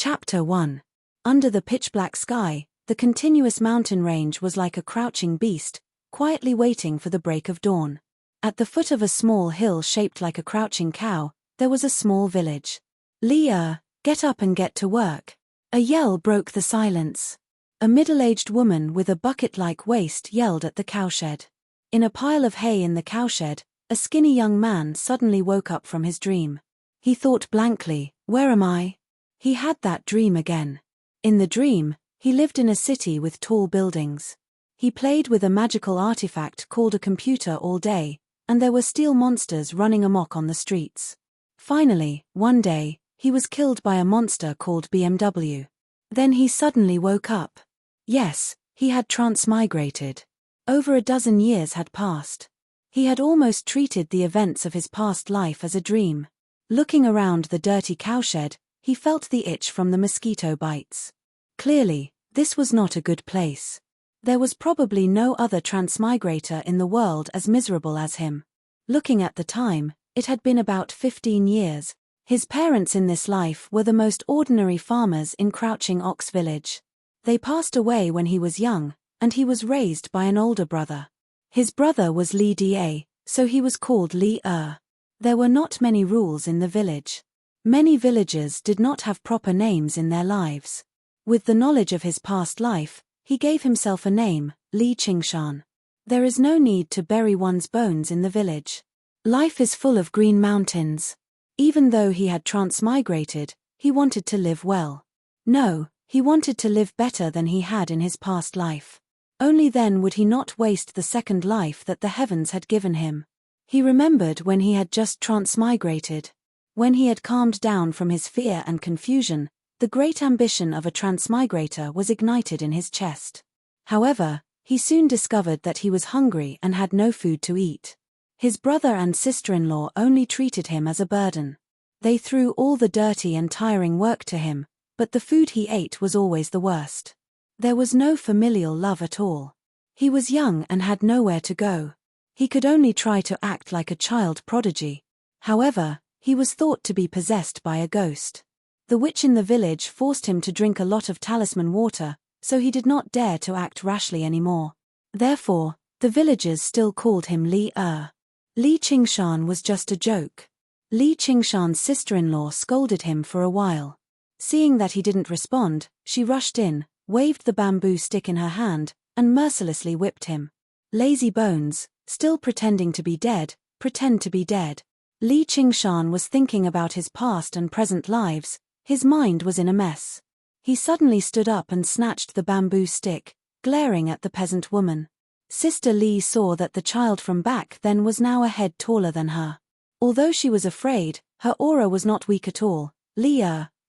Chapter 1. Under the pitch-black sky, the continuous mountain range was like a crouching beast, quietly waiting for the break of dawn. At the foot of a small hill shaped like a crouching cow, there was a small village. "Leah, get up and get to work." A yell broke the silence. A middle-aged woman with a bucket-like waist yelled at the cowshed. In a pile of hay in the cowshed, a skinny young man suddenly woke up from his dream. He thought blankly, "Where am I?" He had that dream again. In the dream, he lived in a city with tall buildings. He played with a magical artifact called a computer all day, and there were steel monsters running amok on the streets. Finally, one day, he was killed by a monster called BMW. Then he suddenly woke up. Yes, he had transmigrated. Over a dozen years had passed. He had almost treated the events of his past life as a dream. Looking around the dirty cowshed, he felt the itch from the mosquito bites. Clearly, this was not a good place. There was probably no other transmigrator in the world as miserable as him. Looking at the time, it had been about 15 years. His parents in this life were the most ordinary farmers in Crouching Ox Village. They passed away when he was young, and he was raised by an older brother. His brother was Lee Da, so he was called Lee. There were not many rules in the village. Many villagers did not have proper names in their lives. With the knowledge of his past life, he gave himself a name, Lee Qingshan. There is no need to bury one's bones in the village. Life is full of green mountains. Even though he had transmigrated, he wanted to live well. No, he wanted to live better than he had in his past life. Only then would he not waste the second life that the heavens had given him. He remembered when he had just transmigrated. When he had calmed down from his fear and confusion, the great ambition of a transmigrator was ignited in his chest. However, he soon discovered that he was hungry and had no food to eat. His brother and sister-in-law only treated him as a burden. They threw all the dirty and tiring work to him, but the food he ate was always the worst. There was no familial love at all. He was young and had nowhere to go. He could only try to act like a child prodigy. However, he was thought to be possessed by a ghost. The witch in the village forced him to drink a lot of talisman water, so he did not dare to act rashly anymore. Therefore, the villagers still called him Lee. Lee Qingshan was just a joke. Lee Qingshan's sister-in-law scolded him for a while. Seeing that he didn't respond, she rushed in, waved the bamboo stick in her hand, and mercilessly whipped him. Lazy bones, still pretending to be dead, pretend to be dead. Lee Qingshan was thinking about his past and present lives. His mind was in a mess. He suddenly stood up and snatched the bamboo stick, glaring at the peasant woman. Sister Lee saw that the child from back then was now a head taller than her. Although she was afraid, her aura was not weak at all. "Lee,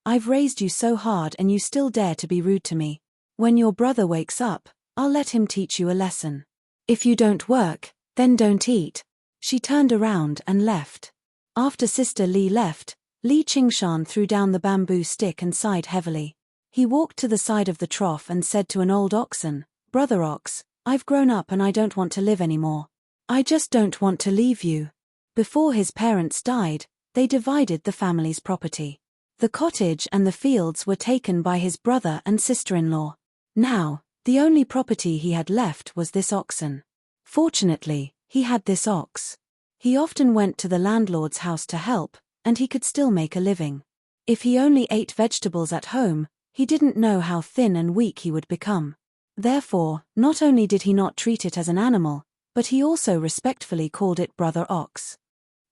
I've raised you so hard and you still dare to be rude to me. When your brother wakes up, I'll let him teach you a lesson. If you don't work, then don't eat." She turned around and left. After Sister Lee left, Lee Qingshan threw down the bamboo stick and sighed heavily. He walked to the side of the trough and said to an old oxen, "Brother Ox, I've grown up and I don't want to live anymore. I just don't want to leave you." Before his parents died, they divided the family's property. The cottage and the fields were taken by his brother and sister-in-law. Now, the only property he had left was this oxen. Fortunately, he had this ox. He often went to the landlord's house to help, and he could still make a living. If he only ate vegetables at home, he didn't know how thin and weak he would become. Therefore, not only did he not treat it as an animal, but he also respectfully called it Brother Ox.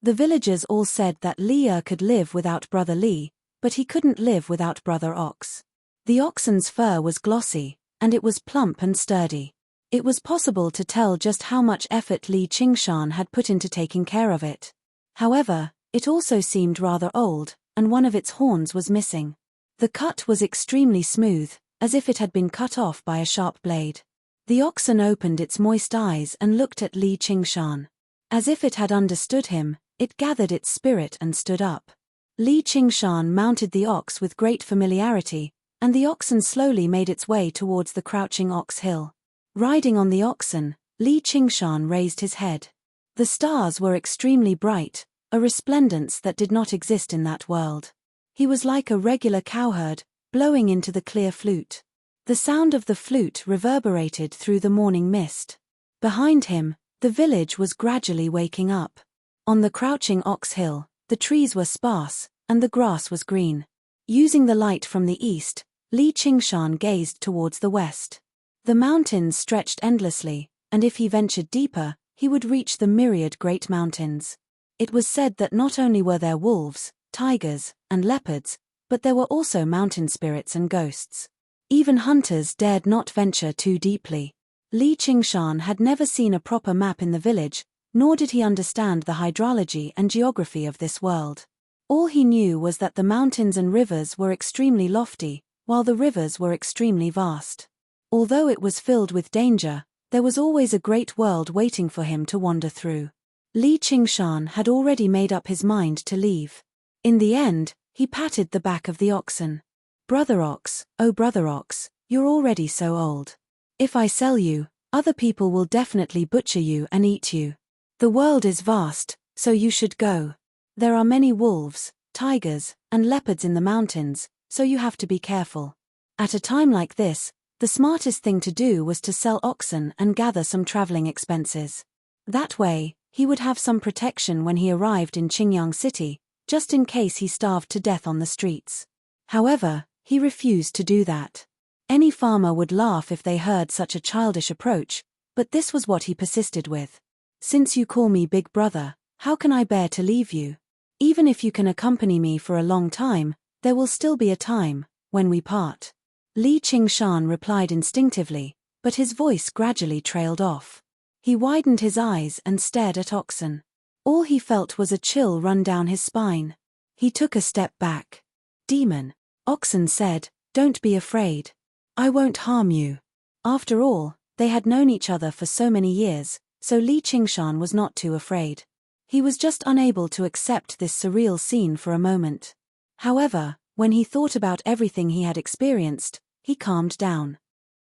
The villagers all said that Leah could live without Brother Lee, but he couldn't live without Brother Ox. The oxen's fur was glossy, and it was plump and sturdy. It was possible to tell just how much effort Lee Qingshan had put into taking care of it. However, it also seemed rather old, and one of its horns was missing. The cut was extremely smooth, as if it had been cut off by a sharp blade. The oxen opened its moist eyes and looked at Lee Qingshan. As if it had understood him, it gathered its spirit and stood up. Lee Qingshan mounted the ox with great familiarity, and the oxen slowly made its way towards the Crouching Ox Hill. Riding on the oxen, Lee Qingshan raised his head. The stars were extremely bright, a resplendence that did not exist in that world. He was like a regular cowherd, blowing into the clear flute. The sound of the flute reverberated through the morning mist. Behind him, the village was gradually waking up. On the crouching ox hill, the trees were sparse, and the grass was green. Using the light from the east, Li Qingshan gazed towards the west. The mountains stretched endlessly, and if he ventured deeper, he would reach the myriad great mountains. It was said that not only were there wolves, tigers, and leopards, but there were also mountain spirits and ghosts. Even hunters dared not venture too deeply. Li Qingshan had never seen a proper map in the village, nor did he understand the hydrology and geography of this world. All he knew was that the mountains and rivers were extremely lofty, while the rivers were extremely vast. Although it was filled with danger, there was always a great world waiting for him to wander through. Li Qingshan had already made up his mind to leave. In the end, he patted the back of the oxen. "Brother ox, oh brother ox, you're already so old. If I sell you, other people will definitely butcher you and eat you. The world is vast, so you should go. There are many wolves, tigers, and leopards in the mountains, so you have to be careful." At a time like this, the smartest thing to do was to sell oxen and gather some traveling expenses. That way, he would have some protection when he arrived in Qingyang City, just in case he starved to death on the streets. However, he refused to do that. Any farmer would laugh if they heard such a childish approach, but this was what he persisted with. "Since you call me big brother, how can I bear to leave you? Even if you can accompany me for a long time, there will still be a time when we part." Li Qingshan replied instinctively, but his voice gradually trailed off. He widened his eyes and stared at Oxen. All he felt was a chill run down his spine. He took a step back. "Demon," Oxen said, "don't be afraid. I won't harm you." After all, they had known each other for so many years, so Li Qingshan was not too afraid. He was just unable to accept this surreal scene for a moment. However, when he thought about everything he had experienced, he calmed down.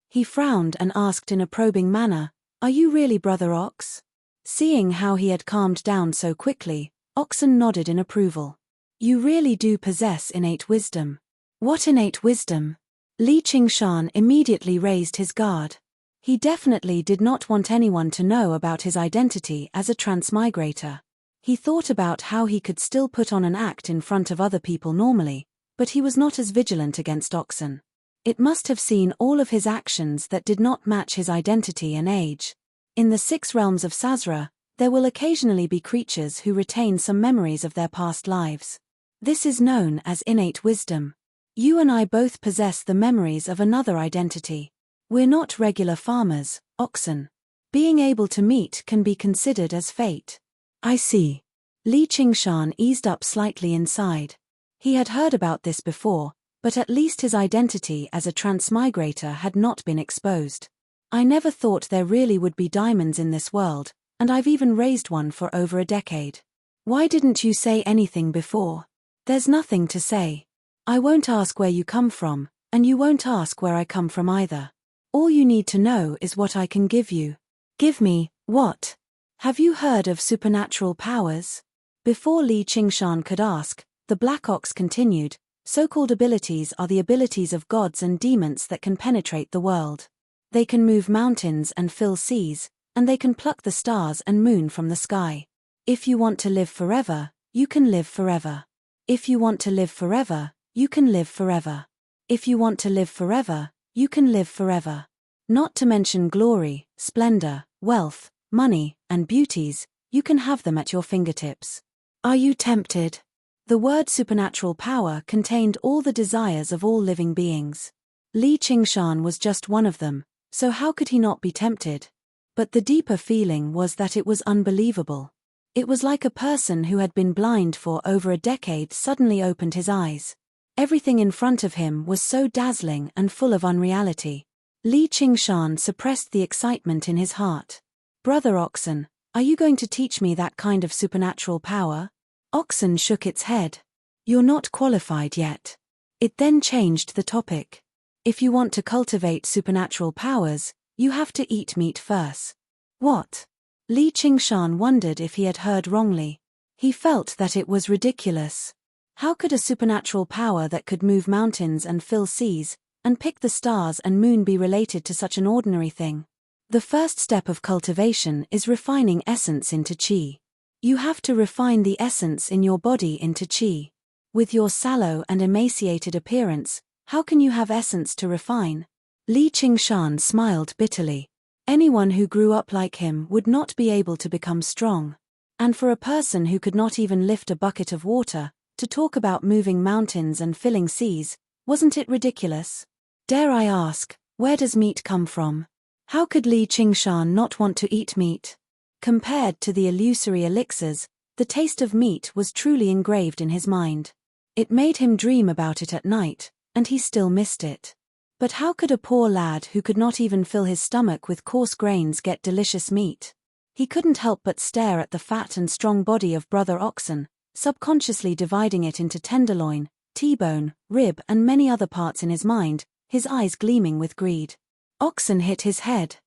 He frowned and asked in a probing manner, "Are you really Brother Ox?" Seeing how he had calmed down so quickly, Oxen nodded in approval. "You really do possess innate wisdom." "What innate wisdom?" Li Qingshan immediately raised his guard. He definitely did not want anyone to know about his identity as a transmigrator. He thought about how he could still put on an act in front of other people normally, but he was not as vigilant against Oxen. It must have seen all of his actions that did not match his identity and age. In the 6 realms of Sazra, there will occasionally be creatures who retain some memories of their past lives. This is known as innate wisdom. You and I both possess the memories of another identity. We're not regular farmers, Oxen. Being able to meet can be considered as fate. I see. Li Qingshan eased up slightly inside. He had heard about this before, but at least his identity as a transmigrator had not been exposed. "I never thought there really would be diamonds in this world, and I've even raised one for over a decade. Why didn't you say anything before?" "There's nothing to say. I won't ask where you come from, and you won't ask where I come from either. All you need to know is what I can give you." "Give me, what?" "Have you heard of supernatural powers?" Before Li Qingshan could ask, the Black Ox continued, "So-called abilities are the abilities of gods and demons that can penetrate the world. They can move mountains and fill seas, and they can pluck the stars and moon from the sky. If you want to live forever, you can live forever. If you want to live forever, you can live forever. If you want to live forever, you can live forever. Not to mention glory, splendor, wealth, money, and beauties, you can have them at your fingertips. Are you tempted?" The word supernatural power contained all the desires of all living beings. Li Qingshan was just one of them, so how could he not be tempted? But the deeper feeling was that it was unbelievable. It was like a person who had been blind for over a decade suddenly opened his eyes. Everything in front of him was so dazzling and full of unreality. Li Qingshan suppressed the excitement in his heart. "Brother Oxen, are you going to teach me that kind of supernatural power?" Oxen shook its head. "You're not qualified yet." It then changed the topic. "If you want to cultivate supernatural powers, you have to eat meat first." "What?" Li Qingshan wondered if he had heard wrongly. He felt that it was ridiculous. How could a supernatural power that could move mountains and fill seas, and pick the stars and moon be related to such an ordinary thing? The first step of cultivation is refining essence into qi. You have to refine the essence in your body into qi. With your sallow and emaciated appearance, how can you have essence to refine? Li Qingshan smiled bitterly. Anyone who grew up like him would not be able to become strong. And for a person who could not even lift a bucket of water, to talk about moving mountains and filling seas, wasn't it ridiculous? Dare I ask, where does meat come from? How could Li Qingshan not want to eat meat? Compared to the illusory elixirs, the taste of meat was truly engraved in his mind. It made him dream about it at night, and he still missed it. But how could a poor lad who could not even fill his stomach with coarse grains get delicious meat? He couldn't help but stare at the fat and strong body of Brother Oxen, subconsciously dividing it into tenderloin, T-bone, rib and many other parts in his mind, his eyes gleaming with greed. Oxen hit his head.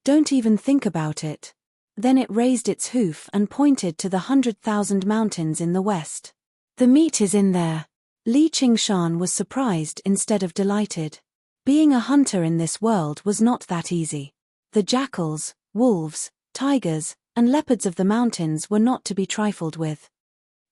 Don't even think about it. Then it raised its hoof and pointed to the 100,000 mountains in the west. The meat is in there. Li Qingshan was surprised instead of delighted. Being a hunter in this world was not that easy. The jackals, wolves, tigers, and leopards of the mountains were not to be trifled with.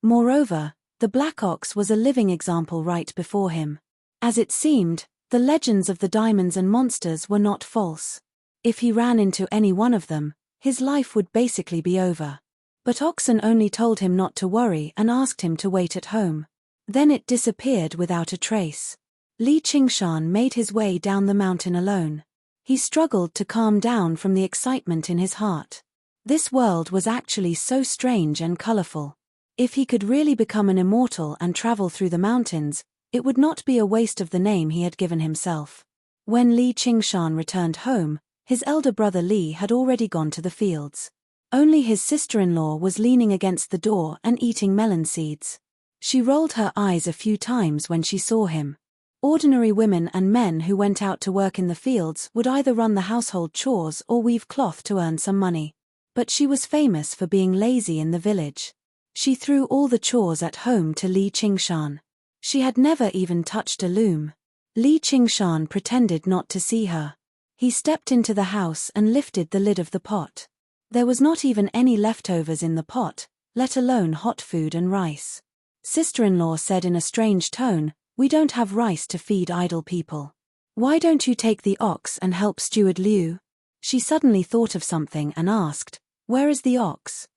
Moreover, the black ox was a living example right before him. As it seemed, the legends of the diamonds and monsters were not false. If he ran into any one of them, his life would basically be over. But Oxen only told him not to worry and asked him to wait at home. Then it disappeared without a trace. Li Qingshan made his way down the mountain alone. He struggled to calm down from the excitement in his heart. This world was actually so strange and colorful. If he could really become an immortal and travel through the mountains, it would not be a waste of the name he had given himself. When Li Qingshan returned home, his elder brother Li had already gone to the fields. Only his sister-in-law was leaning against the door and eating melon seeds. She rolled her eyes a few times when she saw him. Ordinary women and men who went out to work in the fields would either run the household chores or weave cloth to earn some money. But she was famous for being lazy in the village. She threw all the chores at home to Li Qingshan. She had never even touched a loom. Li Qingshan pretended not to see her. He stepped into the house and lifted the lid of the pot. There was not even any leftovers in the pot, let alone hot food and rice. Sister-in-law said in a strange tone, "We don't have rice to feed idle people. Why don't you take the ox and help Steward Liu?" She suddenly thought of something and asked, "Where is the ox?"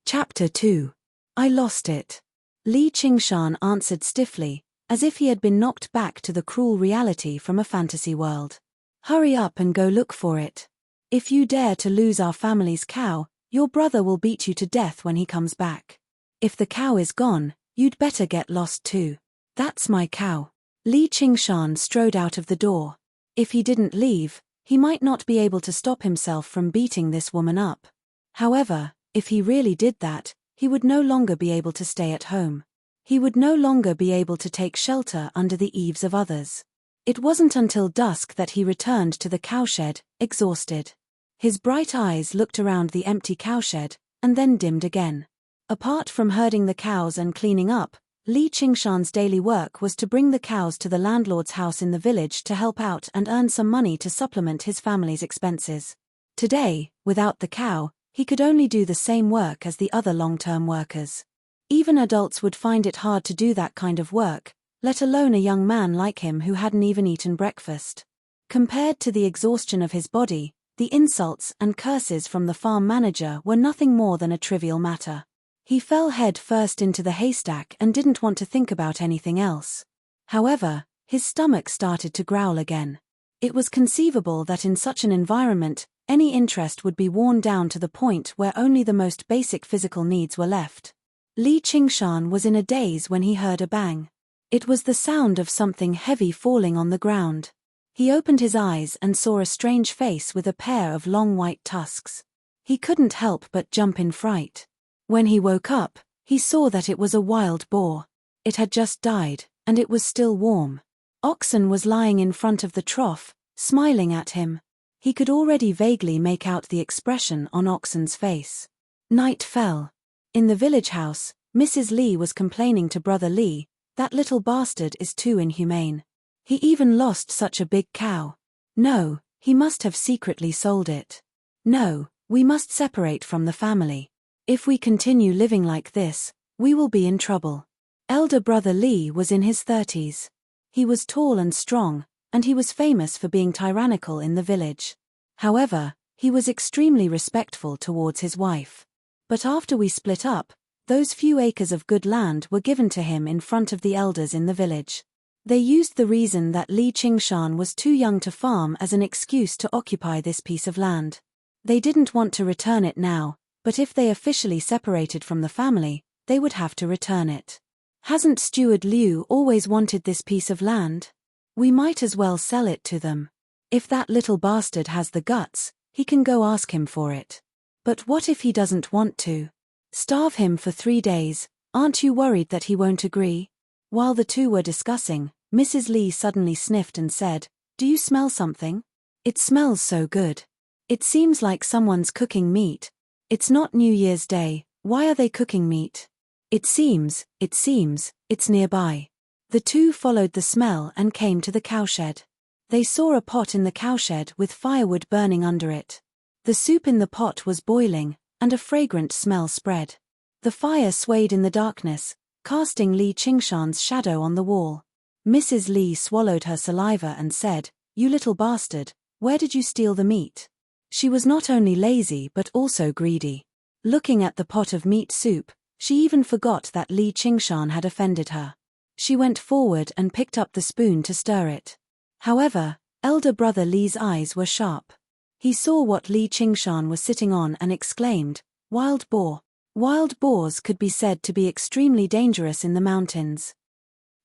Chapter 2. I lost it. Li Qingshan answered stiffly, as if he had been knocked back to the cruel reality from a fantasy world. "Hurry up and go look for it. If you dare to lose our family's cow, your brother will beat you to death when he comes back. If the cow is gone, you'd better get lost too." "That's my cow." Li Qingshan strode out of the door. If he didn't leave, he might not be able to stop himself from beating this woman up. However, if he really did that, he would no longer be able to stay at home. He would no longer be able to take shelter under the eaves of others. It wasn't until dusk that he returned to the cowshed, exhausted. His bright eyes looked around the empty cowshed, and then dimmed again. Apart from herding the cows and cleaning up, Li Qingshan's daily work was to bring the cows to the landlord's house in the village to help out and earn some money to supplement his family's expenses. Today, without the cow, he could only do the same work as the other long-term workers. Even adults would find it hard to do that kind of work, let alone a young man like him who hadn't even eaten breakfast. Compared to the exhaustion of his body, the insults and curses from the farm manager were nothing more than a trivial matter. He fell head first into the haystack and didn't want to think about anything else. However, his stomach started to growl again. It was conceivable that in such an environment, any interest would be worn down to the point where only the most basic physical needs were left. Li Qingshan was in a daze when he heard a bang. It was the sound of something heavy falling on the ground. He opened his eyes and saw a strange face with a pair of long white tusks. He couldn't help but jump in fright. When he woke up, he saw that it was a wild boar. It had just died, and it was still warm. Oxen was lying in front of the trough, smiling at him. He could already vaguely make out the expression on Oxen's face. Night fell. In the village house, Mrs. Li was complaining to Brother Li, "That little bastard is too inhumane. He even lost such a big cow. No, he must have secretly sold it. No, we must separate from the family. If we continue living like this, we will be in trouble." Elder Brother Li was in his 30s. He was tall and strong, and he was famous for being tyrannical in the village. However, he was extremely respectful towards his wife. But after we split up, those few acres of good land were given to him in front of the elders in the village. They used the reason that Li Qingshan was too young to farm as an excuse to occupy this piece of land. They didn't want to return it now, but if they officially separated from the family, they would have to return it. Hasn't Steward Liu always wanted this piece of land? We might as well sell it to them. If that little bastard has the guts, he can go ask him for it. But what if he doesn't want to? Starve him for 3 days, aren't you worried that he won't agree? While the two were discussing, Mrs. Li suddenly sniffed and said, "Do you smell something? It smells so good. It seems like someone's cooking meat. It's not New Year's Day, why are they cooking meat? It seems, it's nearby." The two followed the smell and came to the cowshed. They saw a pot in the cowshed with firewood burning under it. The soup in the pot was boiling, and a fragrant smell spread. The fire swayed in the darkness, casting Li Qingshan's shadow on the wall. Mrs. Li swallowed her saliva and said, "You little bastard, where did you steal the meat?" She was not only lazy but also greedy. Looking at the pot of meat soup, she even forgot that Li Qingshan had offended her. She went forward and picked up the spoon to stir it. However, elder brother Li's eyes were sharp. He saw what Li Qingshan was sitting on and exclaimed, "Wild boar." Wild boars could be said to be extremely dangerous in the mountains.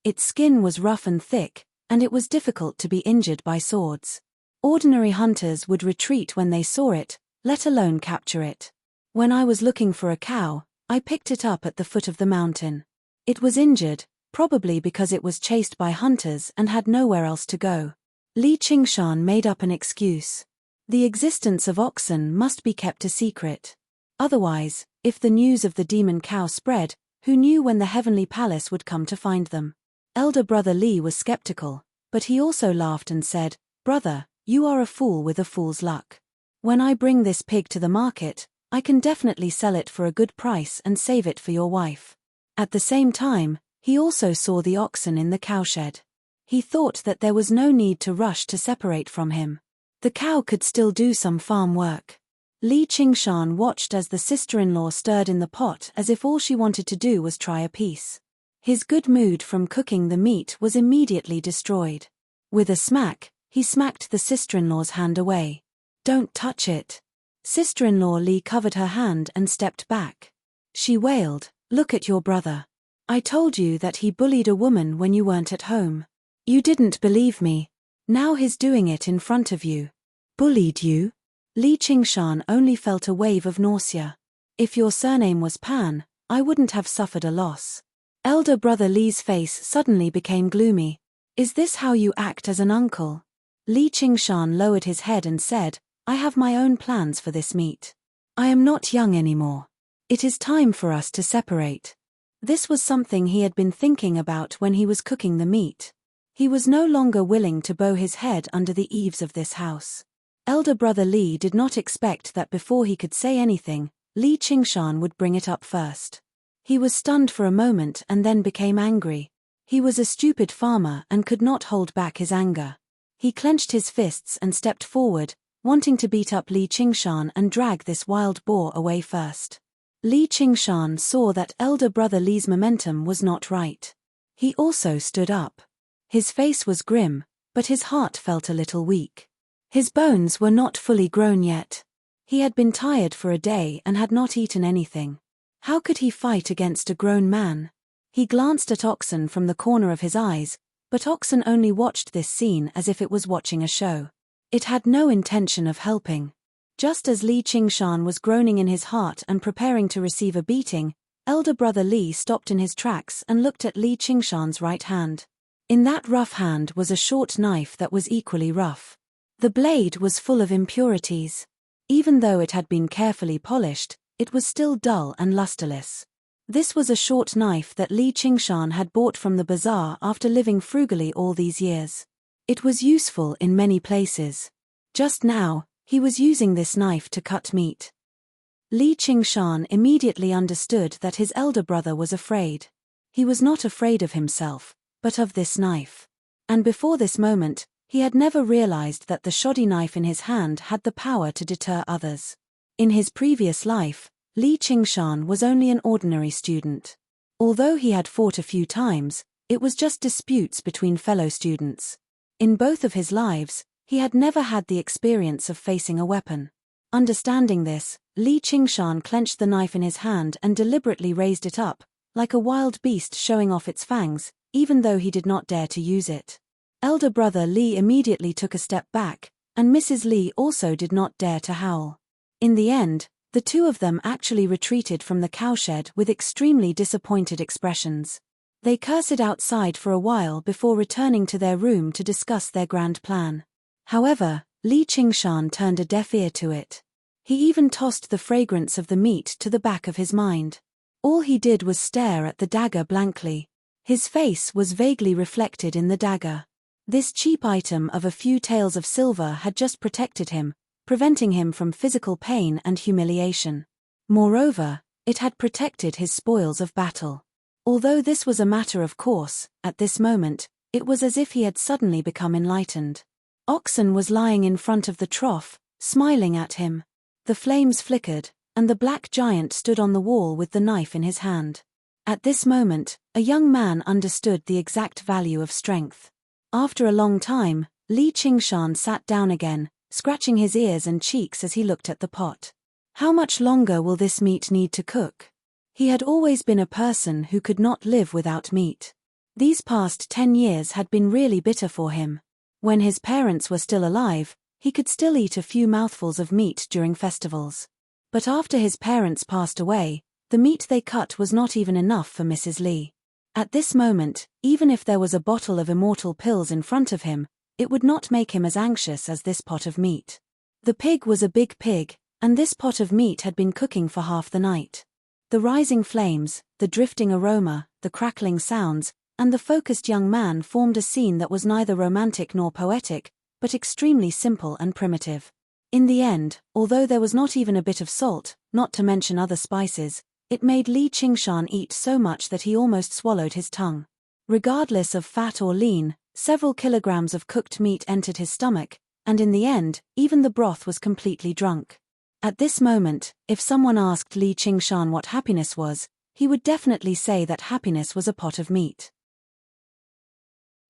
Its skin was rough and thick, and it was difficult to be injured by swords. Ordinary hunters would retreat when they saw it, let alone capture it. When I was looking for a cow, I picked it up at the foot of the mountain. It was injured, probably because it was chased by hunters and had nowhere else to go. Li Qingshan made up an excuse. The existence of oxen must be kept a secret. Otherwise, if the news of the demon cow spread, who knew when the heavenly palace would come to find them? Elder brother Li was skeptical, but he also laughed and said, "Brother, you are a fool with a fool's luck. When I bring this pig to the market, I can definitely sell it for a good price and save it for your wife." At the same time, he also saw the oxen in the cowshed. He thought that there was no need to rush to separate from him. The cow could still do some farm work. Li Qingshan watched as the sister-in-law stirred in the pot as if all she wanted to do was try a piece. His good mood from cooking the meat was immediately destroyed. With a smack, he smacked the sister-in-law's hand away. "Don't touch it." Sister-in-law Li covered her hand and stepped back. She wailed, "Look at your brother. I told you that he bullied a woman when you weren't at home. You didn't believe me. Now he's doing it in front of you." "Bullied you?" Li Qingshan only felt a wave of nausea. "If your surname was Pan, I wouldn't have suffered a loss." Elder brother Li's face suddenly became gloomy. "Is this how you act as an uncle?" Li Qingshan lowered his head and said, "I have my own plans for this meat. I am not young anymore. It is time for us to separate." This was something he had been thinking about when he was cooking the meat. He was no longer willing to bow his head under the eaves of this house. Elder brother Li did not expect that before he could say anything, Li Qingshan would bring it up first. He was stunned for a moment and then became angry. He was a stupid farmer and could not hold back his anger. He clenched his fists and stepped forward, wanting to beat up Li Qingshan and drag this wild boar away first. Li Qingshan saw that elder brother Li's momentum was not right. He also stood up. His face was grim, but his heart felt a little weak. His bones were not fully grown yet. He had been tired for a day and had not eaten anything. How could he fight against a grown man? He glanced at Oxen from the corner of his eyes, but Oxen only watched this scene as if it was watching a show. It had no intention of helping. Just as Li Qingshan was groaning in his heart and preparing to receive a beating, elder brother Li stopped in his tracks and looked at Li Qingshan's right hand. In that rough hand was a short knife that was equally rough. The blade was full of impurities. Even though it had been carefully polished, it was still dull and lusterless. This was a short knife that Li Qingshan had bought from the bazaar after living frugally all these years. It was useful in many places. Just now, he was using this knife to cut meat. Li Qingshan immediately understood that his elder brother was afraid. He was not afraid of himself, but of this knife. And before this moment, he had never realized that the shoddy knife in his hand had the power to deter others. In his previous life, Li Qingshan was only an ordinary student. Although he had fought a few times, it was just disputes between fellow students. In both of his lives, he had never had the experience of facing a weapon. Understanding this, Li Qingshan clenched the knife in his hand and deliberately raised it up, like a wild beast showing off its fangs, even though he did not dare to use it. Elder brother Li immediately took a step back, and Mrs. Li also did not dare to howl. In the end, the two of them actually retreated from the cowshed with extremely disappointed expressions. They cursed outside for a while before returning to their room to discuss their grand plan. However, Li Qingshan turned a deaf ear to it. He even tossed the fragrance of the meat to the back of his mind. All he did was stare at the dagger blankly. His face was vaguely reflected in the dagger. This cheap item of a few taels of silver had just protected him, preventing him from physical pain and humiliation. Moreover, it had protected his spoils of battle. Although this was a matter of course, at this moment, it was as if he had suddenly become enlightened. Oxen was lying in front of the trough, smiling at him. The flames flickered, and the black giant stood on the wall with the knife in his hand. At this moment, a young man understood the exact value of strength. After a long time, Li Qingshan sat down again, scratching his ears and cheeks as he looked at the pot. How much longer will this meat need to cook? He had always been a person who could not live without meat. These past 10 years had been really bitter for him. When his parents were still alive, he could still eat a few mouthfuls of meat during festivals. But after his parents passed away, the meat they cut was not even enough for Mrs. Li. At this moment, even if there was a bottle of immortal pills in front of him, it would not make him as anxious as this pot of meat. The pig was a big pig, and this pot of meat had been cooking for half the night. The rising flames, the drifting aroma, the crackling sounds, and the focused young man formed a scene that was neither romantic nor poetic, but extremely simple and primitive. In the end, although there was not even a bit of salt, not to mention other spices, it made Li Qingshan eat so much that he almost swallowed his tongue. Regardless of fat or lean, several kilograms of cooked meat entered his stomach, and in the end, even the broth was completely drunk. At this moment, if someone asked Li Qingshan what happiness was, he would definitely say that happiness was a pot of meat.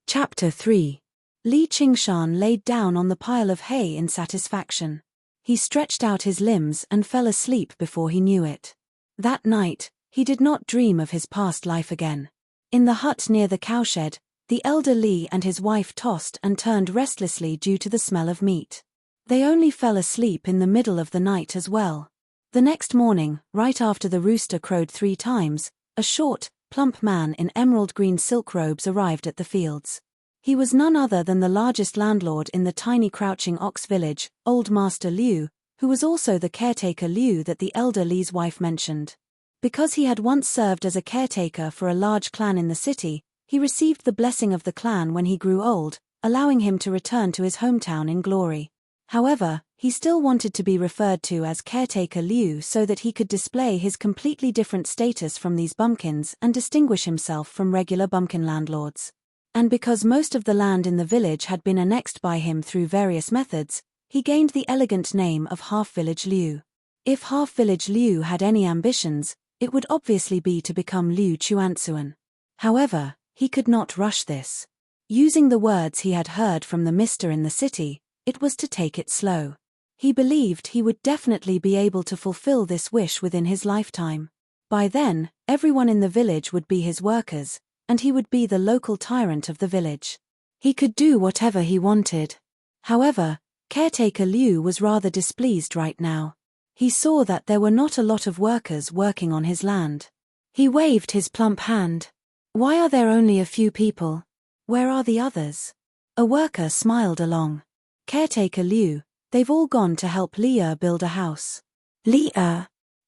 Chapter 3. Li Qingshan laid down on the pile of hay in satisfaction. He stretched out his limbs and fell asleep before he knew it. That night, he did not dream of his past life again. In the hut near the cowshed, the elder Li and his wife tossed and turned restlessly due to the smell of meat. They only fell asleep in the middle of the night as well. The next morning, right after the rooster crowed 3 times, a short, plump man in emerald green silk robes arrived at the fields. He was none other than the largest landlord in the tiny crouching ox village, Old Master Liu, who was also the caretaker Liu that the elder Li's wife mentioned. Because he had once served as a caretaker for a large clan in the city, he received the blessing of the clan when he grew old, allowing him to return to his hometown in glory. However, he still wanted to be referred to as caretaker Liu so that he could display his completely different status from these bumpkins and distinguish himself from regular bumpkin landlords. And because most of the land in the village had been annexed by him through various methods, he gained the elegant name of Half-Village Liu. If Half-Village Liu had any ambitions, it would obviously be to become Liu Chuansuan. However, he could not rush this. Using the words he had heard from the mister in the city, it was to take it slow. He believed he would definitely be able to fulfill this wish within his lifetime. By then, everyone in the village would be his workers, and he would be the local tyrant of the village. He could do whatever he wanted. However, caretaker Liu was rather displeased right now. He saw that there were not a lot of workers working on his land. He waved his plump hand. Why are there only a few people? Where are the others? A worker smiled along. Caretaker Liu, they've all gone to help Li build a house. Li?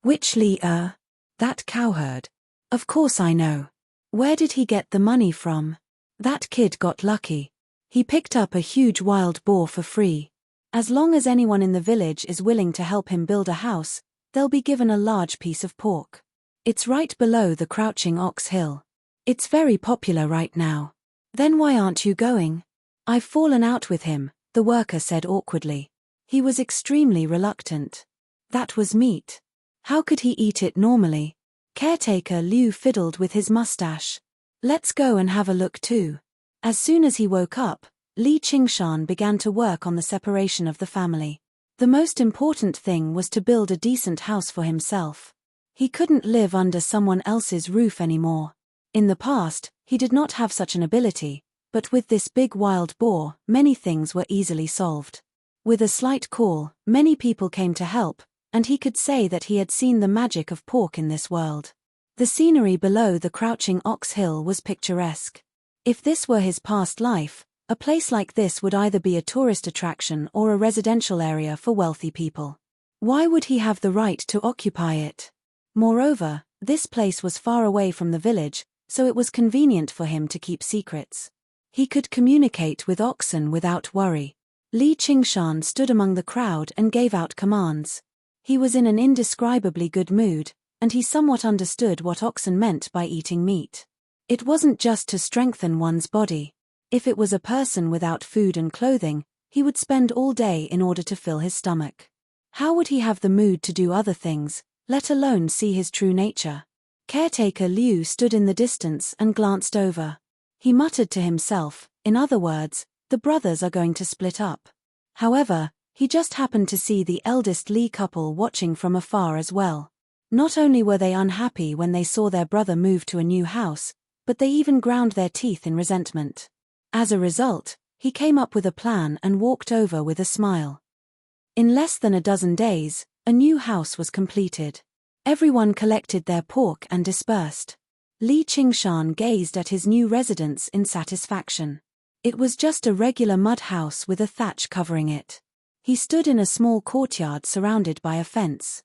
Which Li? That cowherd. Of course I know. Where did he get the money from? That kid got lucky. He picked up a huge wild boar for free. As long as anyone in the village is willing to help him build a house, they'll be given a large piece of pork. It's right below the Crouching Ox Hill. It's very popular right now. Then why aren't you going? I've fallen out with him, the worker said awkwardly. He was extremely reluctant. That was meat. How could he eat it normally? Caretaker Liu fiddled with his mustache. Let's go and have a look too. As soon as he woke up, Li Qingshan began to work on the separation of the family. The most important thing was to build a decent house for himself. He couldn't live under someone else's roof anymore. In the past, he did not have such an ability, but with this big wild boar, many things were easily solved. With a slight call, many people came to help, and he could say that he had seen the magic of pork in this world. The scenery below the Crouching Ox Hill was picturesque. If this were his past life, a place like this would either be a tourist attraction or a residential area for wealthy people. Why would he have the right to occupy it? Moreover, this place was far away from the village, so it was convenient for him to keep secrets. He could communicate with oxen without worry. Li Qingshan stood among the crowd and gave out commands. He was in an indescribably good mood, and he somewhat understood what oxen meant by eating meat. It wasn't just to strengthen one's body. If it was a person without food and clothing, he would spend all day in order to fill his stomach. How would he have the mood to do other things, let alone see his true nature? Caretaker Liu stood in the distance and glanced over. He muttered to himself, in other words, the brothers are going to split up. However, he just happened to see the eldest Li couple watching from afar as well. Not only were they unhappy when they saw their brother move to a new house, but they even ground their teeth in resentment. As a result, he came up with a plan and walked over with a smile. In less than a dozen days, a new house was completed. Everyone collected their pork and dispersed. Li Qingshan gazed at his new residence in satisfaction. It was just a regular mud house with a thatch covering it. He stood in a small courtyard surrounded by a fence.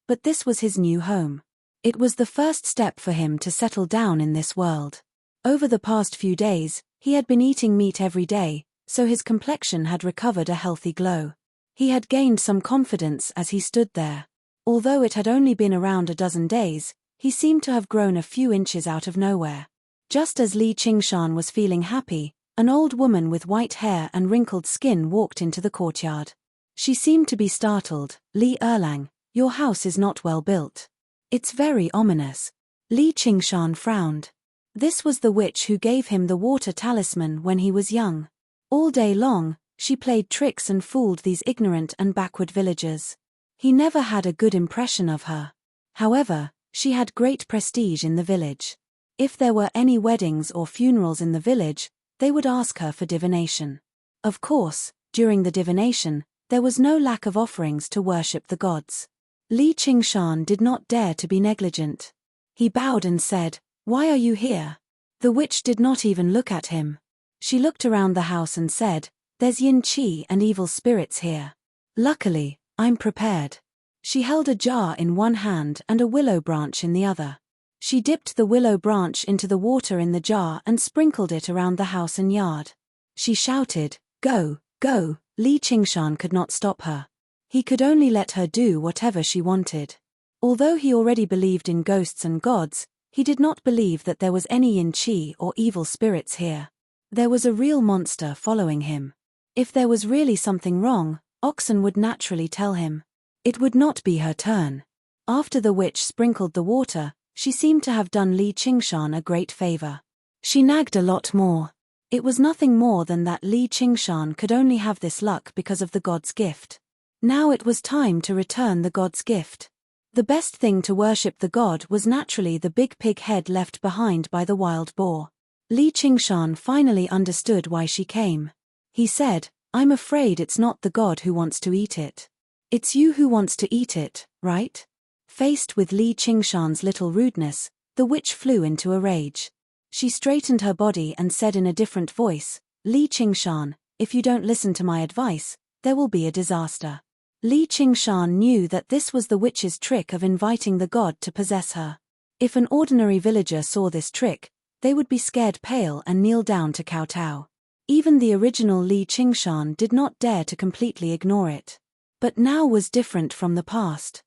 But this was his new home. It was the first step for him to settle down in this world. Over the past few days, he had been eating meat every day, so his complexion had recovered a healthy glow. He had gained some confidence as he stood there. Although it had only been around a dozen days, he seemed to have grown a few inches out of nowhere. Just as Li Qingshan was feeling happy, an old woman with white hair and wrinkled skin walked into the courtyard. She seemed to be startled. Li Erlang, your house is not well built. It's very ominous. Li Qingshan frowned. This was the witch who gave him the water talisman when he was young. All day long, she played tricks and fooled these ignorant and backward villagers. He never had a good impression of her. However, she had great prestige in the village. If there were any weddings or funerals in the village, they would ask her for divination. Of course, during the divination, there was no lack of offerings to worship the gods. Li Qingshan did not dare to be negligent. He bowed and said, "Why are you here?" The witch did not even look at him. She looked around the house and said, "There's yin qi and evil spirits here. Luckily, I'm prepared." She held a jar in one hand and a willow branch in the other. She dipped the willow branch into the water in the jar and sprinkled it around the house and yard. She shouted, "Go, go!" Li Qingshan could not stop her. He could only let her do whatever she wanted. Although he already believed in ghosts and gods, he did not believe that there was any yin qi or evil spirits here. There was a real monster following him. If there was really something wrong, oxen would naturally tell him. It would not be her turn. After the witch sprinkled the water, she seemed to have done Li Qingshan a great favor. She nagged a lot more. It was nothing more than that Li Qingshan could only have this luck because of the god's gift. Now it was time to return the god's gift. The best thing to worship the god was naturally the big pig head left behind by the wild boar. Li Qingshan finally understood why she came. He said, "I'm afraid it's not the god who wants to eat it. It's you who wants to eat it, right?" Faced with Li Qingshan's little rudeness, the witch flew into a rage. She straightened her body and said in a different voice, "Li Qingshan, if you don't listen to my advice, there will be a disaster. Li Qingshan knew that this was the witch's trick of inviting the god to possess her. If an ordinary villager saw this trick, they would be scared pale and kneel down to kowtow. Even the original Li Qingshan did not dare to completely ignore it. But now was different from the past.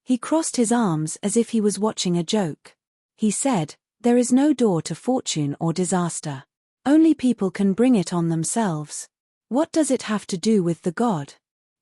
He crossed his arms as if he was watching a joke. He said, "There is no door to fortune or disaster. Only people can bring it on themselves. What does it have to do with the god?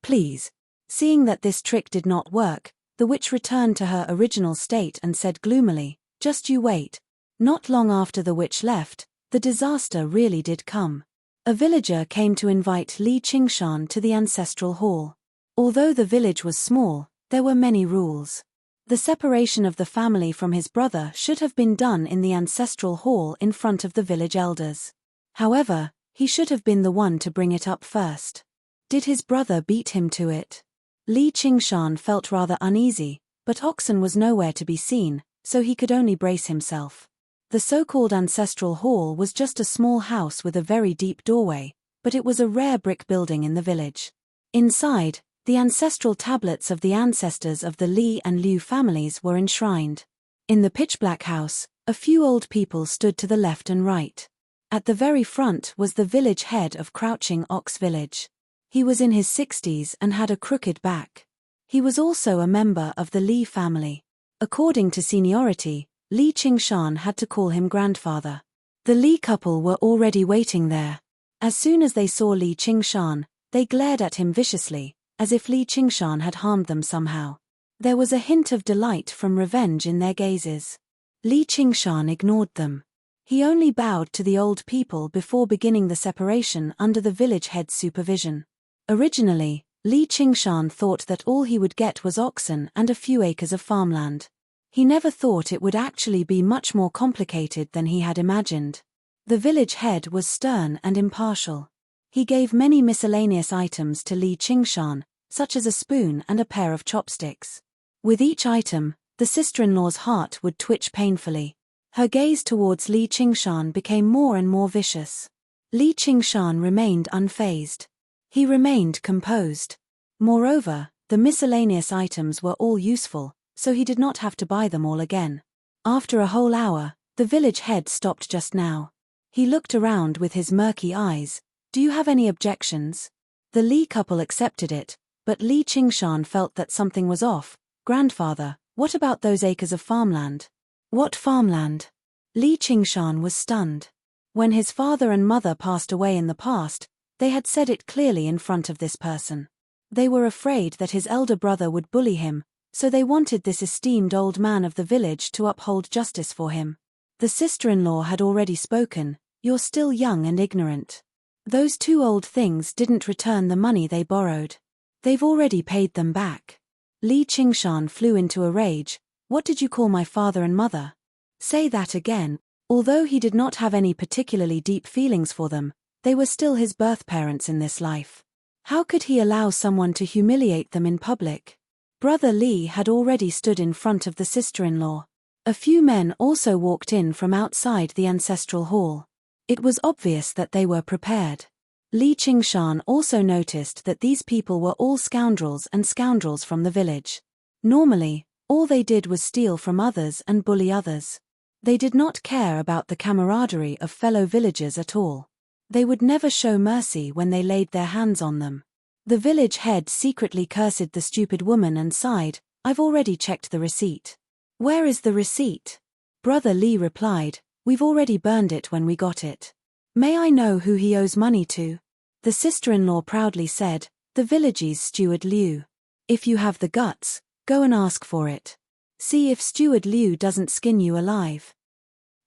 Please." Seeing that this trick did not work, the witch returned to her original state and said gloomily, "Just you wait." Not long after the witch left, the disaster really did come. A villager came to invite Li Qingshan to the ancestral hall. Although the village was small, there were many rules. The separation of the family from his brother should have been done in the ancestral hall in front of the village elders. However, he should have been the one to bring it up first. Did his brother beat him to it? Li Qingshan felt rather uneasy, but Oxen was nowhere to be seen, so he could only brace himself. The so-called ancestral hall was just a small house with a very deep doorway, but it was a rare brick building in the village. Inside, the ancestral tablets of the ancestors of the Li and Liu families were enshrined. In the pitch-black house, a few old people stood to the left and right. At the very front was the village head of Crouching Ox Village. He was in his 60s and had a crooked back. He was also a member of the Li family. According to seniority, Li Qingshan had to call him grandfather. The Li couple were already waiting there. As soon as they saw Li Qingshan, they glared at him viciously, as if Li Qingshan had harmed them somehow. There was a hint of delight from revenge in their gazes. Li Qingshan ignored them. He only bowed to the old people before beginning the separation under the village head's supervision. Originally, Li Qingshan thought that all he would get was oxen and a few acres of farmland. He never thought it would actually be much more complicated than he had imagined. The village head was stern and impartial. He gave many miscellaneous items to Li Qingshan, such as a spoon and a pair of chopsticks. With each item, the sister-in-law's heart would twitch painfully. Her gaze towards Li Qingshan became more and more vicious. Li Qingshan remained unfazed. He remained composed. Moreover, the miscellaneous items were all useful, so he did not have to buy them all again. After a whole hour, the village head stopped just now. He looked around with his murky eyes. "Do you have any objections?" The Li couple accepted it, but Li Qingshan felt that something was off. "Grandfather, what about those acres of farmland?" "What farmland?" Li Qingshan was stunned. When his father and mother passed away in the past, they had said it clearly in front of this person. They were afraid that his elder brother would bully him, so they wanted this esteemed old man of the village to uphold justice for him. The sister-in-law had already spoken. "You're still young and ignorant. Those two old things didn't return the money they borrowed. They've already paid them back." Li Qingshan flew into a rage. "What did you call my father and mother?" "Say that again." Although he did not have any particularly deep feelings for them, they were still his birth parents in this life. How could he allow someone to humiliate them in public? Brother Li had already stood in front of the sister-in-law. A few men also walked in from outside the ancestral hall. It was obvious that they were prepared. Li Qingshan also noticed that these people were all scoundrels and scoundrels from the village. Normally, all they did was steal from others and bully others. They did not care about the camaraderie of fellow villagers at all. They would never show mercy when they laid their hands on them. The village head secretly cursed the stupid woman and sighed, "I've already checked the receipt." "Where is the receipt?" Brother Li replied, "We've already burned it when we got it." "May I know who he owes money to?" The sister-in-law proudly said, "The village's steward Liu. If you have the guts, go and ask for it. See if steward Liu doesn't skin you alive."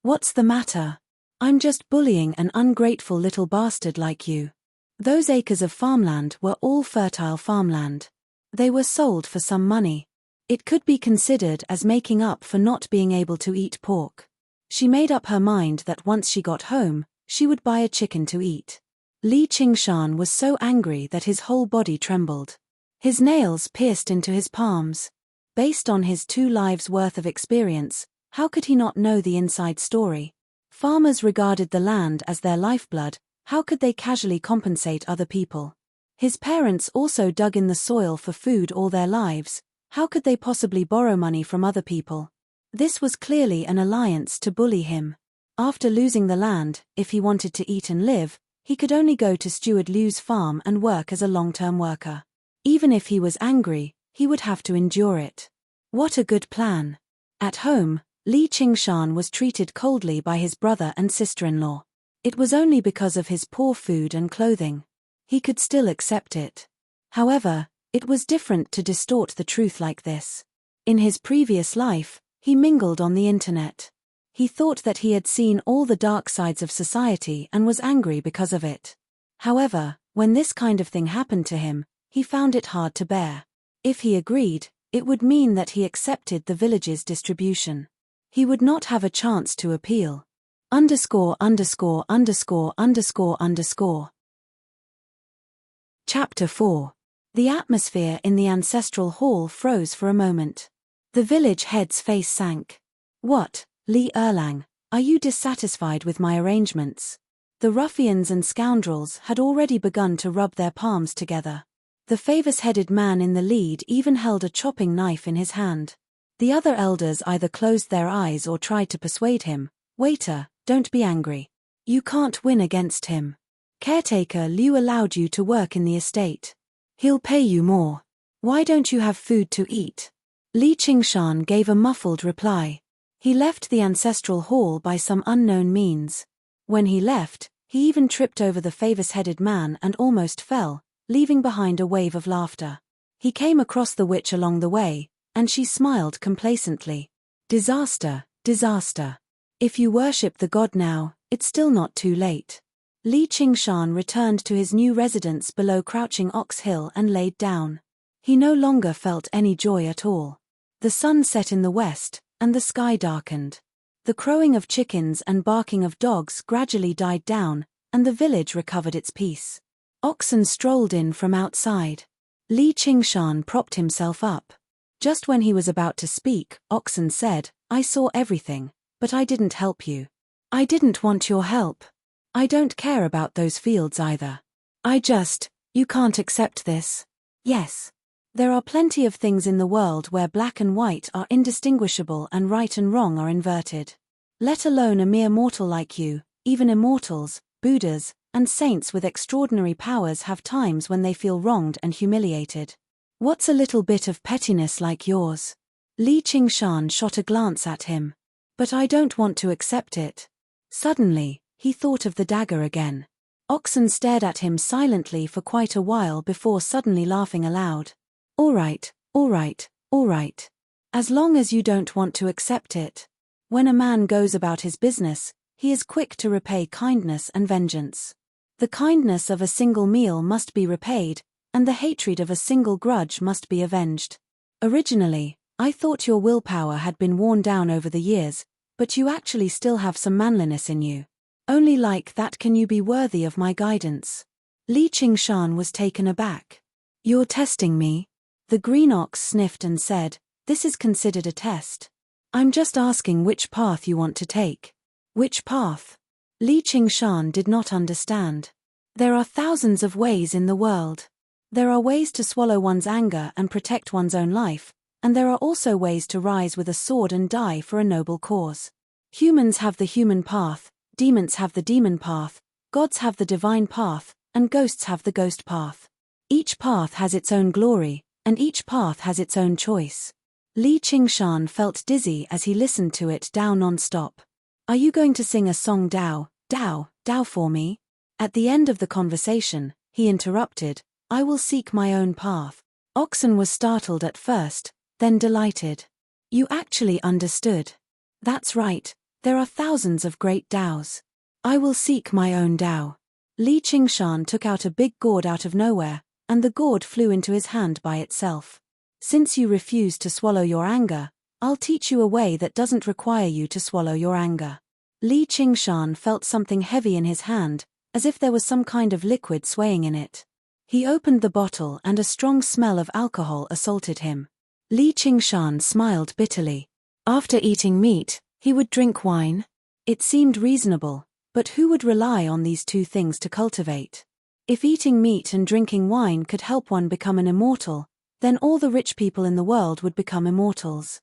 "What's the matter? I'm just bullying an ungrateful little bastard like you." Those acres of farmland were all fertile farmland. They were sold for some money. It could be considered as making up for not being able to eat pork. She made up her mind that once she got home, she would buy a chicken to eat. Li Qingshan was so angry that his whole body trembled. His nails pierced into his palms. Based on his 2 lives' worth of experience, how could he not know the inside story? Farmers regarded the land as their lifeblood. How could they casually compensate other people? His parents also dug in the soil for food all their lives. How could they possibly borrow money from other people? This was clearly an alliance to bully him. After losing the land, if he wanted to eat and live, he could only go to Steward Liu's farm and work as a long-term worker. Even if he was angry, he would have to endure it. What a good plan. At home, Li Qingshan was treated coldly by his brother and sister-in-law. It was only because of his poor food and clothing. He could still accept it. However, it was different to distort the truth like this. In his previous life, he mingled on the internet. He thought that he had seen all the dark sides of society and was angry because of it. However, when this kind of thing happened to him, he found it hard to bear. If he agreed, it would mean that he accepted the village's distribution. He would not have a chance to appeal. Chapter 4. The atmosphere in the ancestral hall froze for a moment. The village head's face sank. What, Li Erlang, are you dissatisfied with my arrangements? The ruffians and scoundrels had already begun to rub their palms together. The famous-headed man in the lead even held a chopping knife in his hand. The other elders either closed their eyes or tried to persuade him. Waiter, don't be angry. You can't win against him. Caretaker Liu allowed you to work in the estate. He'll pay you more. Why don't you have food to eat? Li Qingshan gave a muffled reply. He left the ancestral hall by some unknown means. When he left, he even tripped over the famous-headed man and almost fell, leaving behind a wave of laughter. He came across the witch along the way, and she smiled complacently. Disaster, disaster. If you worship the god now, it's still not too late. Li Qingshan returned to his new residence below Crouching Ox Hill and laid down. He no longer felt any joy at all. The sun set in the west, and the sky darkened. The crowing of chickens and barking of dogs gradually died down, and the village recovered its peace. Oxen strolled in from outside. Li Qingshan propped himself up. Just when he was about to speak, Oxen said, I saw everything, but I didn't help you. I didn't want your help. I don't care about those fields either. You can't accept this. Yes. There are plenty of things in the world where black and white are indistinguishable and right and wrong are inverted. Let alone a mere mortal like you, even immortals, Buddhas, and saints with extraordinary powers have times when they feel wronged and humiliated. What's a little bit of pettiness like yours? Li Qingshan shot a glance at him. But I don't want to accept it. Suddenly, he thought of the dagger again. Oxen stared at him silently for quite a while before suddenly laughing aloud. All right. As long as you don't want to accept it. When a man goes about his business, he is quick to repay kindness and vengeance. The kindness of a single meal must be repaid, and the hatred of a single grudge must be avenged. Originally, I thought your willpower had been worn down over the years, but you actually still have some manliness in you. Only like that can you be worthy of my guidance. Li Qingshan was taken aback. You're testing me? The green ox sniffed and said, this is considered a test. I'm just asking which path you want to take. Which path? Li Qingshan did not understand. There are thousands of ways in the world. There are ways to swallow one's anger and protect one's own life, and there are also ways to rise with a sword and die for a noble cause. Humans have the human path, demons have the demon path, gods have the divine path, and ghosts have the ghost path. Each path has its own glory, and each path has its own choice. Li Qingshan felt dizzy as he listened to it Dao non-stop. Are you going to sing a song Dao for me? At the end of the conversation, he interrupted, I will seek my own path. Oxen was startled at first, then delighted. You actually understood. That's right, there are thousands of great Daos. I will seek my own Dao. Li Qingshan took out a big gourd out of nowhere, and the gourd flew into his hand by itself. Since you refuse to swallow your anger, I'll teach you a way that doesn't require you to swallow your anger. Li Qingshan felt something heavy in his hand, as if there was some kind of liquid swaying in it. He opened the bottle and a strong smell of alcohol assaulted him. Li Qingshan smiled bitterly. After eating meat, he would drink wine? It seemed reasonable, but who would rely on these two things to cultivate? If eating meat and drinking wine could help one become an immortal, then all the rich people in the world would become immortals.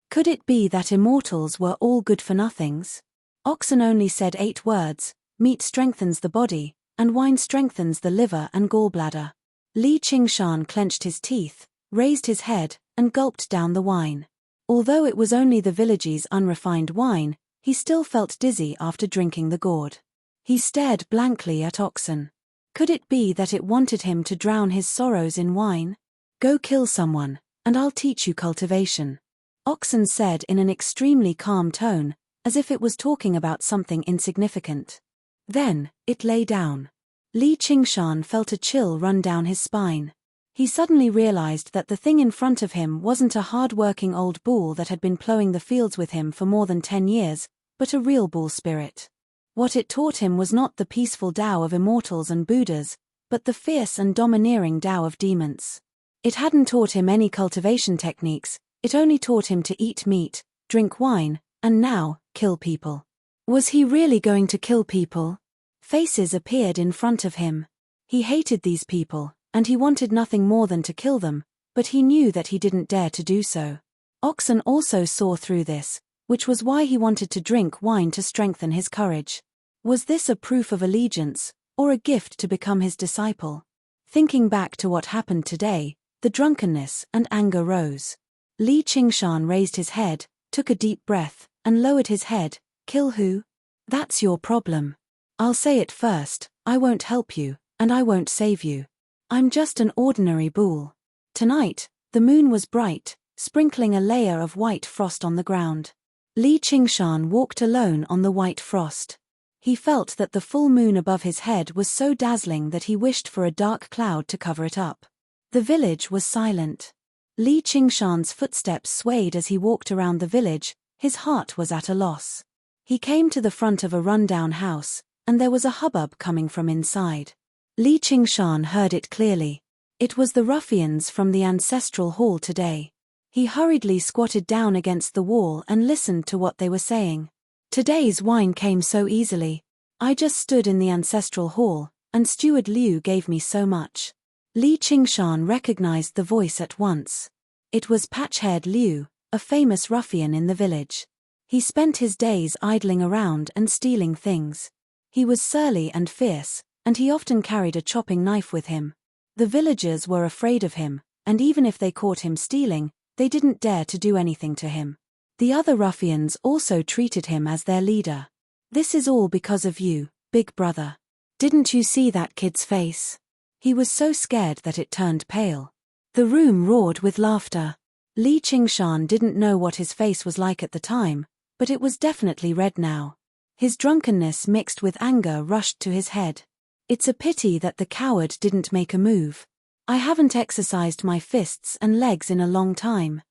Could it be that immortals were all good-for-nothings? Oxen only said 8 words: meat strengthens the body, and wine strengthens the liver and gallbladder. Li Qingshan clenched his teeth, raised his head, and gulped down the wine. Although it was only the village's unrefined wine, he still felt dizzy after drinking the gourd. He stared blankly at Oxen. Could it be that it wanted him to drown his sorrows in wine? Go kill someone, and I'll teach you cultivation, Oxen said in an extremely calm tone, as if it was talking about something insignificant. Then, it lay down. Li Qingshan felt a chill run down his spine. He suddenly realized that the thing in front of him wasn't a hard-working old bull that had been plowing the fields with him for more than 10 years, but a real bull spirit. What it taught him was not the peaceful Tao of immortals and Buddhas, but the fierce and domineering Tao of demons. It hadn't taught him any cultivation techniques, it only taught him to eat meat, drink wine, and now, kill people. Was he really going to kill people? Faces appeared in front of him. He hated these people, and he wanted nothing more than to kill them, but he knew that he didn't dare to do so. Oxen also saw through this, which was why he wanted to drink wine to strengthen his courage. Was this a proof of allegiance, or a gift to become his disciple? Thinking back to what happened today, the drunkenness and anger rose. Li Qingshan raised his head, took a deep breath, and lowered his head. Kill who? That's your problem. I'll say it first, I won't help you, and I won't save you. I'm just an ordinary bull. Tonight, the moon was bright, sprinkling a layer of white frost on the ground. Li Qingshan walked alone on the white frost. He felt that the full moon above his head was so dazzling that he wished for a dark cloud to cover it up. The village was silent. Li Qingshan's footsteps swayed as he walked around the village, his heart was at a loss. He came to the front of a rundown house, and there was a hubbub coming from inside. Li Qingshan heard it clearly. It was the ruffians from the ancestral hall today. He hurriedly squatted down against the wall and listened to what they were saying. Today's wine came so easily. I just stood in the ancestral hall, and Steward Liu gave me so much. Li Qingshan recognized the voice at once. It was Patch-haired Liu, a famous ruffian in the village. He spent his days idling around and stealing things. He was surly and fierce, and he often carried a chopping knife with him. The villagers were afraid of him, and even if they caught him stealing, they didn't dare to do anything to him. The other ruffians also treated him as their leader. This is all because of you, big brother. Didn't you see that kid's face? He was so scared that it turned pale. The room roared with laughter. Li Qingshan didn't know what his face was like at the time, but it was definitely red now. His drunkenness mixed with anger rushed to his head. It's a pity that the coward didn't make a move. I haven't exercised my fists and legs in a long time.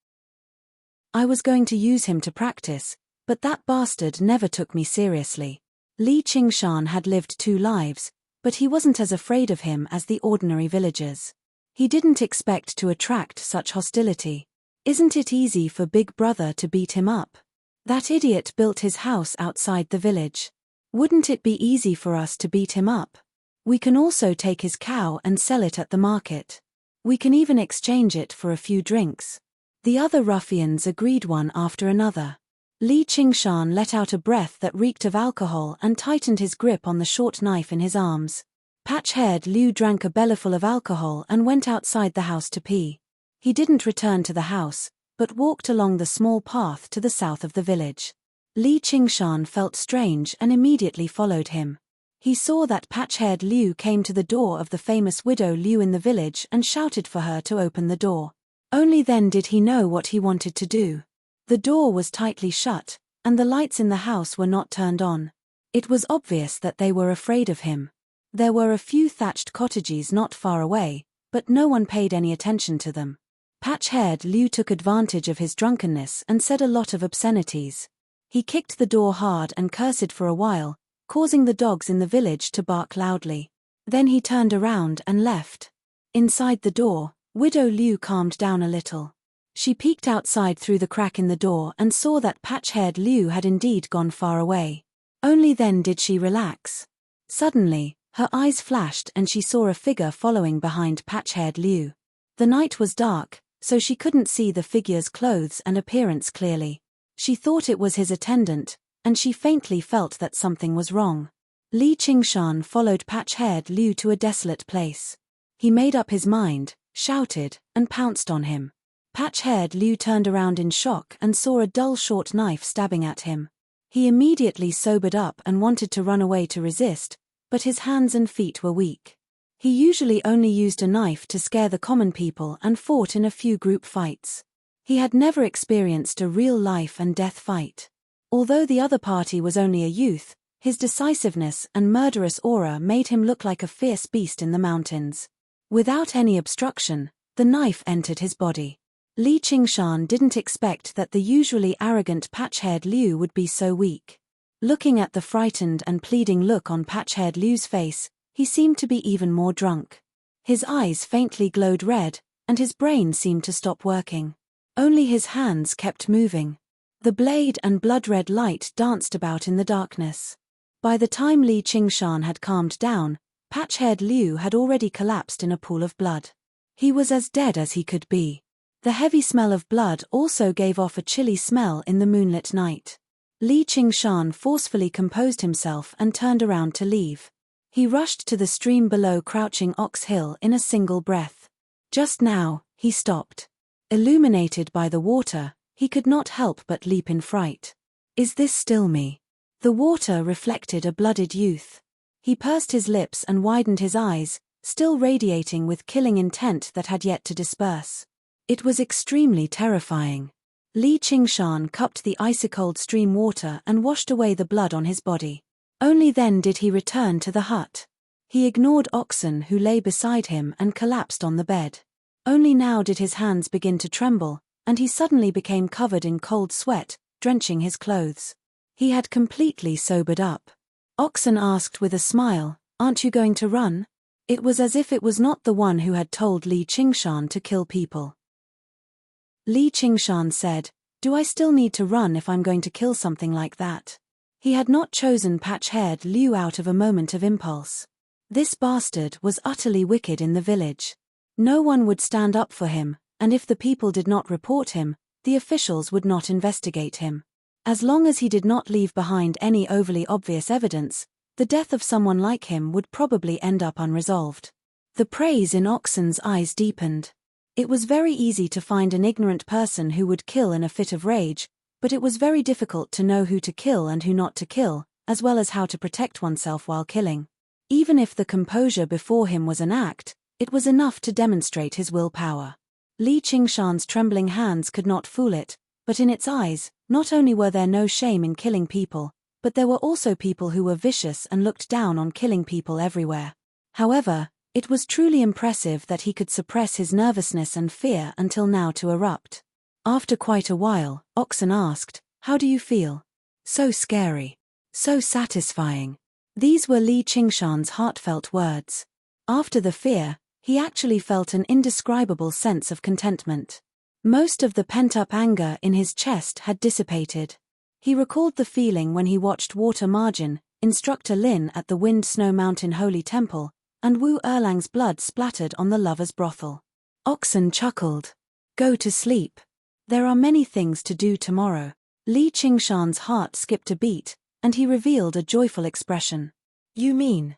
I was going to use him to practice, but that bastard never took me seriously. Li Qingshan had lived 2 lives, but he wasn't as afraid of him as the ordinary villagers. He didn't expect to attract such hostility. Isn't it easy for Big Brother to beat him up? That idiot built his house outside the village. Wouldn't it be easy for us to beat him up? We can also take his cow and sell it at the market. We can even exchange it for a few drinks. The other ruffians agreed one after another. Li Qingshan let out a breath that reeked of alcohol and tightened his grip on the short knife in his arms. Patch-haired Liu drank a bellyful of alcohol and went outside the house to pee. He didn't return to the house, but walked along the small path to the south of the village. Li Qingshan felt strange and immediately followed him. He saw that patch-haired Liu came to the door of the famous widow Liu in the village and shouted for her to open the door. Only then did he know what he wanted to do. The door was tightly shut, and the lights in the house were not turned on. It was obvious that they were afraid of him. There were a few thatched cottages not far away, but no one paid any attention to them. Patch-haired Liu took advantage of his drunkenness and said a lot of obscenities. He kicked the door hard and cursed for a while, causing the dogs in the village to bark loudly. Then he turned around and left. Inside the door, Widow Liu calmed down a little. She peeked outside through the crack in the door and saw that patch-haired Liu had indeed gone far away. Only then did she relax. Suddenly, Her eyes flashed and she saw a figure following behind patch-haired Liu. The night was dark, so she couldn't see the figure's clothes and appearance clearly. She thought it was his attendant, and she faintly felt that something was wrong. Li Qingshan followed patch-haired Liu to a desolate place. He made up his mind, shouted, and pounced on him. Patch-haired Liu turned around in shock and saw a dull short knife stabbing at him. He immediately sobered up and wanted to run away to resist, but his hands and feet were weak. He usually only used a knife to scare the common people and fought in a few group fights. He had never experienced a real life and death fight. Although the other party was only a youth, his decisiveness and murderous aura made him look like a fierce beast in the mountains. Without any obstruction, the knife entered his body. Li Qingshan didn't expect that the usually arrogant patch-haired Liu would be so weak. Looking at the frightened and pleading look on patch-haired Liu's face, he seemed to be even more drunk. His eyes faintly glowed red, and his brain seemed to stop working. Only his hands kept moving. The blade and blood-red light danced about in the darkness. By the time Li Qingshan had calmed down, patch-haired Liu had already collapsed in a pool of blood. He was as dead as he could be. The heavy smell of blood also gave off a chilly smell in the moonlit night. Li Qingshan forcefully composed himself and turned around to leave. He rushed to the stream below Crouching Ox Hill in a single breath. Just now, he stopped. Illuminated by the water, he could not help but leap in fright. Is this still me? The water reflected a blooded youth. He pursed his lips and widened his eyes, still radiating with killing intent that had yet to disperse. It was extremely terrifying. Li Qingshan cupped the icy-cold stream water and washed away the blood on his body. Only then did he return to the hut. He ignored Oxen who lay beside him and collapsed on the bed. Only now did his hands begin to tremble, and he suddenly became covered in cold sweat, drenching his clothes. He had completely sobered up. Oxen asked with a smile, "Aren't you going to run?" It was as if it was not the one who had told Li Qingshan to kill people. Li Qingshan said, "Do I still need to run if I'm going to kill something like that?" He had not chosen patch-haired Liu out of a moment of impulse. This bastard was utterly wicked in the village. No one would stand up for him, and if the people did not report him, the officials would not investigate him. As long as he did not leave behind any overly obvious evidence, the death of someone like him would probably end up unresolved. The praise in Oxen's eyes deepened. It was very easy to find an ignorant person who would kill in a fit of rage, but it was very difficult to know who to kill and who not to kill, as well as how to protect oneself while killing. Even if the composure before him was an act, it was enough to demonstrate his willpower. Li Qingshan's trembling hands could not fool it, but in its eyes, not only were there no shame in killing people, but there were also people who were vicious and looked down on killing people everywhere. However, it was truly impressive that he could suppress his nervousness and fear until now to erupt. After quite a while, Oxen asked, "How do you feel?" "So scary. So satisfying." These were Li Qingshan's heartfelt words. After the fear, he actually felt an indescribable sense of contentment. Most of the pent-up anger in his chest had dissipated. He recalled the feeling when he watched Water Margin, Instructor Lin at the Wind Snow Mountain Holy Temple, and Wu Erlang's blood splattered on the lover's brothel. Oxen chuckled. "Go to sleep. There are many things to do tomorrow." Li Qingshan's heart skipped a beat, and he revealed a joyful expression. "You mean?"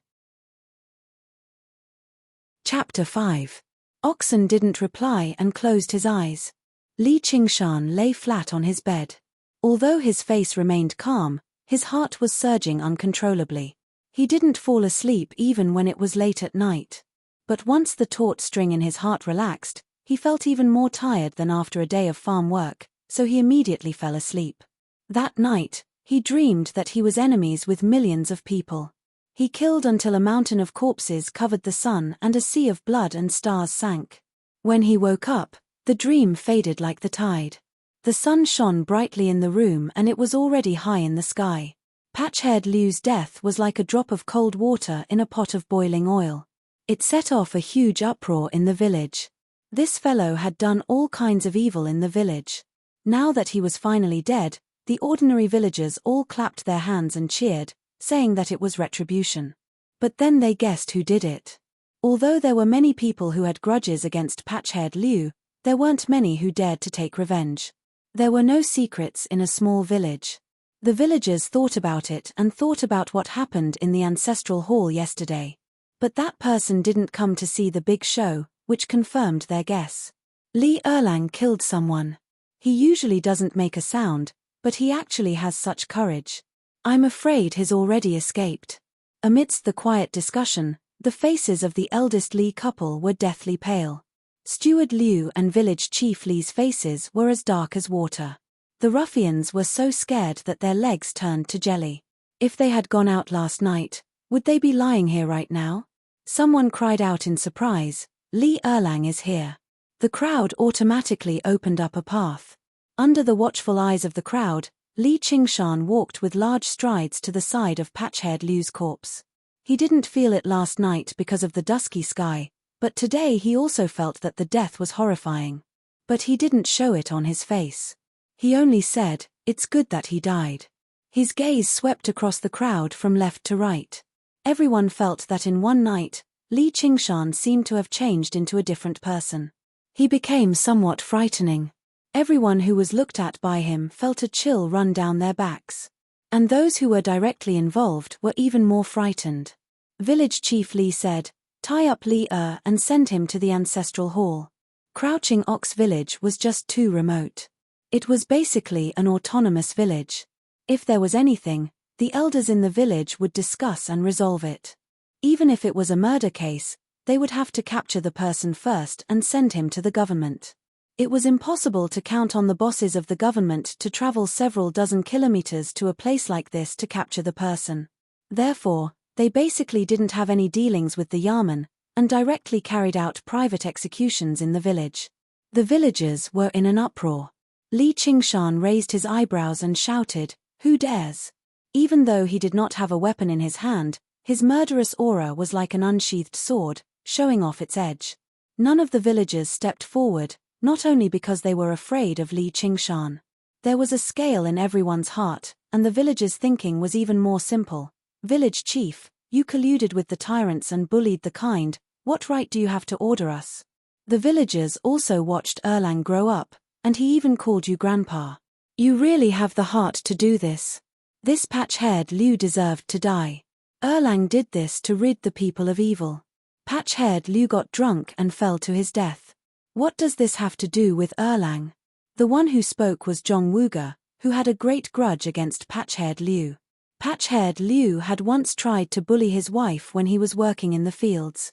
Chapter 5. Oxen didn't reply and closed his eyes. Li Qingshan lay flat on his bed. Although his face remained calm, his heart was surging uncontrollably. He didn't fall asleep even when it was late at night. But once the taut string in his heart relaxed, he felt even more tired than after a day of farm work, so he immediately fell asleep. That night, he dreamed that he was enemies with millions of people. He killed until a mountain of corpses covered the sun and a sea of blood and stars sank. When he woke up, the dream faded like the tide. The sun shone brightly in the room and it was already high in the sky. Patch-haired Liu's death was like a drop of cold water in a pot of boiling oil. It set off a huge uproar in the village. This fellow had done all kinds of evil in the village. Now that he was finally dead, the ordinary villagers all clapped their hands and cheered, saying that it was retribution. But then they guessed who did it. Although there were many people who had grudges against Patch-haired Liu, there weren't many who dared to take revenge. There were no secrets in a small village. The villagers thought about it and thought about what happened in the ancestral hall yesterday. But that person didn't come to see the big show, which confirmed their guess. Li Erlang killed someone. He usually doesn't make a sound, but he actually has such courage. I'm afraid he's already escaped. Amidst the quiet discussion, the faces of the eldest Li couple were deathly pale. Steward Liu and village chief Li's faces were as dark as water. The ruffians were so scared that their legs turned to jelly. If they had gone out last night, would they be lying here right now? Someone cried out in surprise, Li Erlang is here. The crowd automatically opened up a path. Under the watchful eyes of the crowd, Li Qingshan walked with large strides to the side of Patch-haired Liu's corpse. He didn't feel it last night because of the dusky sky, but today he also felt that the death was horrifying. But he didn't show it on his face. He only said, "It's good that he died." His gaze swept across the crowd from left to right. Everyone felt that in one night, Li Qingshan seemed to have changed into a different person. He became somewhat frightening. Everyone who was looked at by him felt a chill run down their backs. And those who were directly involved were even more frightened. Village Chief Li said, "Tie up Li and send him to the ancestral hall." Crouching Ox Village was just too remote. It was basically an autonomous village. If there was anything, the elders in the village would discuss and resolve it. Even if it was a murder case, they would have to capture the person first and send him to the government. It was impossible to count on the bosses of the government to travel several dozen kilometers to a place like this to capture the person. Therefore, they basically didn't have any dealings with the Yamen, and directly carried out private executions in the village. The villagers were in an uproar. Li Qingshan raised his eyebrows and shouted, "Who dares?" Even though he did not have a weapon in his hand, his murderous aura was like an unsheathed sword, showing off its edge. None of the villagers stepped forward, not only because they were afraid of Li Qingshan. There was a scale in everyone's heart, and the villagers' thinking was even more simple. "Village chief, you colluded with the tyrants and bullied the kind, what right do you have to order us?" The villagers also watched Erlang grow up, and he even called you grandpa. "You really have the heart to do this. This patch-haired Liu deserved to die. Erlang did this to rid the people of evil." Patch-haired Liu got drunk and fell to his death. What does this have to do with Erlang? The one who spoke was Zhong Wuge, who had a great grudge against Patch-haired Liu. Patch-haired Liu had once tried to bully his wife when he was working in the fields.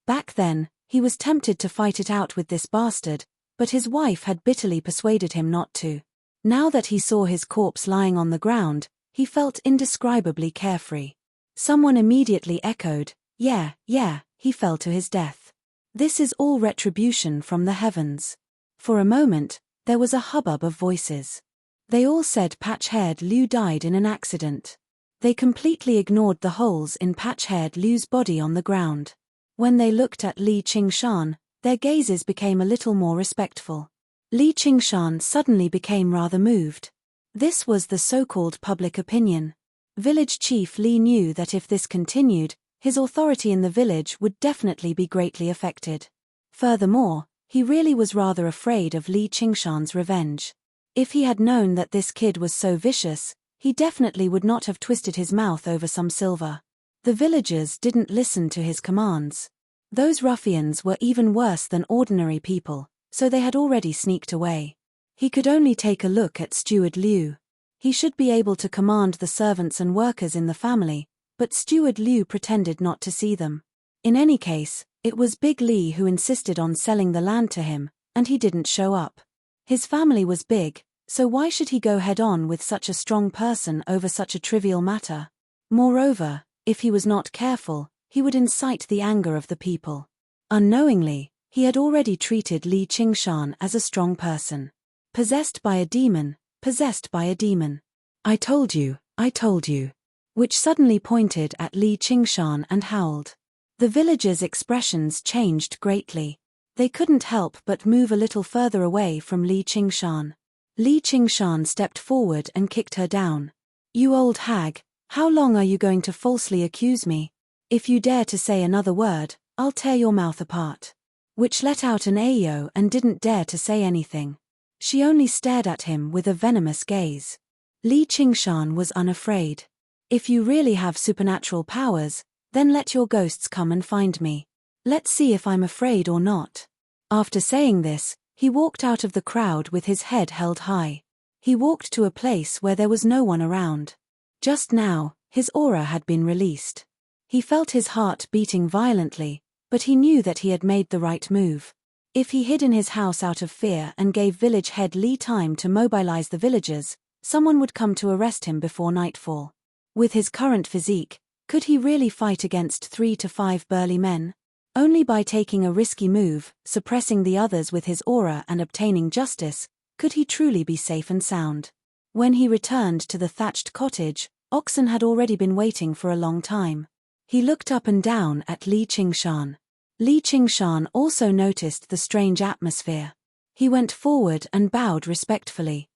Back then, he was tempted to fight it out with this bastard, but his wife had bitterly persuaded him not to. Now that he saw his corpse lying on the ground, he felt indescribably carefree. Someone immediately echoed, yeah, he fell to his death. This is all retribution from the heavens." For a moment, there was a hubbub of voices. They all said Patch-haired Liu died in an accident. They completely ignored the holes in Patch-haired Liu's body on the ground. When they looked at Li Qingshan, their gazes became a little more respectful. Li Qingshan suddenly became rather moved. This was the so-called public opinion. Village Chief Li knew that if this continued, his authority in the village would definitely be greatly affected. Furthermore, he really was rather afraid of Li Qingshan's revenge. If he had known that this kid was so vicious, he definitely would not have twisted his mouth over some silver. The villagers didn't listen to his commands. Those ruffians were even worse than ordinary people, so they had already sneaked away. He could only take a look at Steward Liu. He should be able to command the servants and workers in the family, but Steward Liu pretended not to see them. In any case, it was Big Li who insisted on selling the land to him, and he didn't show up. His family was big, so why should he go head-on with such a strong person over such a trivial matter? Moreover, if he was not careful, he would incite the anger of the people. Unknowingly, he had already treated Li Qingshan as a strong person. Possessed by a demon, possessed by a demon. I told you, which suddenly pointed at Li Qingshan and howled. The villagers' expressions changed greatly. They couldn't help but move a little further away from Li Qingshan. Li Qingshan stepped forward and kicked her down. "You old hag, How long are you going to falsely accuse me? If you dare to say another word, I'll tear your mouth apart. Witch let out an ayo and didn't dare to say anything. She only stared at him with a venomous gaze. Li Qingshan was unafraid. If you really have supernatural powers, then let your ghosts come and find me. Let's see if I'm afraid or not. After saying this, he walked out of the crowd with his head held high. He walked to a place where there was no one around. Just now, his aura had been released. He felt his heart beating violently, but he knew that he had made the right move. If he hid in his house out of fear and gave village head Li time to mobilize the villagers, someone would come to arrest him before nightfall. With his current physique, could he really fight against 3 to 5 burly men? Only by taking a risky move, suppressing the others with his aura and obtaining justice, could he truly be safe and sound. When he returned to the thatched cottage, Oxen had already been waiting for a long time. He looked up and down at Li Qingshan. Li Qingshan also noticed the strange atmosphere. He went forward and bowed respectfully.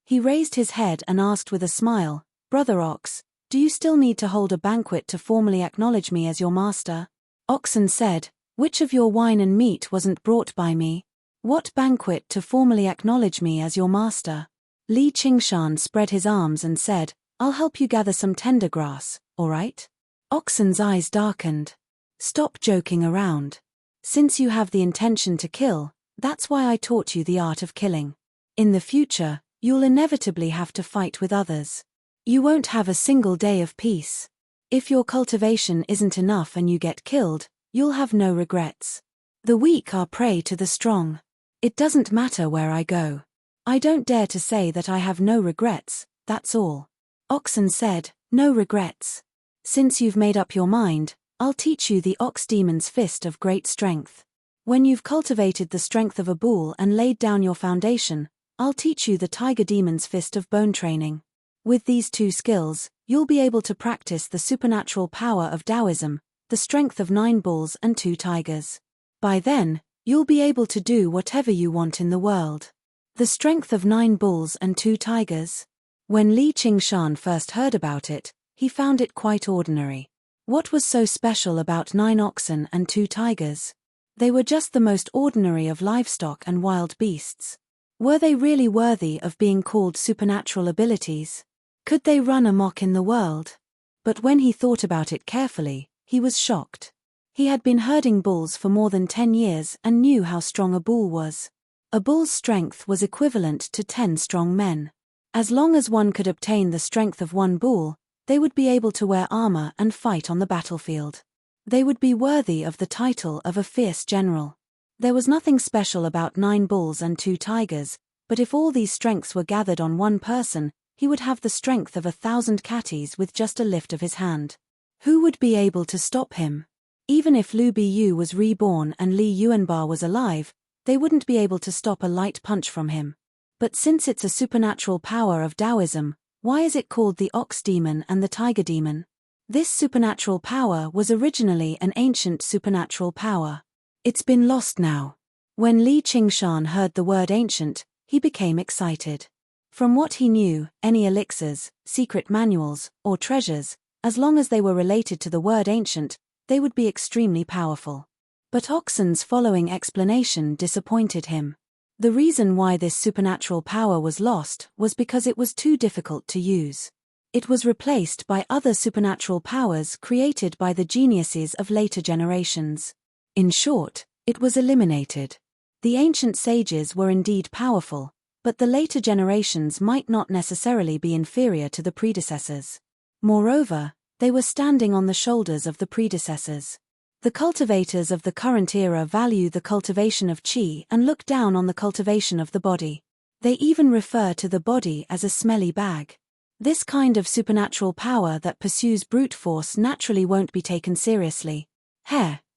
He raised his head and asked with a smile, "Brother Ox, do you still need to hold a banquet to formally acknowledge me as your master?" Oxen said, "Which of your wine and meat wasn't brought by me? What banquet to formally acknowledge me as your master?" Li Qingshan spread his arms and said, "I'll help you gather some tender grass, all right?" Oxen's eyes darkened. "Stop joking around. Since you have the intention to kill, that's why I taught you the art of killing. In the future, you'll inevitably have to fight with others. You won't have a single day of peace. If your cultivation isn't enough and you get killed, you'll have no regrets. The weak are prey to the strong. It doesn't matter where I go. I don't dare to say that I have no regrets, that's all." Oxen said, "No regrets. Since you've made up your mind, I'll teach you the ox demon's fist of great strength. When you've cultivated the strength of a bull and laid down your foundation, I'll teach you the tiger demon's fist of bone training. With these two skills, you'll be able to practice the supernatural power of Taoism, the strength of 9 bulls and 2 tigers. By then, you'll be able to do whatever you want in the world." The strength of 9 bulls and 2 tigers? When Li Qingshan first heard about it, he found it quite ordinary. What was so special about 9 oxen and 2 tigers? They were just the most ordinary of livestock and wild beasts. Were they really worthy of being called supernatural abilities? Could they run amok in the world? But when he thought about it carefully, he was shocked. He had been herding bulls for more than 10 years and knew how strong a bull was. A bull's strength was equivalent to 10 strong men. As long as one could obtain the strength of 1 bull, they would be able to wear armor and fight on the battlefield. They would be worthy of the title of a fierce general. There was nothing special about 9 bulls and 2 tigers, but if all these strengths were gathered on one person, he would have the strength of 1,000 catties with just a lift of his hand. Who would be able to stop him? Even if Lu Biyu was reborn and Li Yuanba was alive, they wouldn't be able to stop a light punch from him. But since it's a supernatural power of Taoism, why is it called the ox demon and the tiger demon? This supernatural power was originally an ancient supernatural power. It's been lost now. When Li Qingshan heard the word ancient, he became excited. From what he knew, any elixirs, secret manuals, or treasures, as long as they were related to the word ancient, they would be extremely powerful. But Oxen's following explanation disappointed him. The reason why this supernatural power was lost was because it was too difficult to use. It was replaced by other supernatural powers created by the geniuses of later generations. In short, it was eliminated. The ancient sages were indeed powerful, but the later generations might not necessarily be inferior to the predecessors. Moreover, they were standing on the shoulders of the predecessors. The cultivators of the current era value the cultivation of qi and look down on the cultivation of the body. They even refer to the body as a smelly bag. This kind of supernatural power that pursues brute force naturally won't be taken seriously.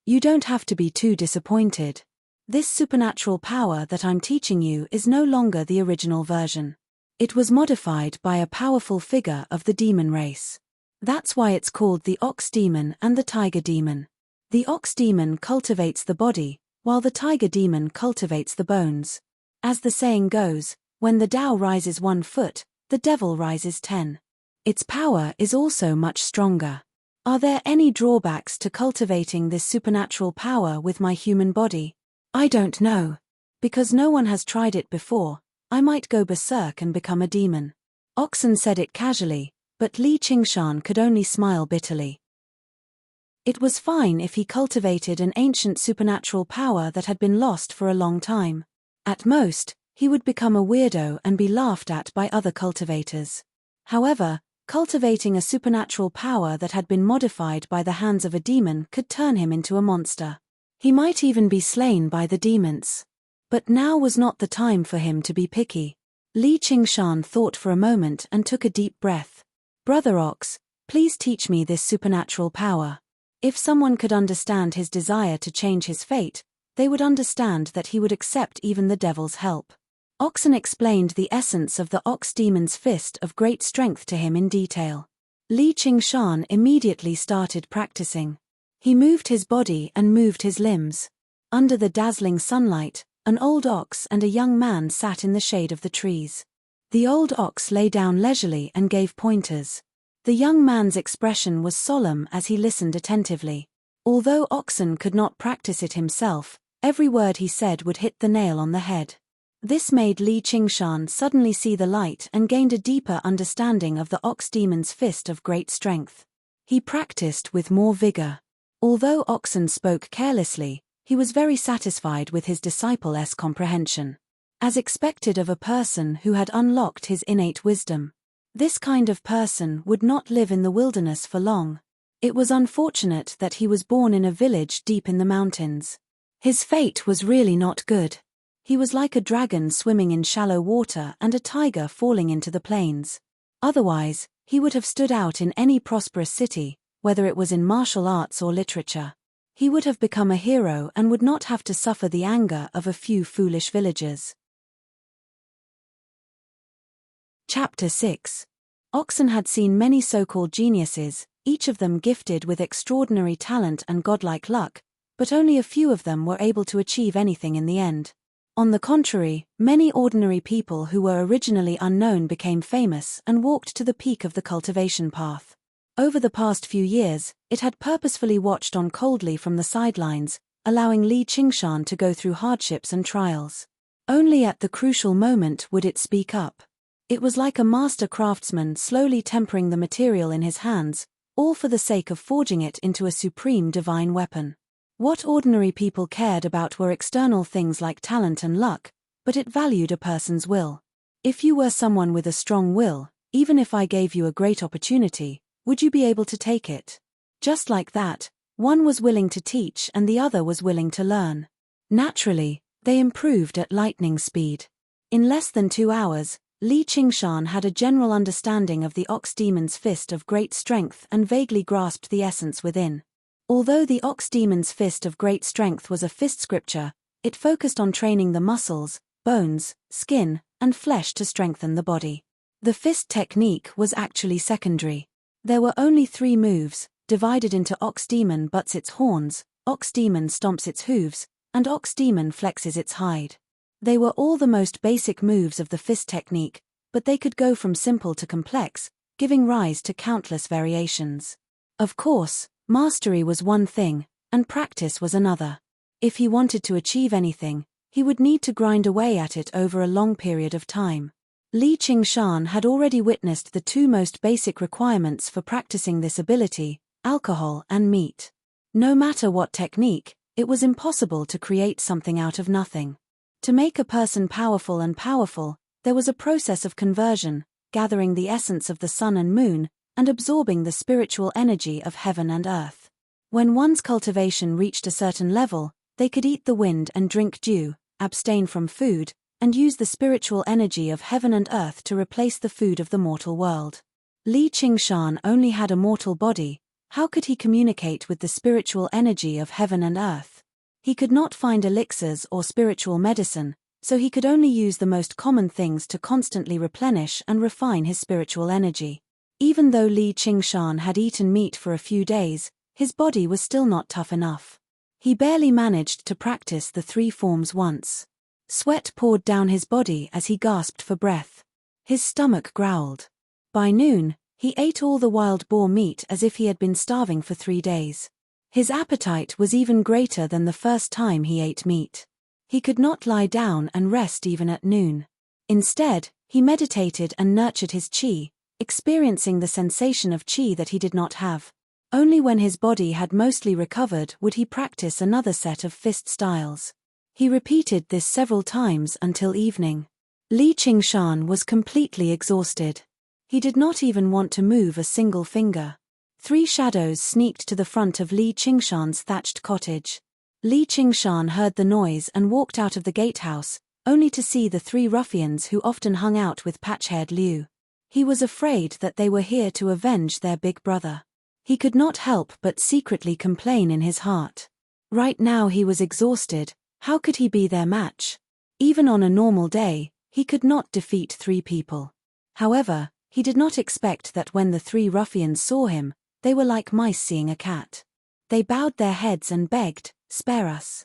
You don't have to be too disappointed. This supernatural power that I'm teaching you is no longer the original version. It was modified by a powerful figure of the demon race. That's why it's called the ox demon and the tiger demon. The ox demon cultivates the body, while the tiger demon cultivates the bones. As the saying goes, when the Tao rises 1 foot, the devil rises 10. Its power is also much stronger. Are there any drawbacks to cultivating this supernatural power with my human body? I don't know. Because no one has tried it before, I might go berserk and become a demon. Oxen said it casually, but Li Qingshan could only smile bitterly. It was fine if he cultivated an ancient supernatural power that had been lost for a long time. At most, he would become a weirdo and be laughed at by other cultivators. However, cultivating a supernatural power that had been modified by the hands of a demon could turn him into a monster. He might even be slain by the demons. But now was not the time for him to be picky. Li Qingshan thought for a moment and took a deep breath. Brother Ox, please teach me this supernatural power. If someone could understand his desire to change his fate, they would understand that he would accept even the devil's help. Oxen explained the essence of the ox demon's fist of great strength to him in detail. Li Qingshan immediately started practicing. He moved his body and moved his limbs. Under the dazzling sunlight, an old ox and a young man sat in the shade of the trees. The old ox lay down leisurely and gave pointers. The young man's expression was solemn as he listened attentively. Although Oxen could not practice it himself, every word he said would hit the nail on the head. This made Li Qingshan suddenly see the light and gained a deeper understanding of the ox demon's fist of great strength. He practiced with more vigor. Although Oxen spoke carelessly, he was very satisfied with his disciple's comprehension. As expected of a person who had unlocked his innate wisdom. This kind of person would not live in the wilderness for long. It was unfortunate that he was born in a village deep in the mountains. His fate was really not good. He was like a dragon swimming in shallow water and a tiger falling into the plains. Otherwise, he would have stood out in any prosperous city, whether it was in martial arts or literature. He would have become a hero and would not have to suffer the anger of a few foolish villagers. Chapter 6. Oxen had seen many so-called geniuses, each of them gifted with extraordinary talent and godlike luck, but only a few of them were able to achieve anything in the end. On the contrary, many ordinary people who were originally unknown became famous and walked to the peak of the cultivation path. Over the past few years, it had purposefully watched on coldly from the sidelines, allowing Li Qingshan to go through hardships and trials. Only at the crucial moment would it speak up. It was like a master craftsman slowly tempering the material in his hands, all for the sake of forging it into a supreme divine weapon. What ordinary people cared about were external things like talent and luck, but it valued a person's will. If you were someone with a strong will, even if I gave you a great opportunity, would you be able to take it? Just like that, one was willing to teach and the other was willing to learn. Naturally, they improved at lightning speed. In less than 2 hours, Li Qingshan had a general understanding of the ox demon's fist of great strength and vaguely grasped the essence within. Although the ox demon's fist of great strength was a fist scripture, it focused on training the muscles, bones, skin, and flesh to strengthen the body. The fist technique was actually secondary. There were only 3 moves, divided into ox demon butts its horns, ox demon stomps its hooves, and ox demon flexes its hide. They were all the most basic moves of the fist technique, but they could go from simple to complex, giving rise to countless variations. Of course, mastery was one thing, and practice was another. If he wanted to achieve anything, he would need to grind away at it over a long period of time. Li Qingshan had already witnessed the 2 most basic requirements for practicing this ability, alcohol and meat. No matter what technique, it was impossible to create something out of nothing. To make a person powerful, there was a process of conversion, gathering the essence of the sun and moon, and absorbing the spiritual energy of heaven and earth. When one's cultivation reached a certain level, they could eat the wind and drink dew, abstain from food, and use the spiritual energy of heaven and earth to replace the food of the mortal world. Li Qingshan only had a mortal body. How could he communicate with the spiritual energy of heaven and earth? He could not find elixirs or spiritual medicine, so he could only use the most common things to constantly replenish and refine his spiritual energy. Even though Li Qingshan had eaten meat for a few days, his body was still not tough enough. He barely managed to practice the 3 forms once. Sweat poured down his body as he gasped for breath. His stomach growled. By noon, He ate all the wild boar meat as if he had been starving for 3 days. His appetite was even greater than the first time he ate meat. He could not lie down and rest even at noon. Instead, he meditated and nurtured his chi, experiencing the sensation of chi that he did not have. Only when his body had mostly recovered would he practice another set of fist styles. He repeated this several times until evening. Li Qingshan was completely exhausted. He did not even want to move a single finger. 3 shadows sneaked to the front of Li Qingshan's thatched cottage. Li Qingshan heard the noise and walked out of the gatehouse, only to see the 3 ruffians who often hung out with patch-haired Liu. He was afraid that they were here to avenge their big brother. He could not help but secretly complain in his heart. Right now he was exhausted. How could he be their match? Even on a normal day, he could not defeat 3 people. However, he did not expect that when the 3 ruffians saw him, they were like mice seeing a cat. They bowed their heads and begged, "Spare us."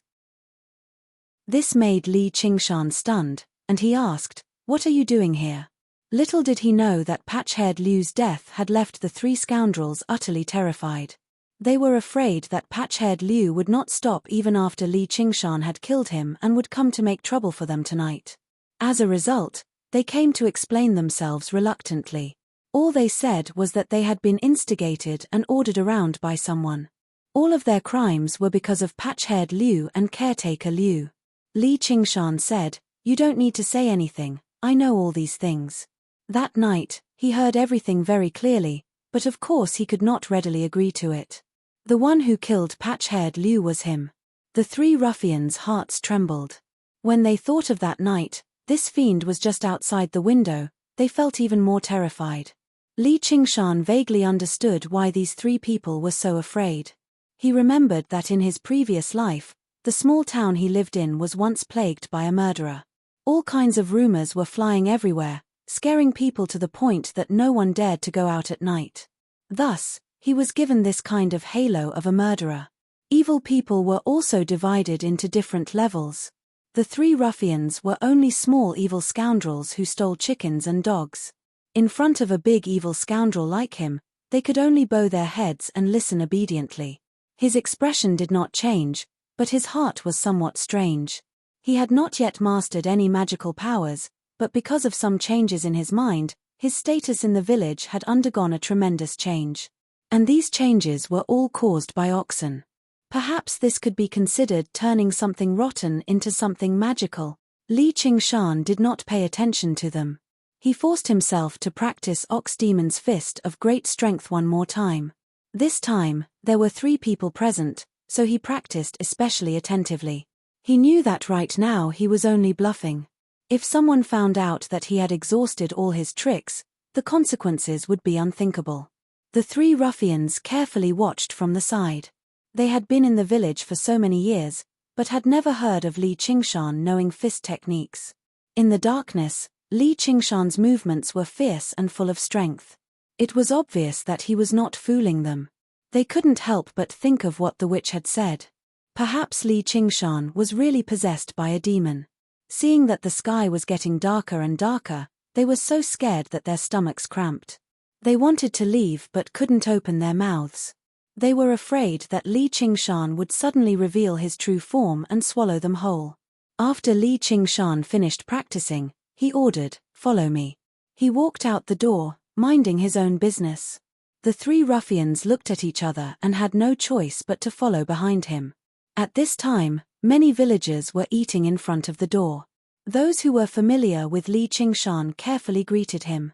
This made Li Qingshan stunned, and he asked, "What are you doing here?" Little did he know that patch-haired Liu's death had left the 3 scoundrels utterly terrified. They were afraid that patch-haired Liu would not stop even after Li Qingshan had killed him and would come to make trouble for them tonight. As a result, they came to explain themselves reluctantly. All they said was that they had been instigated and ordered around by someone. All of their crimes were because of patch-haired Liu and caretaker Liu. Li Qingshan said, "You don't need to say anything, I know all these things." That night, he heard everything very clearly, but of course he could not readily agree to it. The one who killed patch-haired Liu was him. The 3 ruffians' hearts trembled. When they thought of that night, this fiend was just outside the window, they felt even more terrified. Li Qingshan vaguely understood why these 3 people were so afraid. He remembered that in his previous life, the small town he lived in was once plagued by a murderer. All kinds of rumors were flying everywhere, scaring people to the point that no one dared to go out at night. Thus, he was given this kind of halo of a murderer. Evil people were also divided into different levels. The 3 ruffians were only small evil scoundrels who stole chickens and dogs. In front of a big evil scoundrel like him, they could only bow their heads and listen obediently. His expression did not change, but his heart was somewhat strange. He had not yet mastered any magical powers, but because of some changes in his mind, his status in the village had undergone a tremendous change. And these changes were all caused by oxen. Perhaps this could be considered turning something rotten into something magical. Li Qingshan did not pay attention to them. He forced himself to practice Ox Demon's Fist of Great Strength one more time. This time, there were 3 people present, so he practiced especially attentively. He knew that right now he was only bluffing. If someone found out that he had exhausted all his tricks, the consequences would be unthinkable. The 3 ruffians carefully watched from the side. They had been in the village for so many years, but had never heard of Li Qingshan knowing fist techniques. In the darkness, Li Qingshan's movements were fierce and full of strength. It was obvious that he was not fooling them. They couldn't help but think of what the witch had said. Perhaps Li Qingshan was really possessed by a demon. Seeing that the sky was getting darker and darker, they were so scared that their stomachs cramped. They wanted to leave but couldn't open their mouths. They were afraid that Li Qingshan would suddenly reveal his true form and swallow them whole. After Li Qingshan finished practicing, he ordered, "Follow me." He walked out the door, minding his own business. The 3 ruffians looked at each other and had no choice but to follow behind him. At this time, many villagers were eating in front of the door. Those who were familiar with Li Qingshan carefully greeted him.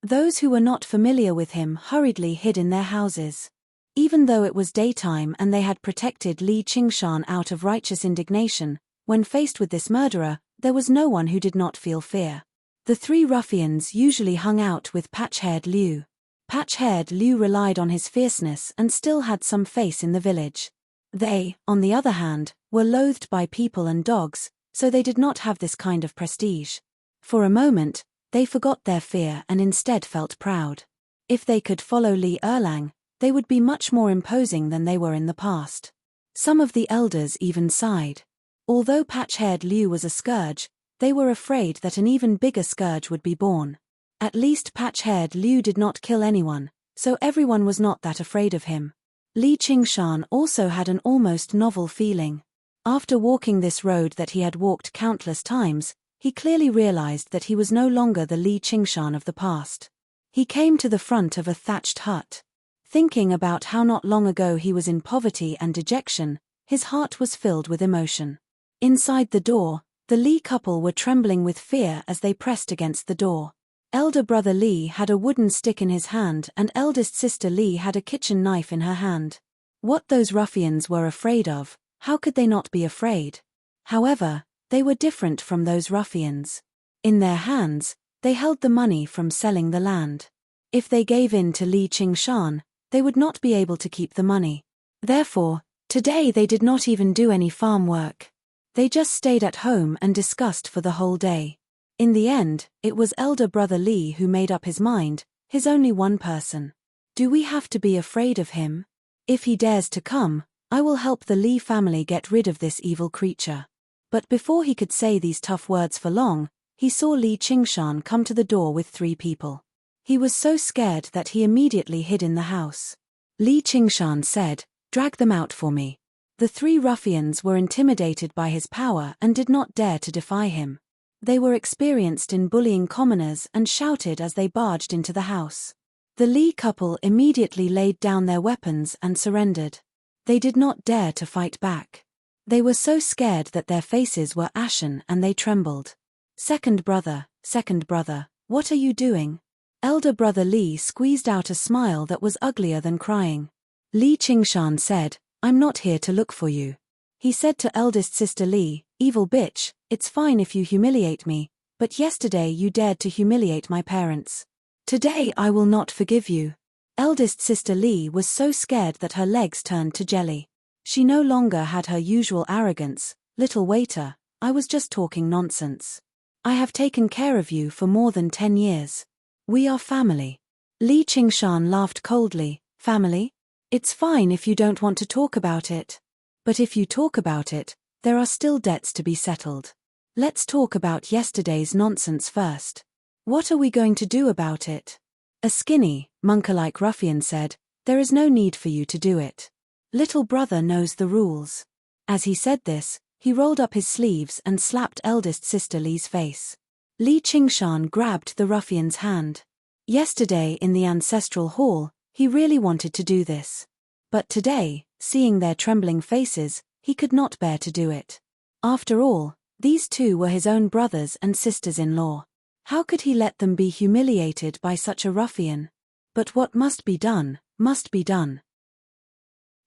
Those who were not familiar with him hurriedly hid in their houses. Even though it was daytime and they had protected Li Qingshan out of righteous indignation, when faced with this murderer, there was no one who did not feel fear. The 3 ruffians usually hung out with patch-haired Liu. Patch-haired Liu relied on his fierceness and still had some face in the village. They, on the other hand, were loathed by people and dogs, so they did not have this kind of prestige. For a moment, they forgot their fear and instead felt proud. If they could follow Li Erlang, they would be much more imposing than they were in the past. Some of the elders even sighed. Although patch-haired Liu was a scourge, they were afraid that an even bigger scourge would be born. At least patch-haired Liu did not kill anyone, so everyone was not that afraid of him. Li Qingshan also had an almost novel feeling. After walking this road that he had walked countless times, he clearly realized that he was no longer the Li Qingshan of the past. He came to the front of a thatched hut. Thinking about how not long ago he was in poverty and dejection, his heart was filled with emotion. Inside the door, the Li couple were trembling with fear as they pressed against the door. Elder brother Li had a wooden stick in his hand and eldest sister Li had a kitchen knife in her hand. What those ruffians were afraid of, how could they not be afraid? However, they were different from those ruffians. In their hands, they held the money from selling the land. If they gave in to Li Qingshan, they would not be able to keep the money. Therefore, today they did not even do any farm work. They just stayed at home and discussed for the whole day. In the end, it was elder brother Li who made up his mind, his only one person. Do we have to be afraid of him? If he dares to come, I will help the Li family get rid of this evil creature. But before he could say these tough words for long, he saw Li Qingshan come to the door with 3 people. He was so scared that he immediately hid in the house. Li Qingshan said, "Drag them out for me." The 3 ruffians were intimidated by his power and did not dare to defy him. They were experienced in bullying commoners and shouted as they barged into the house. The Li couple immediately laid down their weapons and surrendered. They did not dare to fight back. They were so scared that their faces were ashen and they trembled. Second brother, what are you doing?" Elder brother Li squeezed out a smile that was uglier than crying. Li Qingshan said, "I'm not here to look for you." He said to eldest sister Li, "Evil bitch, it's fine if you humiliate me, but yesterday you dared to humiliate my parents. Today I will not forgive you." Eldest sister Li was so scared that her legs turned to jelly. She no longer had her usual arrogance. "Little waiter, I was just talking nonsense. I have taken care of you for more than 10 years. We are family." Li Qingshan laughed coldly. "Family? It's fine if you don't want to talk about it. But if you talk about it, there are still debts to be settled. Let's talk about yesterday's nonsense first. What are we going to do about it?" A skinny, monk-like ruffian said, "There is no need for you to do it. Little brother knows the rules." As he said this, he rolled up his sleeves and slapped eldest sister Li's face. Li Qingshan grabbed the ruffian's hand. Yesterday in the ancestral hall, he really wanted to do this. But today, seeing their trembling faces, he could not bear to do it. After all, these 2 were his own brothers and sisters-in-law. How could he let them be humiliated by such a ruffian? But what must be done, must be done.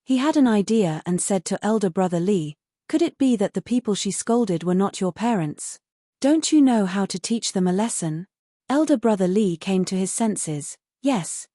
He had an idea and said to elder brother Li, "Could it be that the people she scolded were not your parents? Don't you know how to teach them a lesson?" Elder brother Li came to his senses. Yes.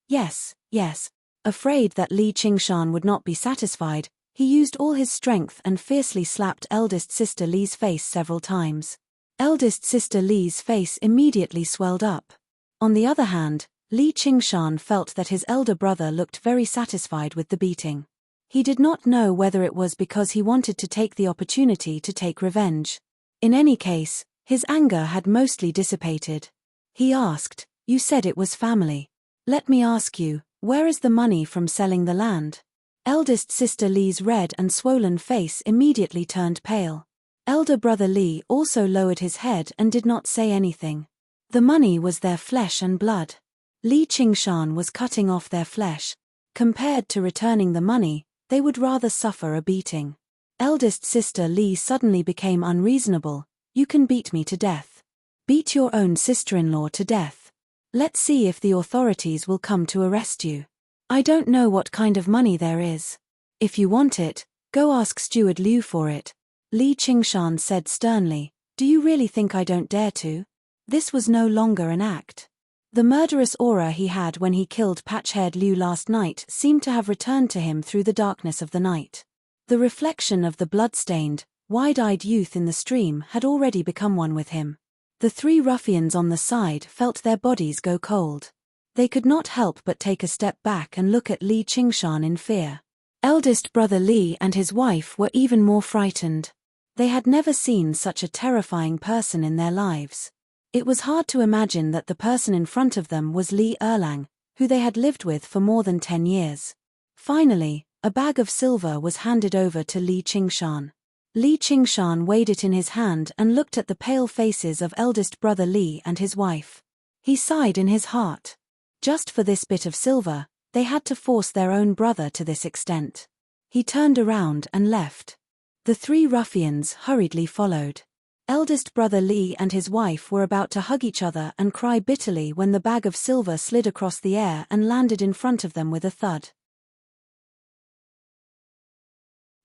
Afraid that Li Qingshan would not be satisfied, he used all his strength and fiercely slapped eldest sister Li's face several times. Eldest sister Li's face immediately swelled up. On the other hand, Li Qingshan felt that his elder brother looked very satisfied with the beating. He did not know whether it was because he wanted to take the opportunity to take revenge. In any case, his anger had mostly dissipated. He asked, "You said it was family. Let me ask you, where is the money from selling the land?" Eldest sister Li's red and swollen face immediately turned pale. Elder brother Li also lowered his head and did not say anything. The money was their flesh and blood. Li Qingshan was cutting off their flesh. Compared to returning the money, they would rather suffer a beating. Eldest sister Li suddenly became unreasonable. "You can beat me to death. Beat your own sister-in-law to death. Let's see if the authorities will come to arrest you. I don't know what kind of money there is. If you want it, go ask Steward Liu for it." Li Qingshan said sternly, "Do you really think I don't dare to?" This was no longer an act. The murderous aura he had when he killed patch-haired Liu last night seemed to have returned to him through the darkness of the night. The reflection of the blood-stained, wide-eyed youth in the stream had already become one with him. The 3 ruffians on the side felt their bodies go cold. They could not help but take a step back and look at Li Qingshan in fear. Eldest brother Li and his wife were even more frightened. They had never seen such a terrifying person in their lives. It was hard to imagine that the person in front of them was Li Erlang, who they had lived with for more than 10 years. Finally, a bag of silver was handed over to Li Qingshan. Li Qingshan weighed it in his hand and looked at the pale faces of eldest brother Li and his wife. He sighed in his heart. Just for this bit of silver, they had to force their own brother to this extent. He turned around and left. The three ruffians hurriedly followed. Eldest brother Li and his wife were about to hug each other and cry bitterly when the bag of silver slid across the air and landed in front of them with a thud.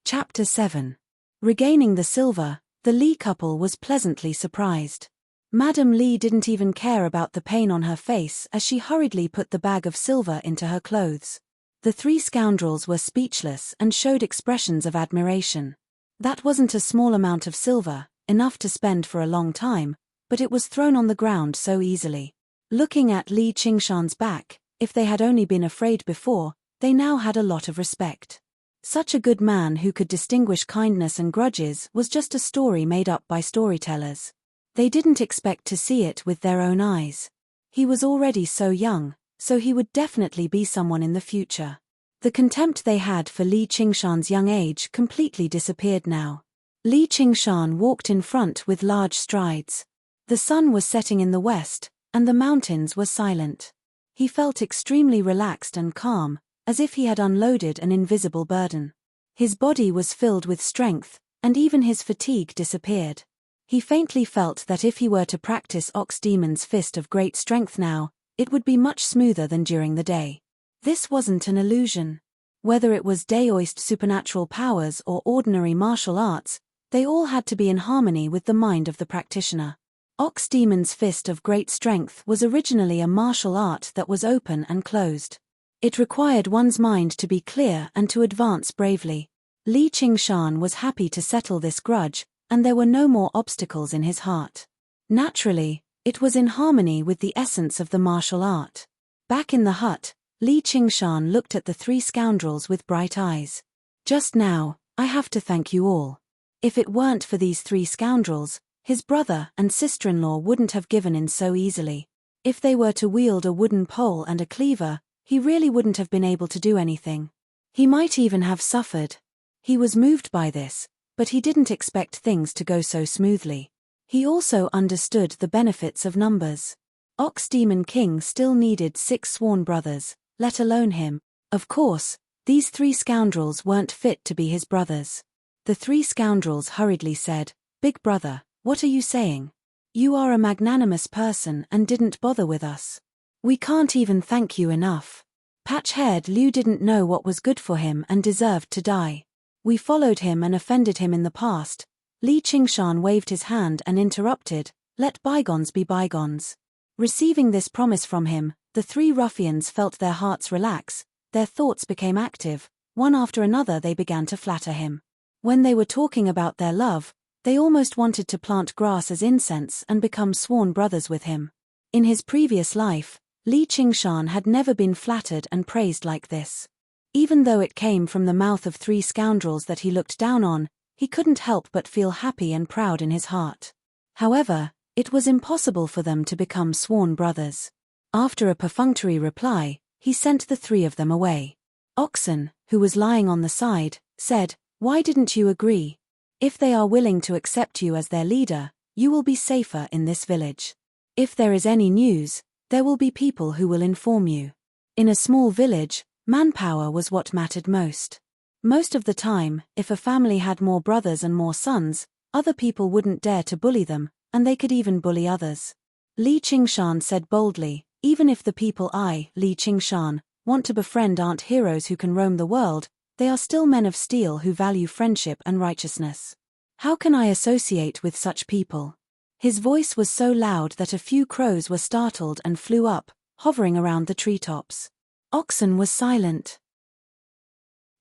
Chapter 7. Regaining the silver, the Li couple was pleasantly surprised. Madame Li didn't even care about the pain on her face as she hurriedly put the bag of silver into her clothes. The three scoundrels were speechless and showed expressions of admiration. That wasn't a small amount of silver, enough to spend for a long time, but it was thrown on the ground so easily. Looking at Li Qingshan's back, if they had only been afraid before, they now had a lot of respect. Such a good man who could distinguish kindness and grudges was just a story made up by storytellers. They didn't expect to see it with their own eyes. He was already so young, so he would definitely be someone in the future. The contempt they had for Li Qingshan's young age completely disappeared now. Li Qingshan walked in front with large strides. The sun was setting in the west, and the mountains were silent. He felt extremely relaxed and calm, as if he had unloaded an invisible burden. His body was filled with strength, and even his fatigue disappeared. He faintly felt that if he were to practice Ox Demon's fist of great strength now, it would be much smoother than during the day. This wasn't an illusion. Whether it was Daoist supernatural powers or ordinary martial arts, they all had to be in harmony with the mind of the practitioner. Ox Demon's fist of great strength was originally a martial art that was open and closed. It required one's mind to be clear and to advance bravely. Li Qingshan was happy to settle this grudge, and there were no more obstacles in his heart. Naturally, it was in harmony with the essence of the martial art. Back in the hut, Li Qingshan looked at the three scoundrels with bright eyes. Just now, I have to thank you all. If it weren't for these three scoundrels, his brother and sister-in-law wouldn't have given in so easily. If they were to wield a wooden pole and a cleaver, he really wouldn't have been able to do anything. He might even have suffered. He was moved by this, but he didn't expect things to go so smoothly. He also understood the benefits of numbers. Ox Demon King still needed 6 sworn brothers, let alone him. Of course, these three scoundrels weren't fit to be his brothers. The three scoundrels hurriedly said, "Big brother, what are you saying? You are a magnanimous person and didn't bother with us. We can't even thank you enough. Patch-haired Liu didn't know what was good for him and deserved to die. We followed him and offended him in the past." Li Qingshan waved his hand and interrupted, "Let bygones be bygones." Receiving this promise from him, the three ruffians felt their hearts relax, their thoughts became active, one after another they began to flatter him. When they were talking about their love, they almost wanted to plant grass as incense and become sworn brothers with him. In his previous life, Li Qingshan had never been flattered and praised like this. Even though it came from the mouth of three scoundrels that he looked down on, he couldn't help but feel happy and proud in his heart. However, it was impossible for them to become sworn brothers. After a perfunctory reply, he sent the three of them away. Oxen, who was lying on the side, said, "Why didn't you agree? If they are willing to accept you as their leader, you will be safer in this village. If there is any news, there will be people who will inform you." In a small village, manpower was what mattered most. Most of the time, if a family had more brothers and more sons, other people wouldn't dare to bully them, and they could even bully others. Li Qingshan said boldly, "Even if the people I, Li Qingshan, want to befriend aren't heroes who can roam the world, they are still men of steel who value friendship and righteousness. How can I associate with such people?" His voice was so loud that a few crows were startled and flew up, hovering around the treetops. Oxen was silent.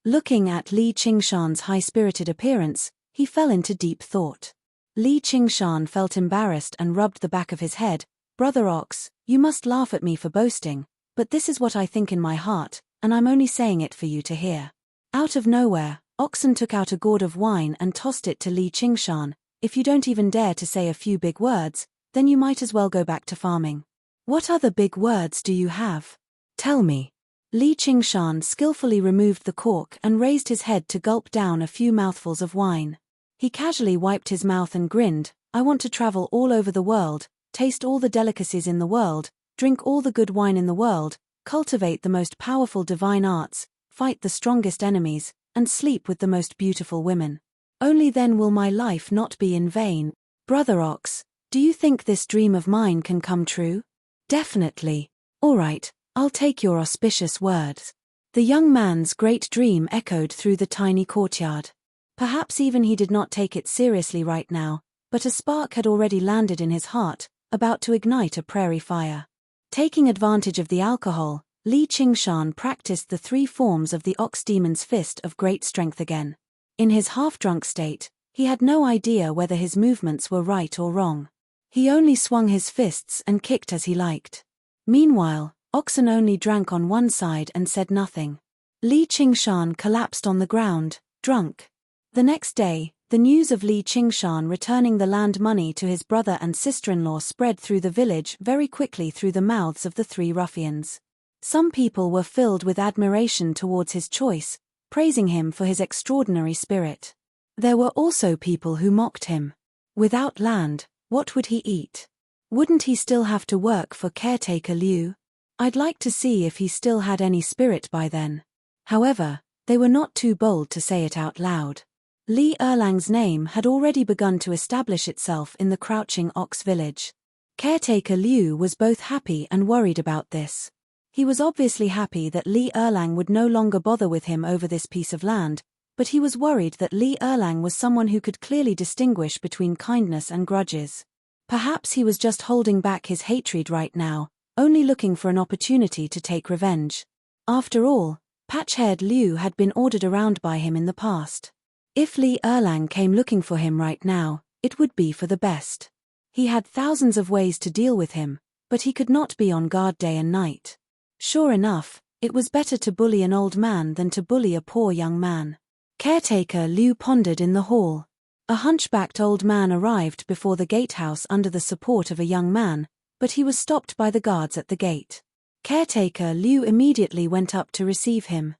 Looking at Li Qingshan's high-spirited appearance, he fell into deep thought. Li Qingshan felt embarrassed and rubbed the back of his head. "Brother Ox, you must laugh at me for boasting, but this is what I think in my heart, and I'm only saying it for you to hear." Out of nowhere, Oxen took out a gourd of wine and tossed it to Li Qingshan. "If you don't even dare to say a few big words, then you might as well go back to farming. What other big words do you have? Tell me. Li Qingshan skillfully removed the cork and raised his head to gulp down a few mouthfuls of wine. He casually wiped his mouth and grinned. I want to travel all over the world, taste all the delicacies in the world, drink all the good wine in the world, cultivate the most powerful divine arts, fight the strongest enemies, and sleep with the most beautiful women. Only then will my life not be in vain. Brother Ox, do you think this dream of mine can come true? Definitely. All right, I'll take your auspicious words. The young man's great dream echoed through the tiny courtyard. Perhaps even he did not take it seriously right now, but a spark had already landed in his heart, about to ignite a prairie fire. Taking advantage of the alcohol, Li Qingshan practiced the 3 forms of the ox demon's fist of great strength again. In his half-drunk state, he had no idea whether his movements were right or wrong. He only swung his fists and kicked as he liked. Meanwhile, Oxen only drank on one side and said nothing. Li Qingshan collapsed on the ground, drunk. The next day, the news of Li Qingshan returning the land money to his brother and sister-in-law spread through the village very quickly through the mouths of the 3 ruffians. Some people were filled with admiration towards his choice, praising him for his extraordinary spirit. There were also people who mocked him. Without land, what would he eat? Wouldn't he still have to work for caretaker Liu? I'd like to see if he still had any spirit by then. However, they were not too bold to say it out loud. Li Erlang's name had already begun to establish itself in the Crouching Ox village. Caretaker Liu was both happy and worried about this. He was obviously happy that Li Erlang would no longer bother with him over this piece of land, but he was worried that Li Erlang was someone who could clearly distinguish between kindness and grudges. Perhaps he was just holding back his hatred right now, only looking for an opportunity to take revenge. After all, patch-haired Liu had been ordered around by him in the past. If Li Erlang came looking for him right now, it would be for the best. He had thousands of ways to deal with him, but he could not be on guard day and night. Sure enough, it was better to bully an old man than to bully a poor young man. Caretaker Liu pondered in the hall. A hunchbacked old man arrived before the gatehouse under the support of a young man, but he was stopped by the guards at the gate. Caretaker Liu immediately went up to receive him.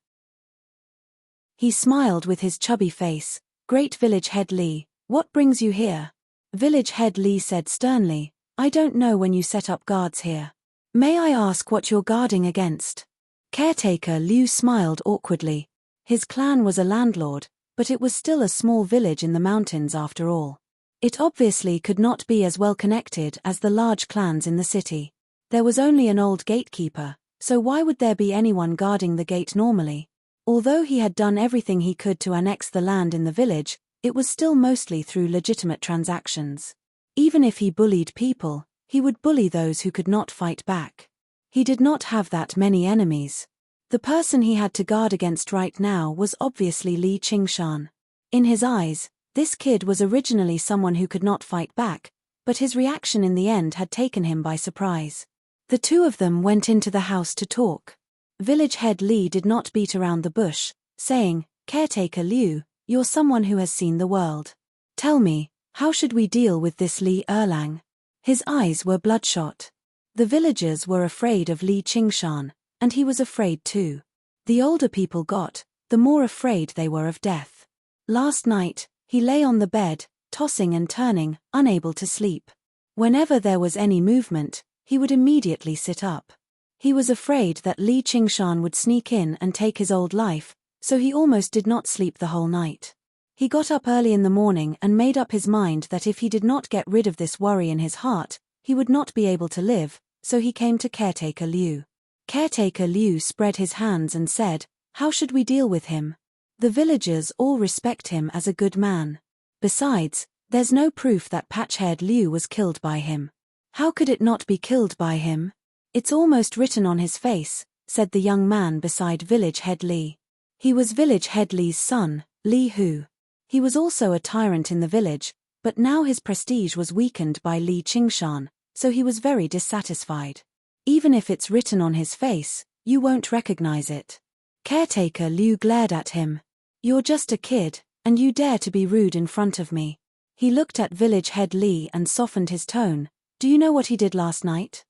He smiled with his chubby face. Great village head Li, what brings you here? Village head Li said sternly, I don't know when you set up guards here. May I ask what you're guarding against? Caretaker Liu smiled awkwardly. His clan was a landlord, but it was still a small village in the mountains after all. It obviously could not be as well connected as the large clans in the city. There was only an old gatekeeper, so why would there be anyone guarding the gate normally? Although he had done everything he could to annex the land in the village, it was still mostly through legitimate transactions. Even if he bullied people, he would bully those who could not fight back. He did not have that many enemies. The person he had to guard against right now was obviously Li Qingshan. In his eyes, this kid was originally someone who could not fight back, but his reaction in the end had taken him by surprise. The 2 of them went into the house to talk. Village head Li did not beat around the bush, saying, Caretaker Liu, you're someone who has seen the world. Tell me, how should we deal with this Li Erlang? His eyes were bloodshot. The villagers were afraid of Li Qingshan, and he was afraid too. The older people got, the more afraid they were of death. Last night, he lay on the bed, tossing and turning, unable to sleep. Whenever there was any movement, he would immediately sit up. He was afraid that Li Qingshan would sneak in and take his old life, so he almost did not sleep the whole night. He got up early in the morning and made up his mind that if he did not get rid of this worry in his heart, he would not be able to live, so he came to Caretaker Liu. Caretaker Liu spread his hands and said, how should we deal with him? The villagers all respect him as a good man. Besides, there's no proof that patch-haired Liu was killed by him. How could it not be killed by him? It's almost written on his face, said the young man beside village head Li. He was village head Li's son, Li Hu. He was also a tyrant in the village, but now his prestige was weakened by Li Qingshan, so he was very dissatisfied. Even if it's written on his face, you won't recognize it. Caretaker Liu glared at him. You're just a kid, and you dare to be rude in front of me. He looked at village head Li and softened his tone. Do you know what he did last night?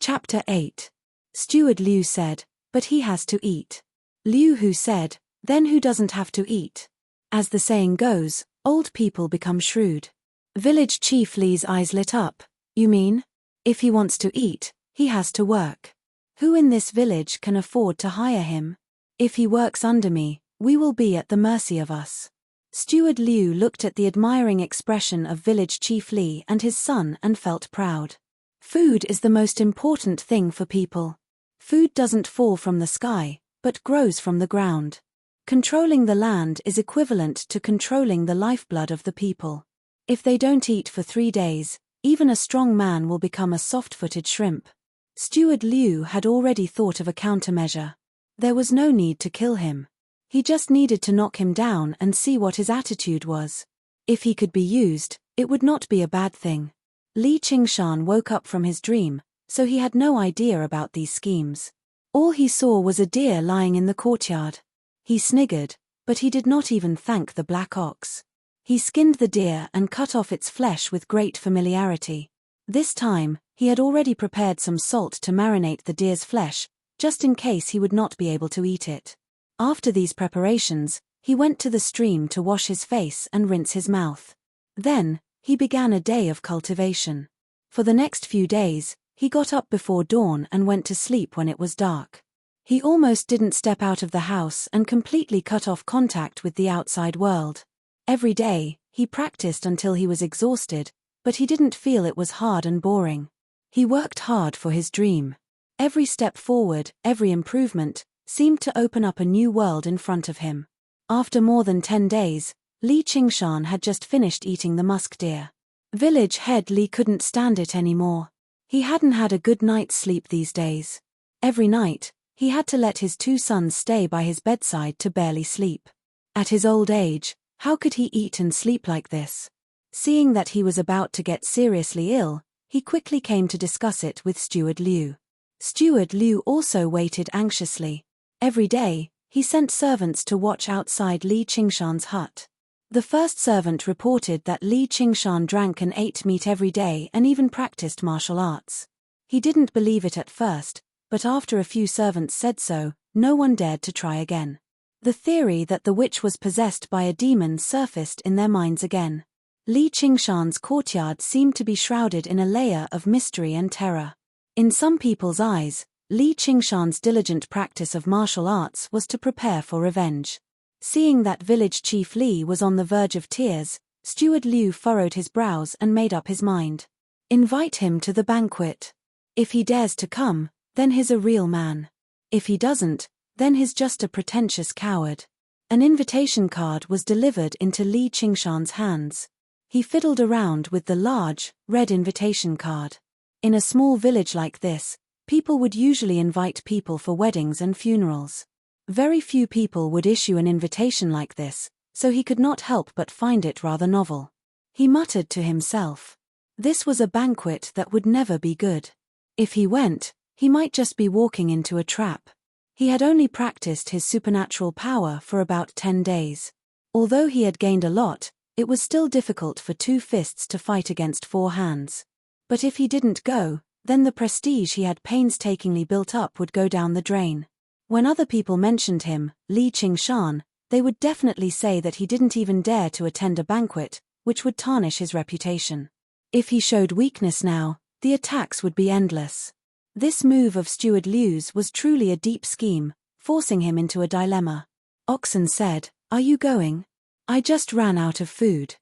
Chapter 8. Steward Liu said, "But he has to eat." Liu Hu said, "Then who doesn't have to eat?" As the saying goes, old people become shrewd. Village Chief Li's eyes lit up. "You mean? If he wants to eat, he has to work. Who in this village can afford to hire him? If he works under me, we will be at the mercy of us." Steward Liu looked at the admiring expression of Village Chief Li and his son and felt proud. Food is the most important thing for people. Food doesn't fall from the sky, but grows from the ground. Controlling the land is equivalent to controlling the lifeblood of the people. If they don't eat for 3 days, even a strong man will become a soft-footed shrimp. Steward Liu had already thought of a countermeasure. There was no need to kill him. He just needed to knock him down and see what his attitude was. If he could be used, it would not be a bad thing. Li Qingshan woke up from his dream, so he had no idea about these schemes. All he saw was a deer lying in the courtyard. He sniggered, but he did not even thank the black ox. He skinned the deer and cut off its flesh with great familiarity. This time, he had already prepared some salt to marinate the deer's flesh, just in case he would not be able to eat it. After these preparations, he went to the stream to wash his face and rinse his mouth. Then, he began a day of cultivation. For the next few days, he got up before dawn and went to sleep when it was dark. He almost didn't step out of the house and completely cut off contact with the outside world. Every day, he practiced until he was exhausted, but he didn't feel it was hard and boring. He worked hard for his dream. Every step forward, every improvement, seemed to open up a new world in front of him. After more than 10 days, Li Qingshan had just finished eating the musk deer. Village head Li couldn't stand it anymore. He hadn't had a good night's sleep these days. Every night, he had to let his 2 sons stay by his bedside to barely sleep. At his old age, how could he eat and sleep like this? Seeing that he was about to get seriously ill, he quickly came to discuss it with Steward Liu. Steward Liu also waited anxiously. Every day, he sent servants to watch outside Li Qingshan's hut. The first servant reported that Li Qingshan drank and ate meat every day and even practiced martial arts. He didn't believe it at first, but after a few servants said so, no one dared to try again. The theory that the witch was possessed by a demon surfaced in their minds again. Li Qingshan's courtyard seemed to be shrouded in a layer of mystery and terror. In some people's eyes, Li Qingshan's diligent practice of martial arts was to prepare for revenge. Seeing that Village Chief Li was on the verge of tears, Steward Liu furrowed his brows and made up his mind. Invite him to the banquet. If he dares to come, then he's a real man. If he doesn't, then he's just a pretentious coward. An invitation card was delivered into Li Qingshan's hands. He fiddled around with the large, red invitation card. In a small village like this, people would usually invite people for weddings and funerals. Very few people would issue an invitation like this, so he could not help but find it rather novel. He muttered to himself. This was a banquet that would never be good. If he went, he might just be walking into a trap. He had only practiced his supernatural power for about 10 days. Although he had gained a lot, it was still difficult for 2 fists to fight against 4 hands. But if he didn't go, then the prestige he had painstakingly built up would go down the drain. When other people mentioned him, Li Qingshan, they would definitely say that he didn't even dare to attend a banquet, which would tarnish his reputation. If he showed weakness now, the attacks would be endless. This move of Steward Liu's was truly a deep scheme, forcing him into a dilemma. Oxen said, "Are you going? I just ran out of food.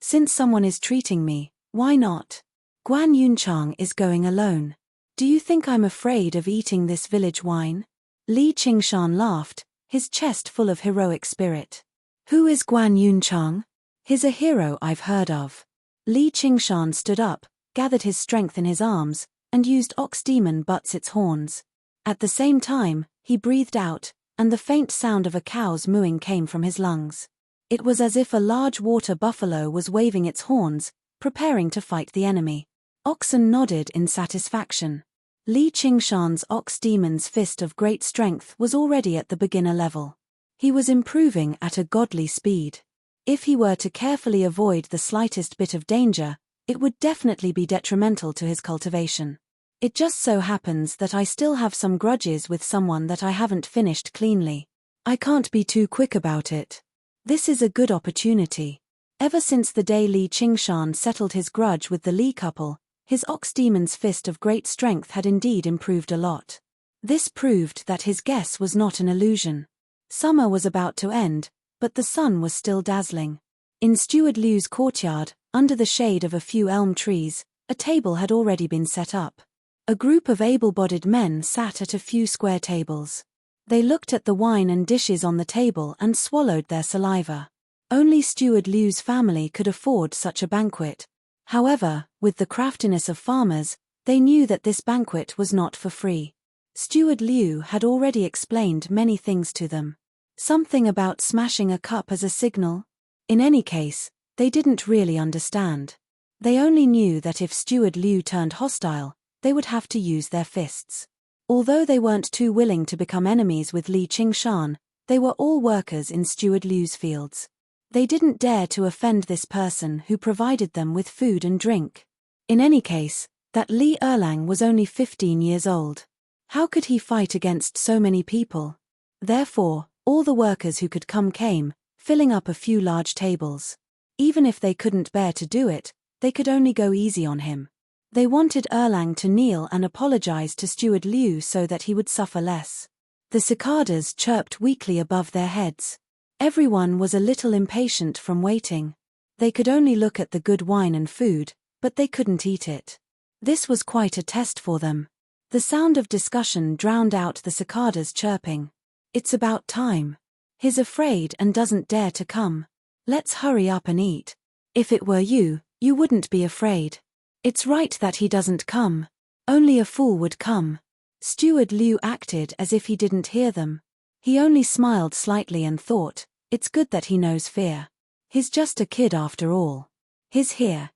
Since someone is treating me, why not? Guan Yunchang is going alone. Do you think I'm afraid of eating this village wine?" Li Qingshan laughed, his chest full of heroic spirit. "Who is Guan Yunchang? He's a hero I've heard of." Li Qingshan stood up, gathered his strength in his arms, and used ox demon butts its horns. At the same time, he breathed out, and the faint sound of a cow's mooing came from his lungs. It was as if a large water buffalo was waving its horns, preparing to fight the enemy. Oxen nodded in satisfaction. Li Qingshan's ox demon's fist of great strength was already at the beginner level. He was improving at a godly speed. If he were to carefully avoid the slightest bit of danger, it would definitely be detrimental to his cultivation. It just so happens that I still have some grudges with someone that I haven't finished cleanly. I can't be too quick about it. This is a good opportunity. Ever since the day Li Qingshan settled his grudge with the Li couple, his ox demon's fist of great strength had indeed improved a lot. This proved that his guess was not an illusion. Summer was about to end, but the sun was still dazzling. In Steward Liu's courtyard, under the shade of a few elm trees, a table had already been set up. A group of able-bodied men sat at a few square tables. They looked at the wine and dishes on the table and swallowed their saliva. Only Steward Liu's family could afford such a banquet. However, with the craftiness of farmers, they knew that this banquet was not for free. Steward Liu had already explained many things to them. Something about smashing a cup as a signal. In any case, they didn't really understand. They only knew that if Steward Liu turned hostile, they would have to use their fists. Although they weren't too willing to become enemies with Li Qingshan, they were all workers in Steward Liu's fields. They didn't dare to offend this person who provided them with food and drink. In any case, that Li Erlang was only 15 years old. How could he fight against so many people? Therefore, all the workers who could come came, filling up a few large tables. Even if they couldn't bear to do it, they could only go easy on him. They wanted Erlang to kneel and apologize to Steward Liu so that he would suffer less. The cicadas chirped weakly above their heads. Everyone was a little impatient from waiting. They could only look at the good wine and food, but they couldn't eat it. This was quite a test for them. The sound of discussion drowned out the cicadas chirping. It's about time. He's afraid and doesn't dare to come. Let's hurry up and eat. If it were you, you wouldn't be afraid. It's right that he doesn't come. Only a fool would come. Steward Liu acted as if he didn't hear them. He only smiled slightly and thought, it's good that he knows fear. He's just a kid after all. He's here.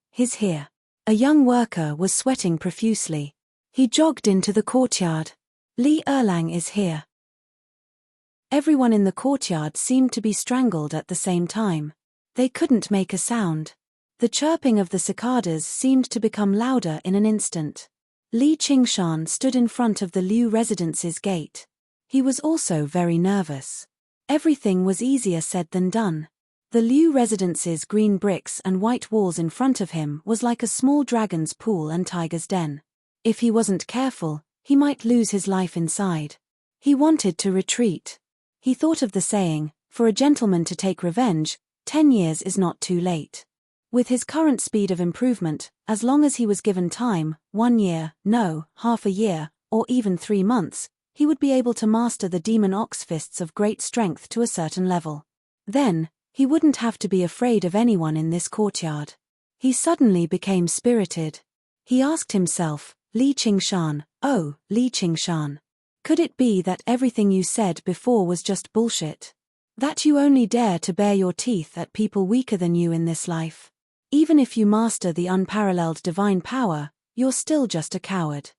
A young worker was sweating profusely. He jogged into the courtyard. Li Erlang is here. Everyone in the courtyard seemed to be strangled at the same time. They couldn't make a sound. The chirping of the cicadas seemed to become louder in an instant. Li Qingshan stood in front of the Liu residence's gate. He was also very nervous. Everything was easier said than done. The Liu residence's green bricks and white walls in front of him was like a small dragon's pool and tiger's den. If he wasn't careful, he might lose his life inside. He wanted to retreat. He thought of the saying, for a gentleman to take revenge, 10 years is not too late. With his current speed of improvement, as long as he was given time, 1 year, no, half a year, or even 3 months, he would be able to master the demon ox fists of great strength to a certain level. Then, he wouldn't have to be afraid of anyone in this courtyard. He suddenly became spirited. He asked himself, Li Qingshan, oh, Li Qingshan. Could it be that everything you said before was just bullshit? That you only dare to bare your teeth at people weaker than you in this life? Even if you master the unparalleled divine power, you're still just a coward.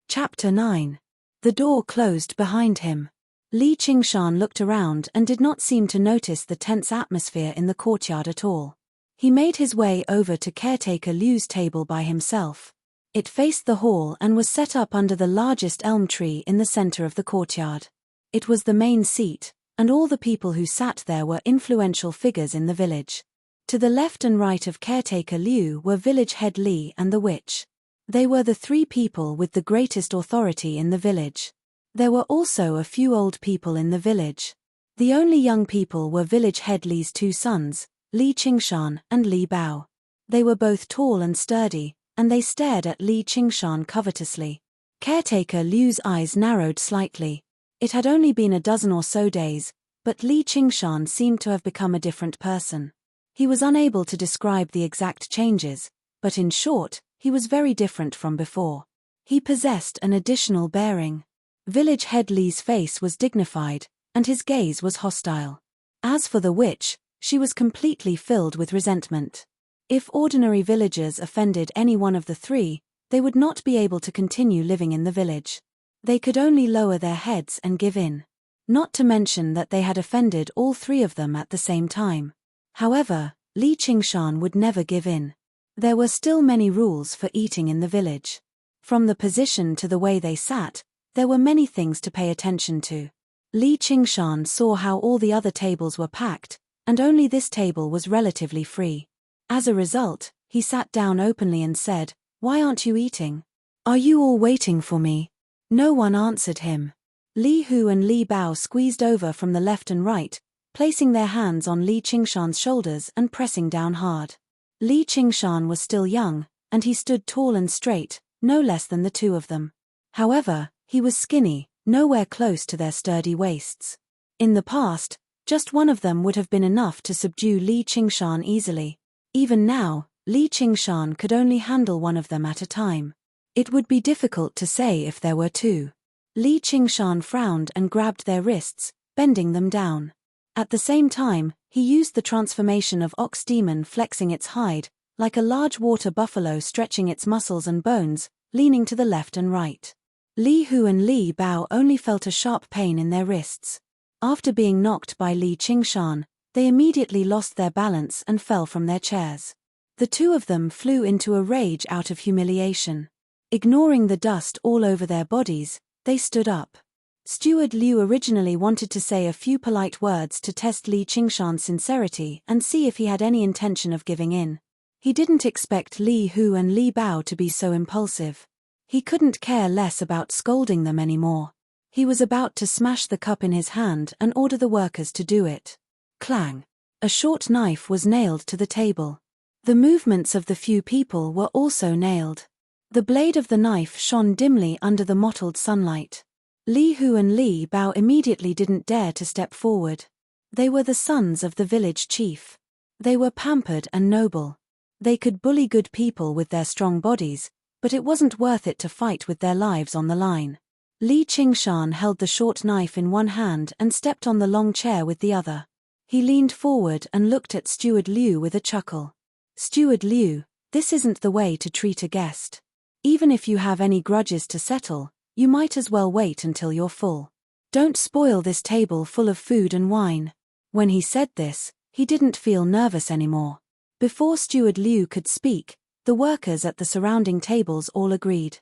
Chapter 9. The door closed behind him. Li Qingshan looked around and did not seem to notice the tense atmosphere in the courtyard at all. He made his way over to caretaker Liu's table by himself. It faced the hall and was set up under the largest elm tree in the center of the courtyard. It was the main seat, and all the people who sat there were influential figures in the village. To the left and right of caretaker Liu were village head Li and the witch. They were the 3 people with the greatest authority in the village. There were also a few old people in the village. The only young people were village head Li's 2 sons, Li Qingshan and Li Bao. They were both tall and sturdy, and they stared at Li Qingshan covetously. Caretaker Liu's eyes narrowed slightly. It had only been a dozen or so days, but Li Qingshan seemed to have become a different person. He was unable to describe the exact changes, but in short, he was very different from before. He possessed an additional bearing. Village head Li's face was dignified, and his gaze was hostile. As for the witch, she was completely filled with resentment. If ordinary villagers offended any one of the 3, they would not be able to continue living in the village. They could only lower their heads and give in. not to mention that they had offended all three of them at the same time. However, Li Qingshan would never give in. There were still many rules for eating in the village. From the position to the way they sat, there were many things to pay attention to. Li Qingshan saw how all the other tables were packed, and only this table was relatively free. As a result, he sat down openly and said, "Why aren't you eating? Are you all waiting for me?" No one answered him. Li Hu and Li Bao squeezed over from the left and right, placing their hands on Li Qingshan's shoulders and pressing down hard. Li Qingshan was still young, and he stood tall and straight, no less than the two of them. However, he was skinny, nowhere close to their sturdy waists. In the past, just one of them would have been enough to subdue Li Qingshan easily. Even now, Li Qingshan could only handle one of them at a time. It would be difficult to say if there were two. Li Qingshan frowned and grabbed their wrists, bending them down. At the same time, he used the transformation of ox demon, flexing its hide, like a large water buffalo stretching its muscles and bones, leaning to the left and right. Li Hu and Li Bao only felt a sharp pain in their wrists. After being knocked by Li Qingshan, they immediately lost their balance and fell from their chairs. The two of them flew into a rage out of humiliation. Ignoring the dust all over their bodies, they stood up. Steward Liu originally wanted to say a few polite words to test Li Qingshan's sincerity and see if he had any intention of giving in. He didn't expect Li Hu and Li Bao to be so impulsive. He couldn't care less about scolding them anymore. He was about to smash the cup in his hand and order the workers to do it. Clang! A short knife was nailed to the table. The movements of the few people were also nailed. The blade of the knife shone dimly under the mottled sunlight. Li Hu and Li Bao immediately didn't dare to step forward. They were the sons of the village chief. They were pampered and noble. They could bully good people with their strong bodies, but it wasn't worth it to fight with their lives on the line. Li Qingshan held the short knife in one hand and stepped on the long chair with the other. He leaned forward and looked at Steward Liu with a chuckle. "Steward Liu, this isn't the way to treat a guest. Even if you have any grudges to settle, you might as well wait until you're full. Don't spoil this table full of food and wine." When he said this, he didn't feel nervous anymore. Before Steward Liu could speak, the workers at the surrounding tables all agreed.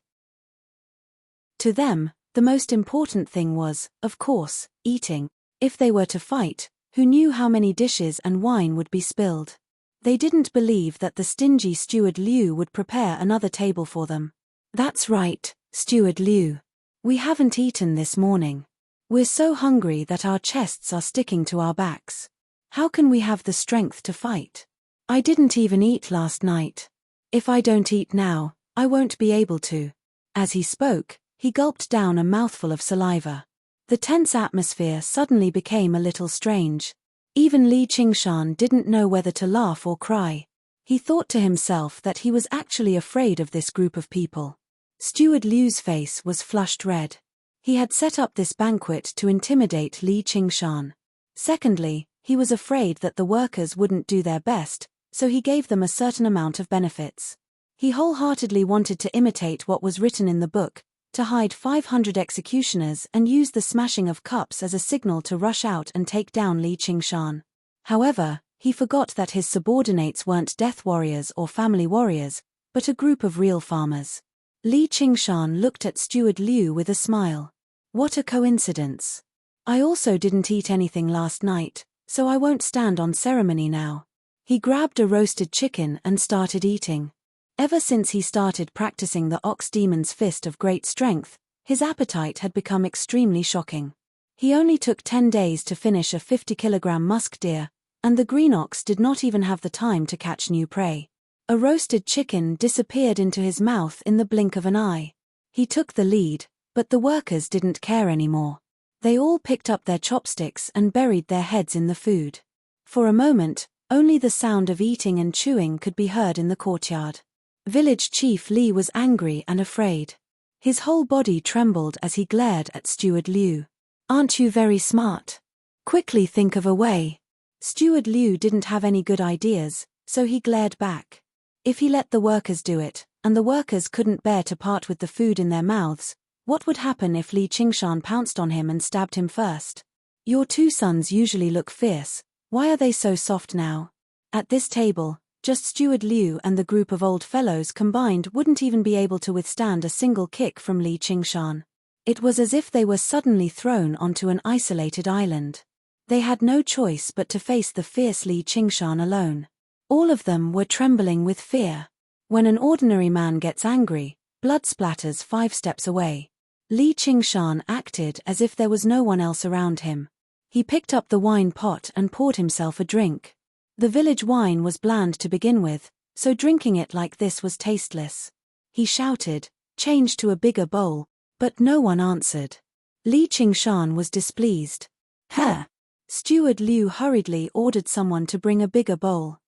To them, the most important thing was, of course, eating. If they were to fight, who knew how many dishes and wine would be spilled? They didn't believe that the stingy Steward Liu would prepare another table for them. "That's right, Steward Liu. We haven't eaten this morning. We're so hungry that our chests are sticking to our backs. How can we have the strength to fight? I didn't even eat last night. If I don't eat now, I won't be able to." As he spoke, he gulped down a mouthful of saliva. The tense atmosphere suddenly became a little strange. Even Li Qingshan didn't know whether to laugh or cry. He thought to himself that he was actually afraid of this group of people. Steward Liu's face was flushed red. He had set up this banquet to intimidate Li Qingshan. Secondly, he was afraid that the workers wouldn't do their best, so he gave them a certain amount of benefits. He wholeheartedly wanted to imitate what was written in the book, to hide 500 executioners and use the smashing of cups as a signal to rush out and take down Li Qingshan. However, he forgot that his subordinates weren't death warriors or family warriors, but a group of real farmers. Li Qingshan looked at Steward Liu with a smile. "What a coincidence. I also didn't eat anything last night, so I won't stand on ceremony now." He grabbed a roasted chicken and started eating. Ever since he started practicing the ox demon's fist of great strength, his appetite had become extremely shocking. He only took 10 days to finish a 50-kilogram musk deer, and the green ox did not even have the time to catch new prey. A roasted chicken disappeared into his mouth in the blink of an eye. He took the lead, but the workers didn't care anymore. They all picked up their chopsticks and buried their heads in the food. For a moment, only the sound of eating and chewing could be heard in the courtyard. Village Chief Li was angry and afraid. His whole body trembled as he glared at Steward Liu. "Aren't you very smart? Quickly think of a way." Steward Liu didn't have any good ideas, so he glared back. If he let the workers do it, and the workers couldn't bear to part with the food in their mouths, what would happen if Li Qingshan pounced on him and stabbed him first? Your two sons usually look fierce, why are they so soft now? At this table, just Steward Liu and the group of old fellows combined wouldn't even be able to withstand a single kick from Li Qingshan. It was as if they were suddenly thrown onto an isolated island. They had no choice but to face the fierce Li Qingshan alone. All of them were trembling with fear. When an ordinary man gets angry, blood splatters 5 steps away. Li Qingshan acted as if there was no one else around him. He picked up the wine pot and poured himself a drink. The village wine was bland to begin with, so drinking it like this was tasteless. He shouted, "Change to a bigger bowl," but no one answered. Li Qingshan was displeased. "Huh!" Steward Liu hurriedly ordered someone to bring a bigger bowl.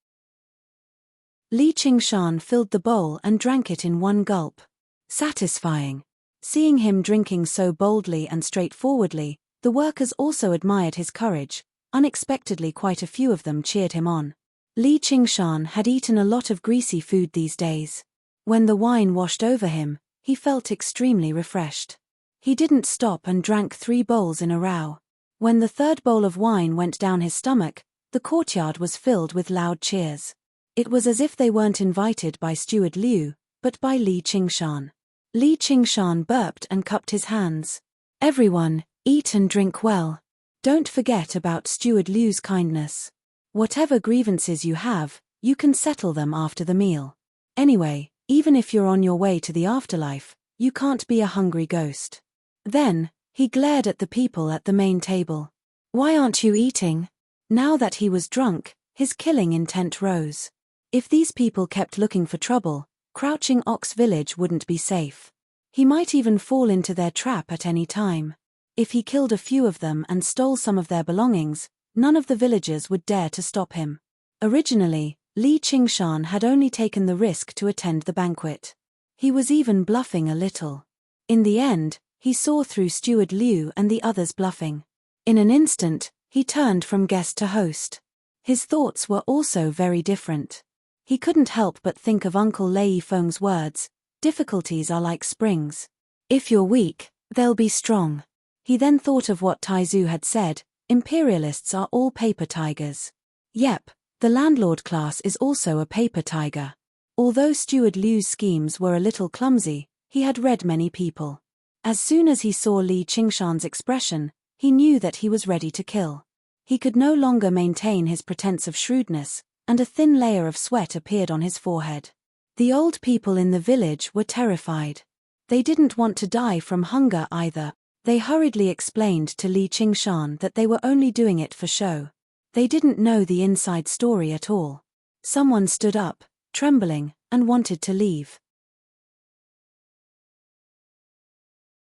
Li Qingshan filled the bowl and drank it in one gulp. Satisfying. Seeing him drinking so boldly and straightforwardly, the workers also admired his courage. Unexpectedly, quite a few of them cheered him on. Li Qingshan had eaten a lot of greasy food these days. When the wine washed over him, he felt extremely refreshed. He didn't stop and drank 3 bowls in a row. When the 3rd bowl of wine went down his stomach, the courtyard was filled with loud cheers. It was as if they weren't invited by Steward Liu, but by Li Qingshan. Li Qingshan burped and cupped his hands. "Everyone, eat and drink well. Don't forget about Steward Liu's kindness. Whatever grievances you have, you can settle them after the meal. Anyway, even if you're on your way to the afterlife, you can't be a hungry ghost." Then, he glared at the people at the main table. "Why aren't you eating?" Now that he was drunk, his killing intent rose. If these people kept looking for trouble, Crouching Ox Village wouldn't be safe. He might even fall into their trap at any time. If he killed a few of them and stole some of their belongings, none of the villagers would dare to stop him. Originally, Li Qingshan had only taken the risk to attend the banquet. He was even bluffing a little. In the end, he saw through Steward Liu and the others bluffing. In an instant, he turned from guest to host. His thoughts were also very different. He couldn't help but think of Uncle Lei Feng's words, "Difficulties are like springs. If you're weak, they'll be strong." He then thought of what Taizu had said, "Imperialists are all paper tigers." Yep, the landlord class is also a paper tiger. Although Steward Liu's schemes were a little clumsy, he had read many people. As soon as he saw Li Qingshan's expression, he knew that he was ready to kill. He could no longer maintain his pretense of shrewdness, and a thin layer of sweat appeared on his forehead. The old people in the village were terrified. They didn't want to die from hunger either. They hurriedly explained to Li Qingshan that they were only doing it for show. They didn't know the inside story at all. Someone stood up, trembling, and wanted to leave.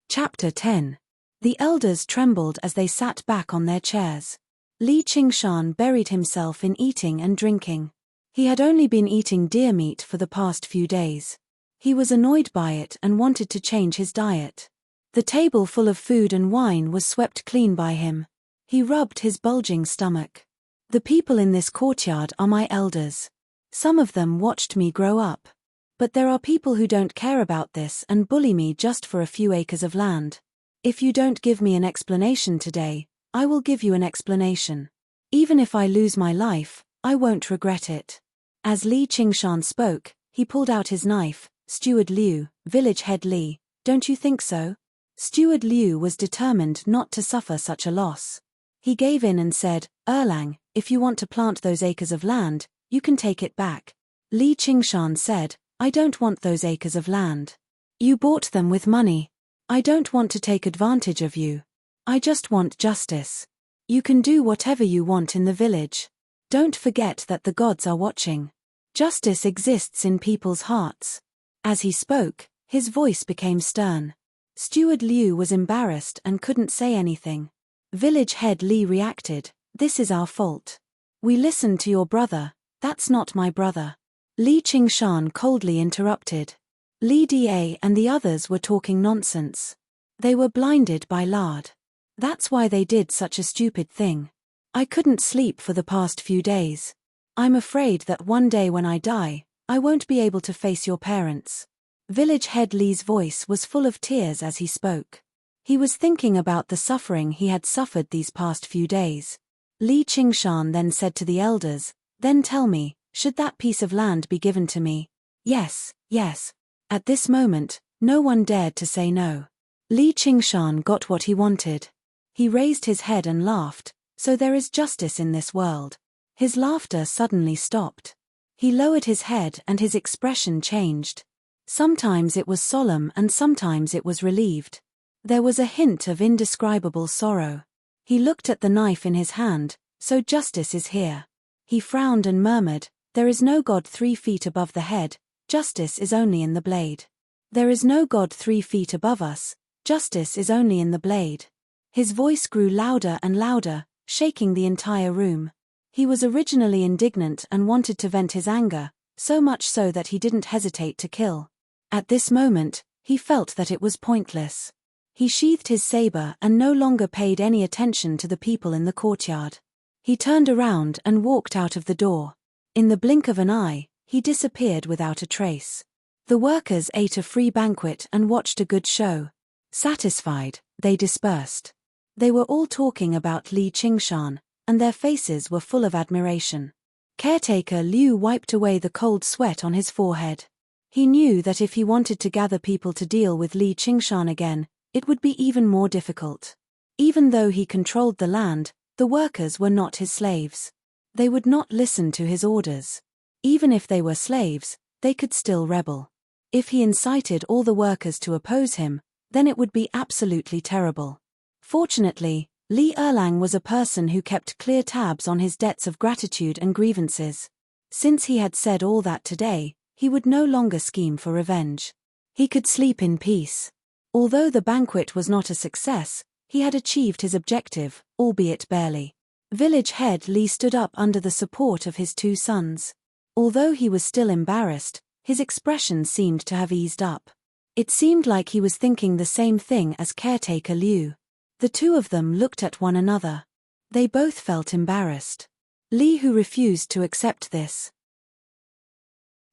Chapter 10. The elders trembled as they sat back on their chairs. Li Qingshan buried himself in eating and drinking. He had only been eating deer meat for the past few days. He was annoyed by it and wanted to change his diet. The table full of food and wine was swept clean by him. He rubbed his bulging stomach. "The people in this courtyard are my elders. Some of them watched me grow up. But there are people who don't care about this and bully me just for a few acres of land. If you don't give me an explanation today, I will give you an explanation. Even if I lose my life, I won't regret it." As Li Qingshan spoke, he pulled out his knife. "Steward Liu, village head Li, don't you think so?" Steward Liu was determined not to suffer such a loss. He gave in and said, "Erlang, if you want to plant those acres of land, you can take it back." Li Qingshan said, "I don't want those acres of land. You bought them with money. I don't want to take advantage of you. I just want justice. You can do whatever you want in the village. Don't forget that the gods are watching. Justice exists in people's hearts." As he spoke, his voice became stern. Steward Liu was embarrassed and couldn't say anything. Village head Li reacted, "This is our fault. We listened to your brother, that's not my brother." Li Qingshan coldly interrupted. Li Da and the others were talking nonsense. They were blinded by lard. That's why they did such a stupid thing. I couldn't sleep for the past few days. I'm afraid that one day when I die, I won't be able to face your parents. Village head Li's voice was full of tears as he spoke. He was thinking about the suffering he had suffered these past few days. Li Qingshan then said to the elders, "Then tell me, should that piece of land be given to me?" "Yes, yes." At this moment, no one dared to say no. Li Qingshan got what he wanted. He raised his head and laughed, "So there is justice in this world." His laughter suddenly stopped. He lowered his head and his expression changed. Sometimes it was solemn and sometimes it was relieved. There was a hint of indescribable sorrow. He looked at the knife in his hand, "So justice is here." He frowned and murmured, "There is no God 3 feet above the head, justice is only in the blade. There is no God 3 feet above us, justice is only in the blade." His voice grew louder and louder, shaking the entire room. He was originally indignant and wanted to vent his anger, so much so that he didn't hesitate to kill. At this moment, he felt that it was pointless. He sheathed his saber and no longer paid any attention to the people in the courtyard. He turned around and walked out of the door. In the blink of an eye, he disappeared without a trace. The workers ate a free banquet and watched a good show. Satisfied, they dispersed. They were all talking about Li Qingshan, and their faces were full of admiration. Caretaker Liu wiped away the cold sweat on his forehead. He knew that if he wanted to gather people to deal with Li Qingshan again, it would be even more difficult. Even though he controlled the land, the workers were not his slaves. They would not listen to his orders. Even if they were slaves, they could still rebel. If he incited all the workers to oppose him, then it would be absolutely terrible. Fortunately, Li Erlang was a person who kept clear tabs on his debts of gratitude and grievances. Since he had said all that today, he would no longer scheme for revenge. He could sleep in peace. Although the banquet was not a success, he had achieved his objective, albeit barely. Village head Li stood up under the support of his 2 sons. Although he was still embarrassed, his expression seemed to have eased up. It seemed like he was thinking the same thing as caretaker Liu. The 2 of them looked at one another. They both felt embarrassed. Li Hu refused to accept this.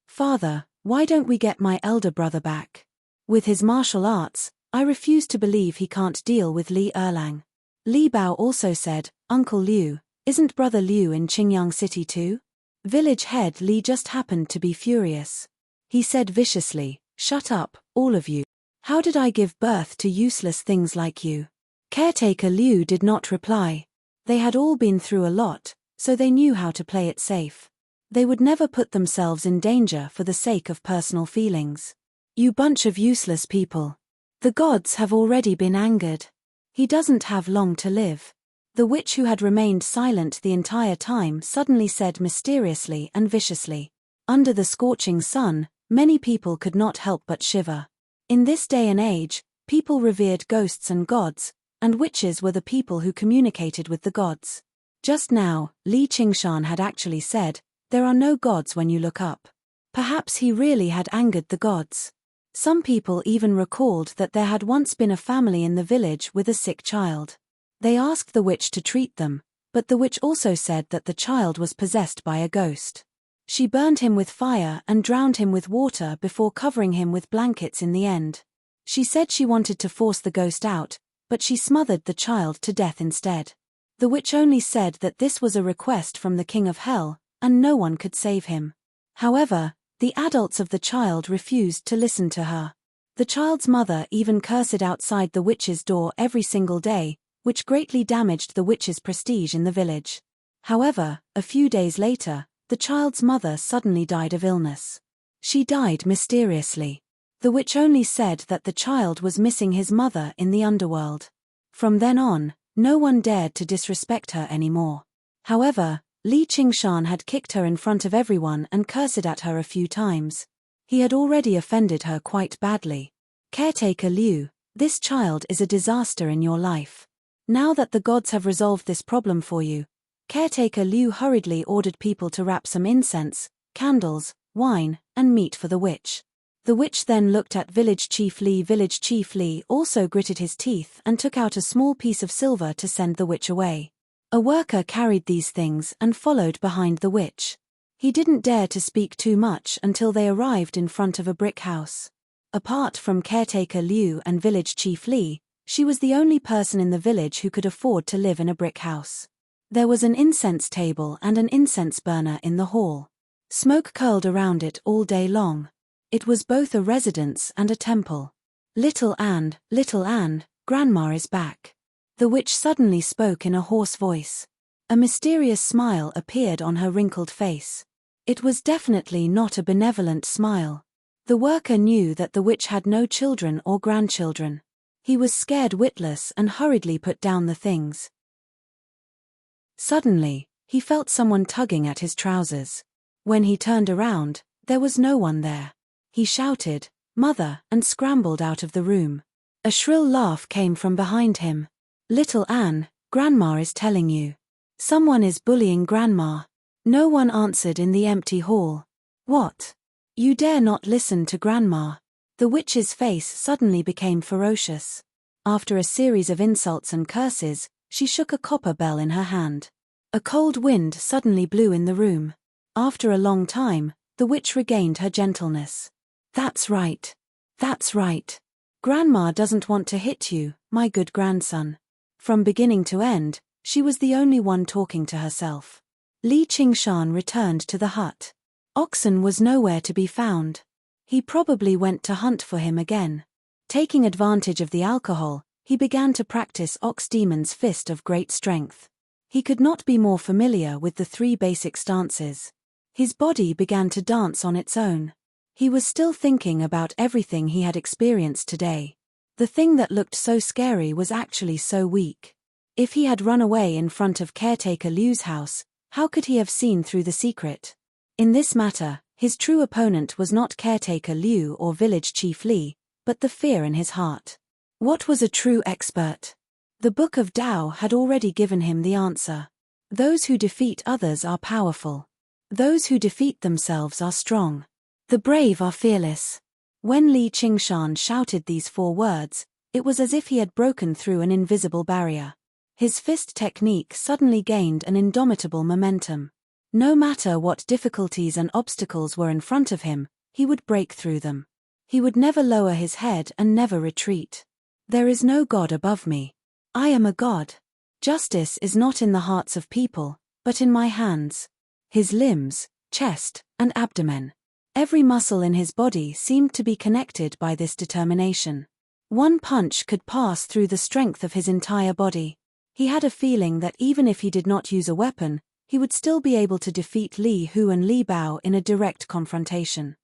"Father, why don't we get my elder brother back? With his martial arts, I refuse to believe he can't deal with Li Erlang." Li Bao also said, "Uncle Liu, isn't brother Liu in Qingyang City too?" Village head Li just happened to be furious. He said viciously, "Shut up, all of you. How did I give birth to useless things like you?" Caretaker Liu did not reply. They had all been through a lot, so they knew how to play it safe. They would never put themselves in danger for the sake of personal feelings. "You bunch of useless people. The gods have already been angered. He doesn't have long to live." The witch, who had remained silent the entire time, suddenly said mysteriously and viciously. Under the scorching sun, many people could not help but shiver. In this day and age, people revered ghosts and gods, and witches were the people who communicated with the gods. Just now, Li Qingshan had actually said, "There are no gods when you look up." Perhaps he really had angered the gods. Some people even recalled that there had once been a family in the village with a sick child. They asked the witch to treat them, but the witch also said that the child was possessed by a ghost. She burned him with fire and drowned him with water before covering him with blankets in the end. She said she wanted to force the ghost out, but she smothered the child to death instead. The witch only said that this was a request from the king of hell, and no one could save him. However, the adults of the child refused to listen to her. The child's mother even cursed outside the witch's door every single day, which greatly damaged the witch's prestige in the village. However, a few days later, the child's mother suddenly died of illness. She died mysteriously. The witch only said that the child was missing his mother in the underworld. From then on, no one dared to disrespect her anymore. However, Li Qingshan had kicked her in front of everyone and cursed at her a few times. He had already offended her quite badly. "Caretaker Liu, this child is a disaster in your life. Now that the gods have resolved this problem for you," Caretaker Liu hurriedly ordered people to wrap some incense, candles, wine, and meat for the witch. The witch then looked at Village Chief Li. Village Chief Li also gritted his teeth and took out a small piece of silver to send the witch away. A worker carried these things and followed behind the witch. He didn't dare to speak too much until they arrived in front of a brick house. Apart from Caretaker Liu and Village Chief Li, She was the only person in the village who could afford to live in a brick house. There was an incense table and an incense burner in the hall. Smoke curled around it all day long. It was both a residence and a temple. Little Anne, Grandma is back. The witch suddenly spoke in a hoarse voice. A mysterious smile appeared on her wrinkled face. It was definitely not a benevolent smile. The worker knew that the witch had no children or grandchildren. He was scared witless and hurriedly put down the things. Suddenly, he felt someone tugging at his trousers. When he turned around, there was no one there. He shouted, "Mother," and scrambled out of the room. A shrill laugh came from behind him. "Little Anne, Grandma is telling you. Someone is bullying Grandma." No one answered in the empty hall. "What? You dare not listen to Grandma." The witch's face suddenly became ferocious. After a series of insults and curses, she shook a copper bell in her hand. A cold wind suddenly blew in the room. After a long time, the witch regained her gentleness. That's right. Grandma doesn't want to hit you, my good grandson." From beginning to end, she was the only one talking to herself. Li Qingshan returned to the hut. Oxen was nowhere to be found. He probably went to hunt for him again. Taking advantage of the alcohol, he began to practice Ox Demon's Fist of Great Strength. He could not be more familiar with the 3 basic stances. His body began to dance on its own. He was still thinking about everything he had experienced today. The thing that looked so scary was actually so weak. If he had run away in front of caretaker Liu's house, how could he have seen through the secret? In this matter, his true opponent was not caretaker Liu or village chief Li, but the fear in his heart. What was a true expert? The Book of Tao had already given him the answer. Those who defeat others are powerful. Those who defeat themselves are strong. The brave are fearless. When Li Qingshan shouted these 4 words, it was as if he had broken through an invisible barrier. His fist technique suddenly gained an indomitable momentum. No matter what difficulties and obstacles were in front of him, he would break through them. He would never lower his head and never retreat. There is no God above me. I am a god. Justice is not in the hearts of people, but in my hands. His limbs, chest, and abdomen. Every muscle in his body seemed to be connected by this determination. One punch could pass through the strength of his entire body. He had a feeling that even if he did not use a weapon, he would still be able to defeat Li Hu and Li Bao in a direct confrontation.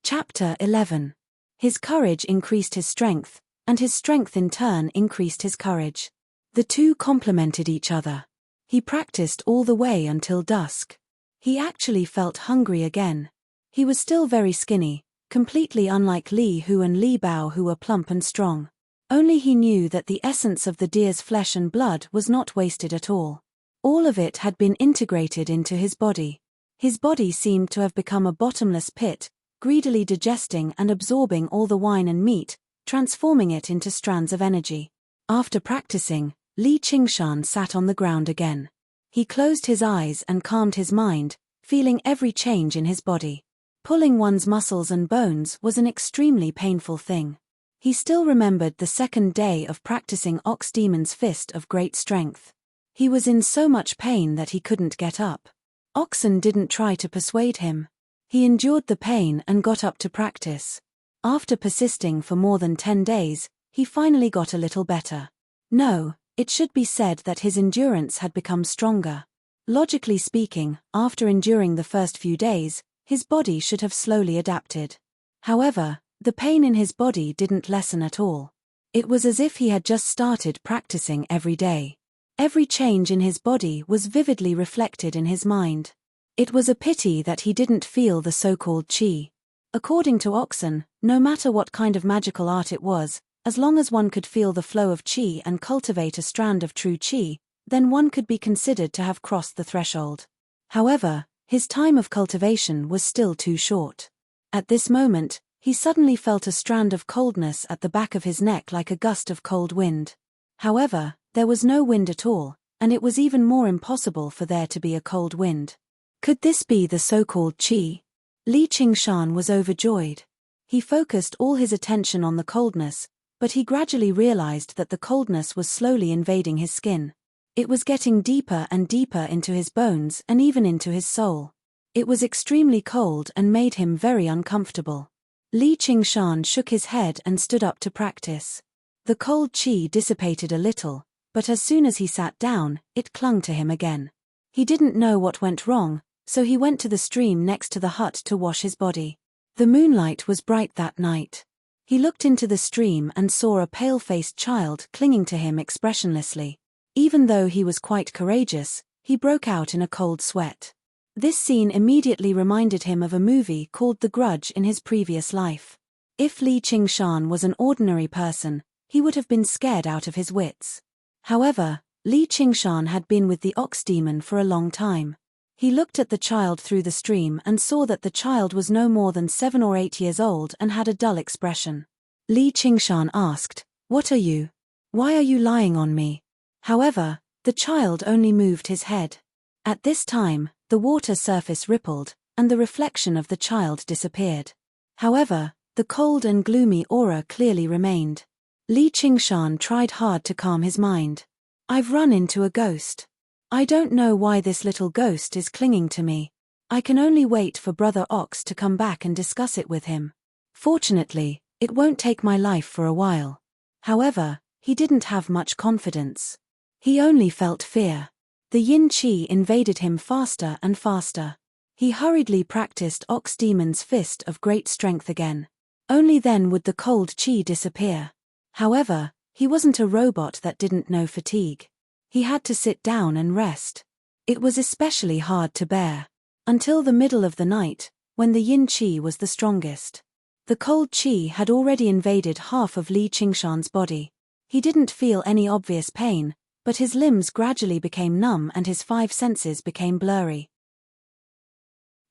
Chapter 11. His courage increased his strength, and his strength in turn increased his courage. The two complemented each other. He practiced all the way until dusk. He actually felt hungry again. He was still very skinny, completely unlike Li Hu and Li Bao, who were plump and strong. Only he knew that the essence of the deer's flesh and blood was not wasted at all. All of it had been integrated into his body. His body seemed to have become a bottomless pit, greedily digesting and absorbing all the wine and meat, transforming it into strands of energy. After practicing, Li Qingshan sat on the ground again. He closed his eyes and calmed his mind, feeling every change in his body. Pulling one's muscles and bones was an extremely painful thing. He still remembered the second day of practicing Ox Demon's Fist of Great Strength. He was in so much pain that he couldn't get up. Oxen didn't try to persuade him. He endured the pain and got up to practice. After persisting for more than 10 days, he finally got a little better. No, it should be said that his endurance had become stronger. Logically speaking, after enduring the first few days, his body should have slowly adapted. However, the pain in his body didn't lessen at all. It was as if he had just started practicing every day. Every change in his body was vividly reflected in his mind. It was a pity that he didn't feel the so-called qi. According to Oxen, no matter what kind of magical art it was, as long as one could feel the flow of qi and cultivate a strand of true qi, then one could be considered to have crossed the threshold. However, his time of cultivation was still too short. At this moment, he suddenly felt a strand of coldness at the back of his neck, like a gust of cold wind. However, there was no wind at all, and it was even more impossible for there to be a cold wind. Could this be the so-called qi? Li Qingshan was overjoyed. He focused all his attention on the coldness, but he gradually realized that the coldness was slowly invading his skin. It was getting deeper and deeper into his bones and even into his soul. It was extremely cold and made him very uncomfortable. Li Qingshan shook his head and stood up to practice. The cold qi dissipated a little, but as soon as he sat down, it clung to him again. He didn't know what went wrong, so he went to the stream next to the hut to wash his body. The moonlight was bright that night. He looked into the stream and saw a pale-faced child clinging to him expressionlessly. Even though he was quite courageous, he broke out in a cold sweat. This scene immediately reminded him of a movie called The Grudge in his previous life. If Li Qingshan was an ordinary person, he would have been scared out of his wits. However, Li Qingshan had been with the ox demon for a long time. He looked at the child through the stream and saw that the child was no more than 7 or 8 years old and had a dull expression. Li Qingshan asked, "What are you? Why are you lying on me?" However, the child only moved his head. At this time, the water surface rippled, and the reflection of the child disappeared. However, the cold and gloomy aura clearly remained. Li Qingshan tried hard to calm his mind. "I've run into a ghost. I don't know why this little ghost is clinging to me. I can only wait for Brother Ox to come back and discuss it with him. Fortunately, it won't take my life for a while." However, he didn't have much confidence. He only felt fear. The yin qi invaded him faster and faster. He hurriedly practiced Ox Demon's fist of great strength again. Only then would the cold qi disappear. However, he wasn't a robot that didn't know fatigue. He had to sit down and rest. It was especially hard to bear. Until the middle of the night, when the yin qi was the strongest. The cold qi had already invaded half of Li Qingshan's body. He didn't feel any obvious pain, but his limbs gradually became numb and his 5 senses became blurry.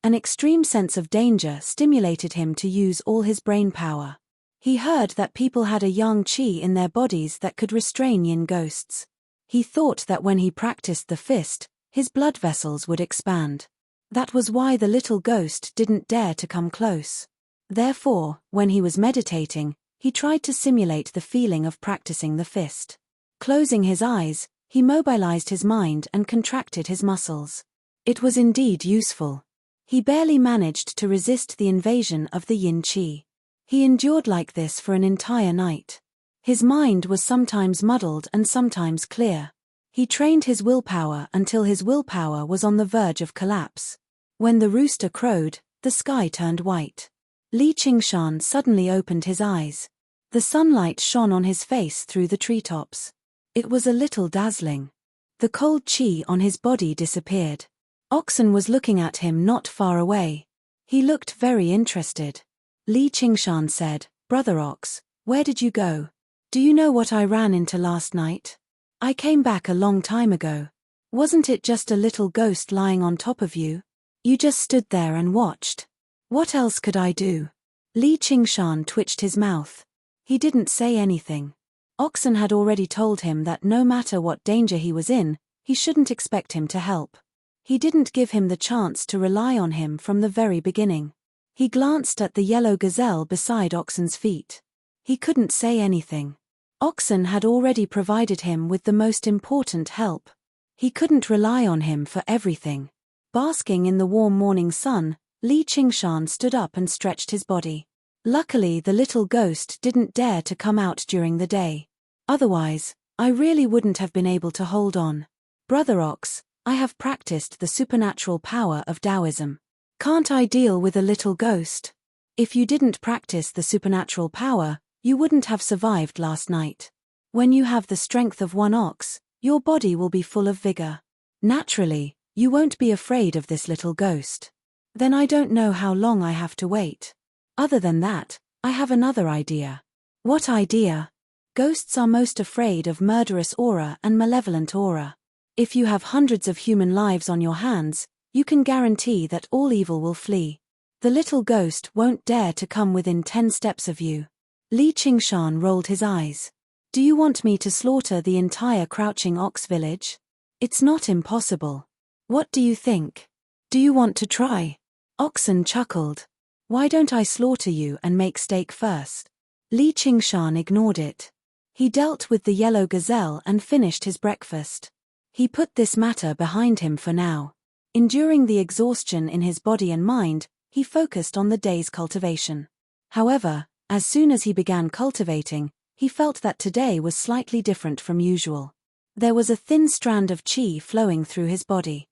An extreme sense of danger stimulated him to use all his brain power. He heard that people had a yang qi in their bodies that could restrain yin ghosts. He thought that when he practiced the fist, his blood vessels would expand. That was why the little ghost didn't dare to come close. Therefore, when he was meditating, he tried to simulate the feeling of practicing the fist. Closing his eyes, he mobilized his mind and contracted his muscles. It was indeed useful. He barely managed to resist the invasion of the yin qi. He endured like this for an entire night. His mind was sometimes muddled and sometimes clear. He trained his willpower until his willpower was on the verge of collapse. When the rooster crowed, the sky turned white. Li Qingshan suddenly opened his eyes. The sunlight shone on his face through the treetops. It was a little dazzling. The cold qi on his body disappeared. Oxen was looking at him not far away. He looked very interested. Li Qingshan said, "Brother Ox, where did you go? Do you know what I ran into last night? I came back a long time ago. Wasn't it just a little ghost lying on top of you? You just stood there and watched. What else could I do?" Li Qingshan twitched his mouth. He didn't say anything. Oxen had already told him that no matter what danger he was in, he shouldn't expect him to help. He didn't give him the chance to rely on him from the very beginning. He glanced at the yellow gazelle beside Oxen's feet. He couldn't say anything. Oxen had already provided him with the most important help. He couldn't rely on him for everything. Basking in the warm morning sun, Li Qingshan stood up and stretched his body. Luckily, the little ghost didn't dare to come out during the day. Otherwise, I really wouldn't have been able to hold on. Brother Ox, I have practiced the supernatural power of Taoism. Can't I deal with a little ghost? If you didn't practice the supernatural power, you wouldn't have survived last night. When you have the strength of one ox, your body will be full of vigor. Naturally, you won't be afraid of this little ghost. Then I don't know how long I have to wait. Other than that, I have another idea. What idea? Ghosts are most afraid of murderous aura and malevolent aura. If you have hundreds of human lives on your hands, you can guarantee that all evil will flee. The little ghost won't dare to come within 10 steps of you. Li Qingshan rolled his eyes. Do you want me to slaughter the entire Crouching Ox village? It's not impossible. What do you think? Do you want to try? Oxen chuckled. Why don't I slaughter you and make steak first? Li Qingshan ignored it. He dealt with the yellow gazelle and finished his breakfast. He put this matter behind him for now. Enduring the exhaustion in his body and mind, he focused on the day's cultivation. However, as soon as he began cultivating, he felt that today was slightly different from usual. There was a thin strand of qi flowing through his body.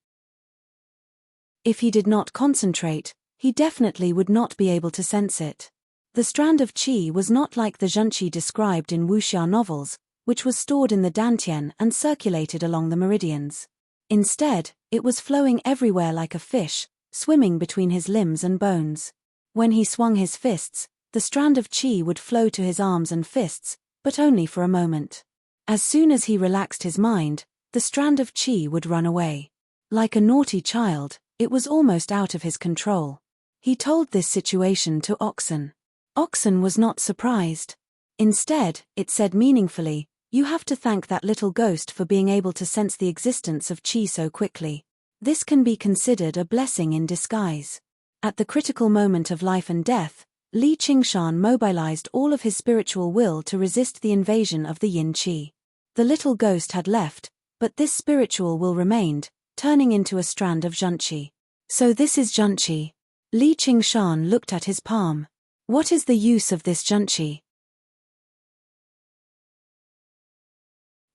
If he did not concentrate, he definitely would not be able to sense it. The strand of qi was not like the zhenqi described in wuxia novels, which was stored in the dantian and circulated along the meridians. Instead, it was flowing everywhere like a fish, swimming between his limbs and bones. When he swung his fists, the strand of qi would flow to his arms and fists, but only for a moment. As soon as he relaxed his mind, the strand of qi would run away. Like a naughty child, it was almost out of his control. He told this situation to Oxen. Oxen was not surprised. Instead, it said meaningfully, "You have to thank that little ghost for being able to sense the existence of qi so quickly. This can be considered a blessing in disguise." At the critical moment of life and death, Li Qingshan mobilized all of his spiritual will to resist the invasion of the yin qi. The little ghost had left, but this spiritual will remained, turning into a strand of zhenqi. So this is zhenqi. Li Qingshan looked at his palm. What is the use of this zhenqi?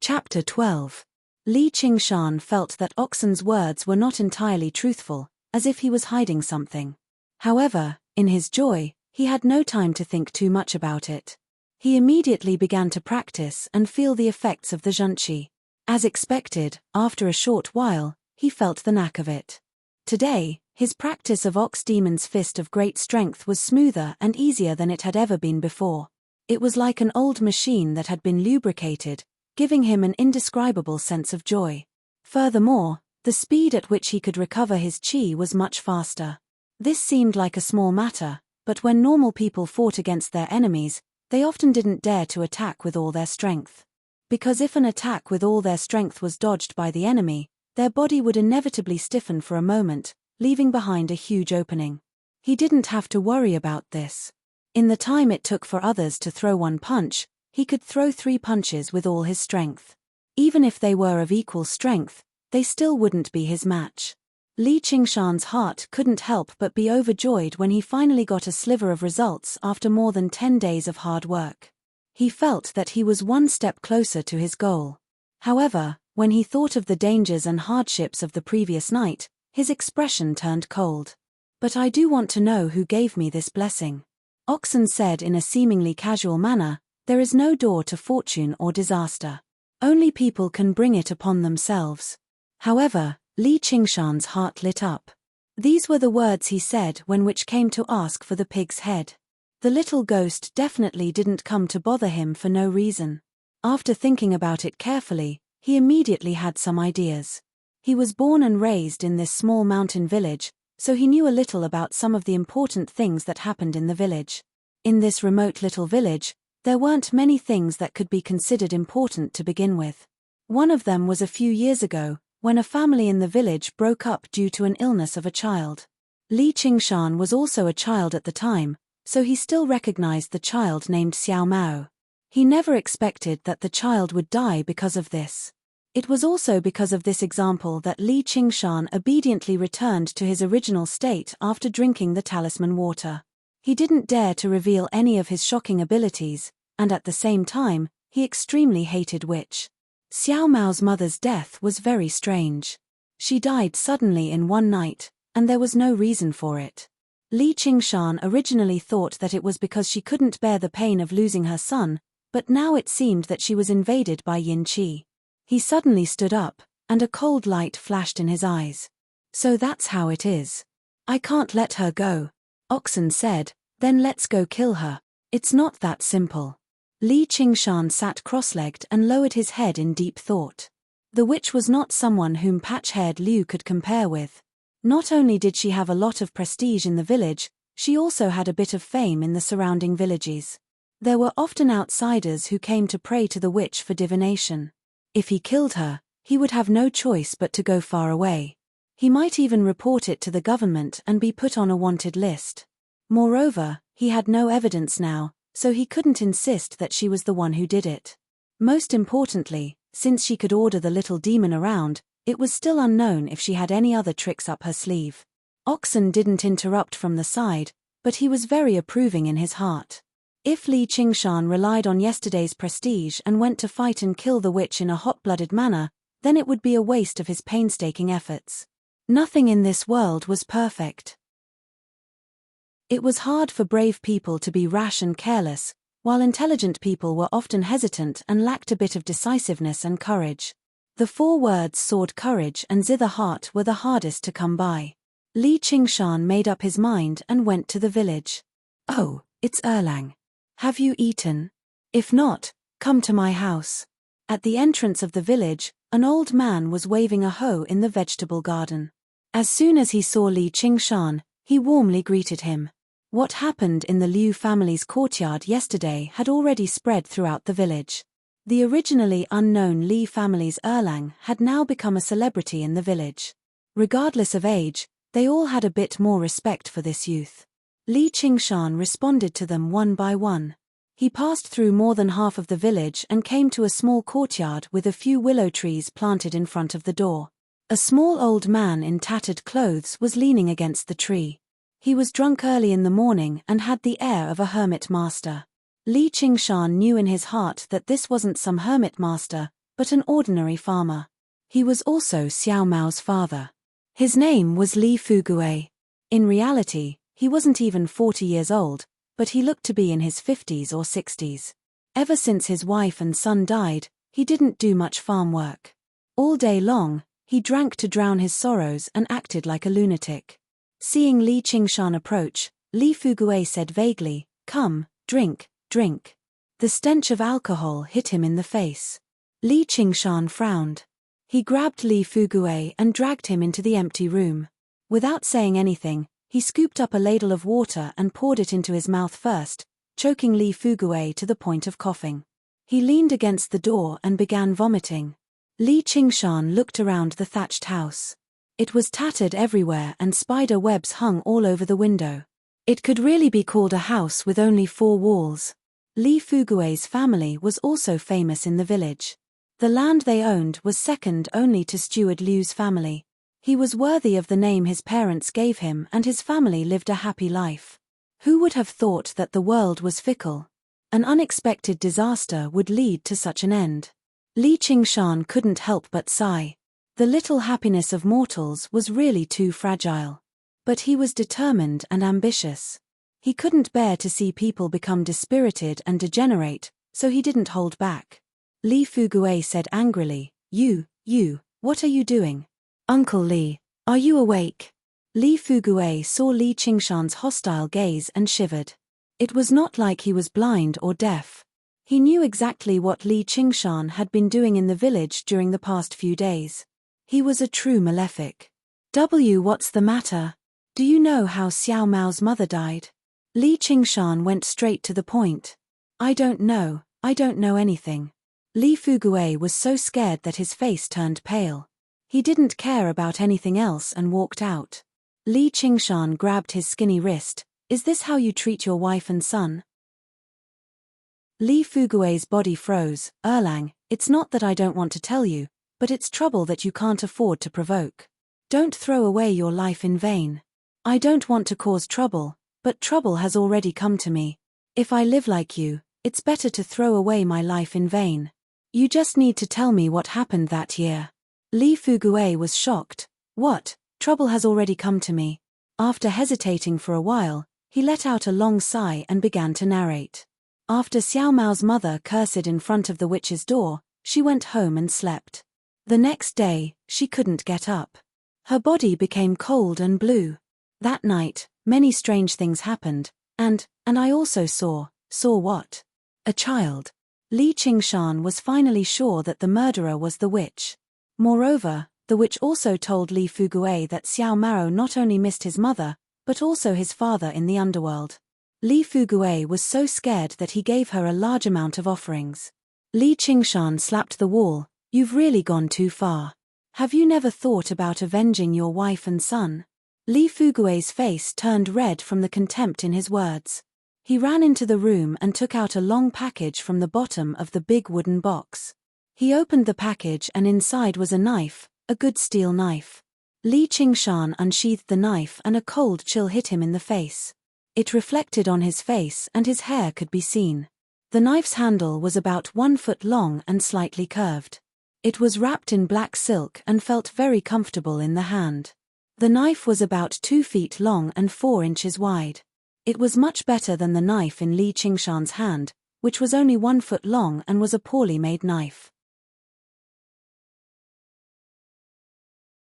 Chapter 12. Li Qingshan felt that Oxen's words were not entirely truthful, as if he was hiding something. However, in his joy, he had no time to think too much about it. He immediately began to practice and feel the effects of the zhenqi. As expected, after a short while, he felt the knack of it. Today, his practice of Ox Demon's Fist of Great Strength was smoother and easier than it had ever been before. It was like an old machine that had been lubricated, giving him an indescribable sense of joy. Furthermore, the speed at which he could recover his qi was much faster. This seemed like a small matter, but when normal people fought against their enemies, they often didn't dare to attack with all their strength. Because if an attack with all their strength was dodged by the enemy, their body would inevitably stiffen for a moment, leaving behind a huge opening. He didn't have to worry about this. In the time it took for others to throw one punch, he could throw 3 punches with all his strength. Even if they were of equal strength, they still wouldn't be his match. Li Qingshan's heart couldn't help but be overjoyed when he finally got a sliver of results after more than 10 days of hard work. He felt that he was one step closer to his goal. However, when he thought of the dangers and hardships of the previous night, his expression turned cold. "But I do want to know who gave me this blessing." Oxen said in a seemingly casual manner, "There is no door to fortune or disaster. Only people can bring it upon themselves." However, Li Qingshan's heart lit up. These were the words he said when Witch came to ask for the pig's head. The little ghost definitely didn't come to bother him for no reason. After thinking about it carefully, he immediately had some ideas. He was born and raised in this small mountain village, so he knew a little about some of the important things that happened in the village. In this remote little village, there weren't many things that could be considered important to begin with. One of them was a few years ago, when a family in the village broke up due to an illness of a child. Li Qingshan was also a child at the time, so he still recognized the child named Xiao Mao. He never expected that the child would die because of this. It was also because of this example that Li Qingshan obediently returned to his original state after drinking the talisman water. He didn't dare to reveal any of his shocking abilities, and at the same time, he extremely hated Witch. Xiao Mao's mother's death was very strange. She died suddenly in one night, and there was no reason for it. Li Qingshan originally thought that it was because she couldn't bear the pain of losing her son, but now it seemed that she was invaded by yin qi. He suddenly stood up, and a cold light flashed in his eyes. "So that's how it is. I can't let her go," Oxen said, "then let's go kill her." "It's not that simple." Li Qingshan sat cross-legged and lowered his head in deep thought. The witch was not someone whom patch-haired Liu could compare with. Not only did she have a lot of prestige in the village, she also had a bit of fame in the surrounding villages. There were often outsiders who came to pray to the witch for divination. If he killed her, he would have no choice but to go far away. He might even report it to the government and be put on a wanted list. Moreover, he had no evidence now, so he couldn't insist that she was the one who did it. Most importantly, since she could order the little demon around, it was still unknown if she had any other tricks up her sleeve. Oxen didn't interrupt from the side, but he was very approving in his heart. If Li Qingshan relied on yesterday's prestige and went to fight and kill the witch in a hot-blooded manner, then it would be a waste of his painstaking efforts. Nothing in this world was perfect. It was hard for brave people to be rash and careless, while intelligent people were often hesitant and lacked a bit of decisiveness and courage. The 4 words sword, courage, and zither heart were the hardest to come by. Li Qingshan made up his mind and went to the village. "Oh, it's Erlang. Have you eaten? If not, come to my house." At the entrance of the village, an old man was waving a hoe in the vegetable garden. As soon as he saw Li Qingshan, he warmly greeted him. What happened in the Liu family's courtyard yesterday had already spread throughout the village. The originally unknown Li family's Erlang had now become a celebrity in the village. Regardless of age, they all had a bit more respect for this youth. Li Qingshan responded to them one by one. He passed through more than half of the village and came to a small courtyard with a few willow trees planted in front of the door. A small old man in tattered clothes was leaning against the tree. He was drunk early in the morning and had the air of a hermit master. Li Qingshan knew in his heart that this wasn't some hermit master, but an ordinary farmer. He was also Xiao Mao's father. His name was Li Fugui. In reality, he wasn't even 40 years old, but he looked to be in his 50s or 60s. Ever since his wife and son died, he didn't do much farm work. All day long, he drank to drown his sorrows and acted like a lunatic. Seeing Li Qingshan approach, Li Fugui said vaguely, "Come, drink, drink." The stench of alcohol hit him in the face. Li Qingshan frowned. He grabbed Li Fugui and dragged him into the empty room. Without saying anything, he scooped up a ladle of water and poured it into his mouth first, choking Li Fugui to the point of coughing. He leaned against the door and began vomiting. Li Qingshan looked around the thatched house. It was tattered everywhere and spider webs hung all over the window. It could really be called a house with only 4 walls. Li Fugui's family was also famous in the village. The land they owned was second only to Steward Liu's family. He was worthy of the name his parents gave him and his family lived a happy life. Who would have thought that the world was fickle? An unexpected disaster would lead to such an end. Li Qingshan couldn't help but sigh. The little happiness of mortals was really too fragile. But he was determined and ambitious. He couldn't bear to see people become dispirited and degenerate, so he didn't hold back. Li Fugui said angrily, You, what are you doing? Uncle Li, are you awake? Li Fugui saw Li Qingshan's hostile gaze and shivered. It was not like he was blind or deaf. He knew exactly what Li Qingshan had been doing in the village during the past few days. He was a true malefic. What's the matter? Do you know how Xiao Mao's mother died? Li Qingshan went straight to the point. I don't know anything. Li Fugui was so scared that his face turned pale. He didn't care about anything else and walked out. Li Qingshan grabbed his skinny wrist. Is this how you treat your wife and son? Li Fugui's body froze. Erlang, it's not that I don't want to tell you, but it's trouble that you can't afford to provoke. Don't throw away your life in vain. I don't want to cause trouble, but trouble has already come to me. If I live like you, it's better to throw away my life in vain. You just need to tell me what happened that year. Li Fugui was shocked. What? Trouble has already come to me. After hesitating for a while, he let out a long sigh and began to narrate. After Xiao Mao's mother cursed in front of the witch's door, she went home and slept. The next day, she couldn't get up. Her body became cold and blue. That night, many strange things happened, and I also saw what? A child. Li Qingshan was finally sure that the murderer was the witch. Moreover, the witch also told Li Fugui that Xiao Mao not only missed his mother, but also his father in the underworld. Li Fugui was so scared that he gave her a large amount of offerings. Li Qingshan slapped the wall. You've really gone too far. Have you never thought about avenging your wife and son? Li Fugui's face turned red from the contempt in his words. He ran into the room and took out a long package from the bottom of the big wooden box. He opened the package and inside was a knife, a good steel knife. Li Qingshan unsheathed the knife and a cold chill hit him in the face. It reflected on his face and his hair could be seen. The knife's handle was about 1 foot long and slightly curved. It was wrapped in black silk and felt very comfortable in the hand. The knife was about 2 feet long and 4 inches wide. It was much better than the knife in Li Qingshan's hand, which was only 1 foot long and was a poorly made knife.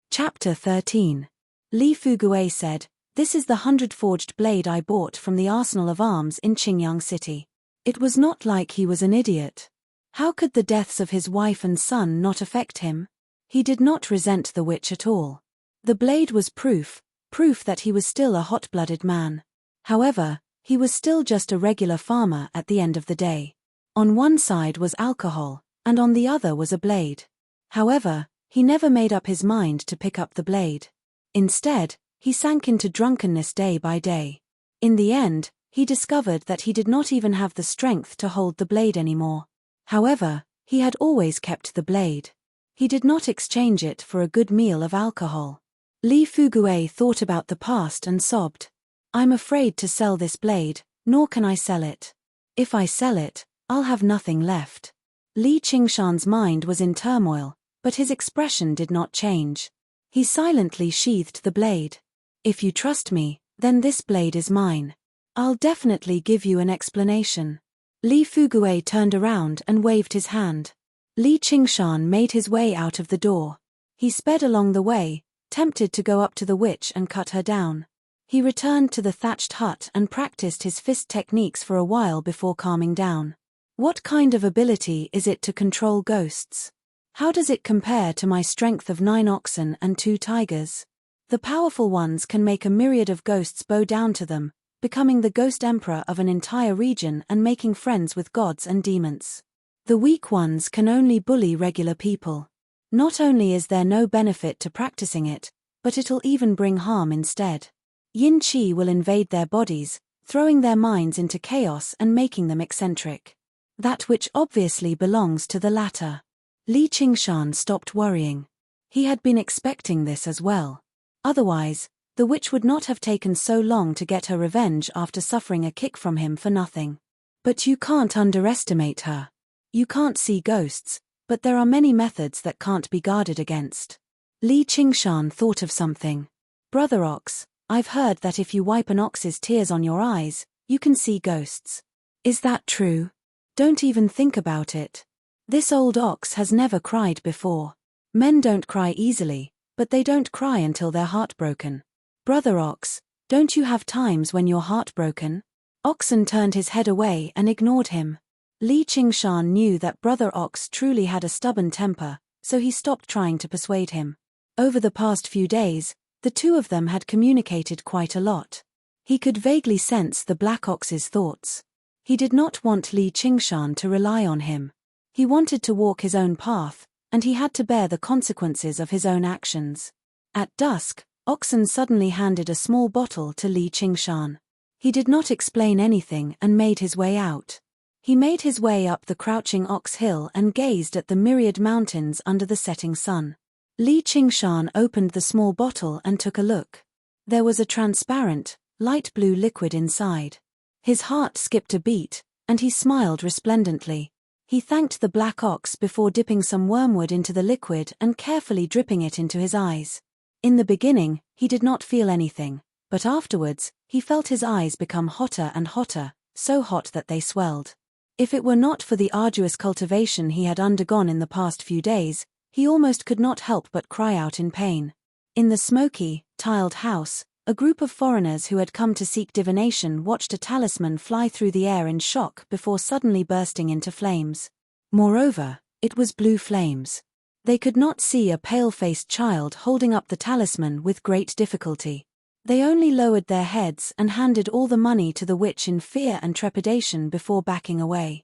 Chapter 13. Li Fugui said, "This is the 100-forged blade I bought from the Arsenal of Arms in Qingyang City." It was not like he was an idiot. How could the deaths of his wife and son not affect him? He did not resent the witch at all. The blade was proof that he was still a hot-blooded man. However, he was still just a regular farmer at the end of the day. On one side was alcohol, and on the other was a blade. However, he never made up his mind to pick up the blade. Instead, he sank into drunkenness day by day. In the end, he discovered that he did not even have the strength to hold the blade anymore. However, he had always kept the blade. He did not exchange it for a good meal of alcohol. Li Fugui thought about the past and sobbed. "I'm afraid to sell this blade, nor can I sell it. If I sell it, I'll have nothing left." Li Qingshan's mind was in turmoil, but his expression did not change. He silently sheathed the blade. "If you trust me, then this blade is mine. I'll definitely give you an explanation." Li Fugui turned around and waved his hand. Li Qingshan made his way out of the door. He sped along the way, tempted to go up to the witch and cut her down. He returned to the thatched hut and practiced his fist techniques for a while before calming down. What kind of ability is it to control ghosts? How does it compare to my strength of 9 oxen and 2 tigers? The powerful ones can make a myriad of ghosts bow down to them, becoming the ghost emperor of an entire region and making friends with gods and demons. The weak ones can only bully regular people. Not only is there no benefit to practicing it, but it'll even bring harm instead. Yin Qi will invade their bodies, throwing their minds into chaos and making them eccentric. That which obviously belongs to the latter. Li Qingshan stopped worrying. He had been expecting this as well. Otherwise, the witch would not have taken so long to get her revenge after suffering a kick from him for nothing. But you can't underestimate her. You can't see ghosts, but there are many methods that can't be guarded against. Li Qingshan thought of something. "Brother Ox, I've heard that if you wipe an ox's tears on your eyes, you can see ghosts. Is that true? Don't even think about it. This old ox has never cried before. Men don't cry easily, but they don't cry until they're heartbroken. Brother Ox, don't you have times when you're heartbroken?" Oxen turned his head away and ignored him. Li Qingshan knew that Brother Ox truly had a stubborn temper, so he stopped trying to persuade him. Over the past few days, the two of them had communicated quite a lot. He could vaguely sense the Black Ox's thoughts. He did not want Li Qingshan to rely on him. He wanted to walk his own path, and he had to bear the consequences of his own actions. At dusk, Oxen suddenly handed a small bottle to Li Qingshan. He did not explain anything and made his way out. He made his way up the crouching Ox Hill and gazed at the myriad mountains under the setting sun. Li Qingshan opened the small bottle and took a look. There was a transparent, light blue liquid inside. His heart skipped a beat, and he smiled resplendently. He thanked the Black Ox before dipping some wormwood into the liquid and carefully dripping it into his eyes. In the beginning, he did not feel anything, but afterwards, he felt his eyes become hotter and hotter, so hot that they swelled. If it were not for the arduous cultivation he had undergone in the past few days, he almost could not help but cry out in pain. In the smoky, tiled house, a group of foreigners who had come to seek divination watched a talisman fly through the air in shock before suddenly bursting into flames. Moreover, it was blue flames. They could not see a pale-faced child holding up the talisman with great difficulty. They only lowered their heads and handed all the money to the witch in fear and trepidation before backing away.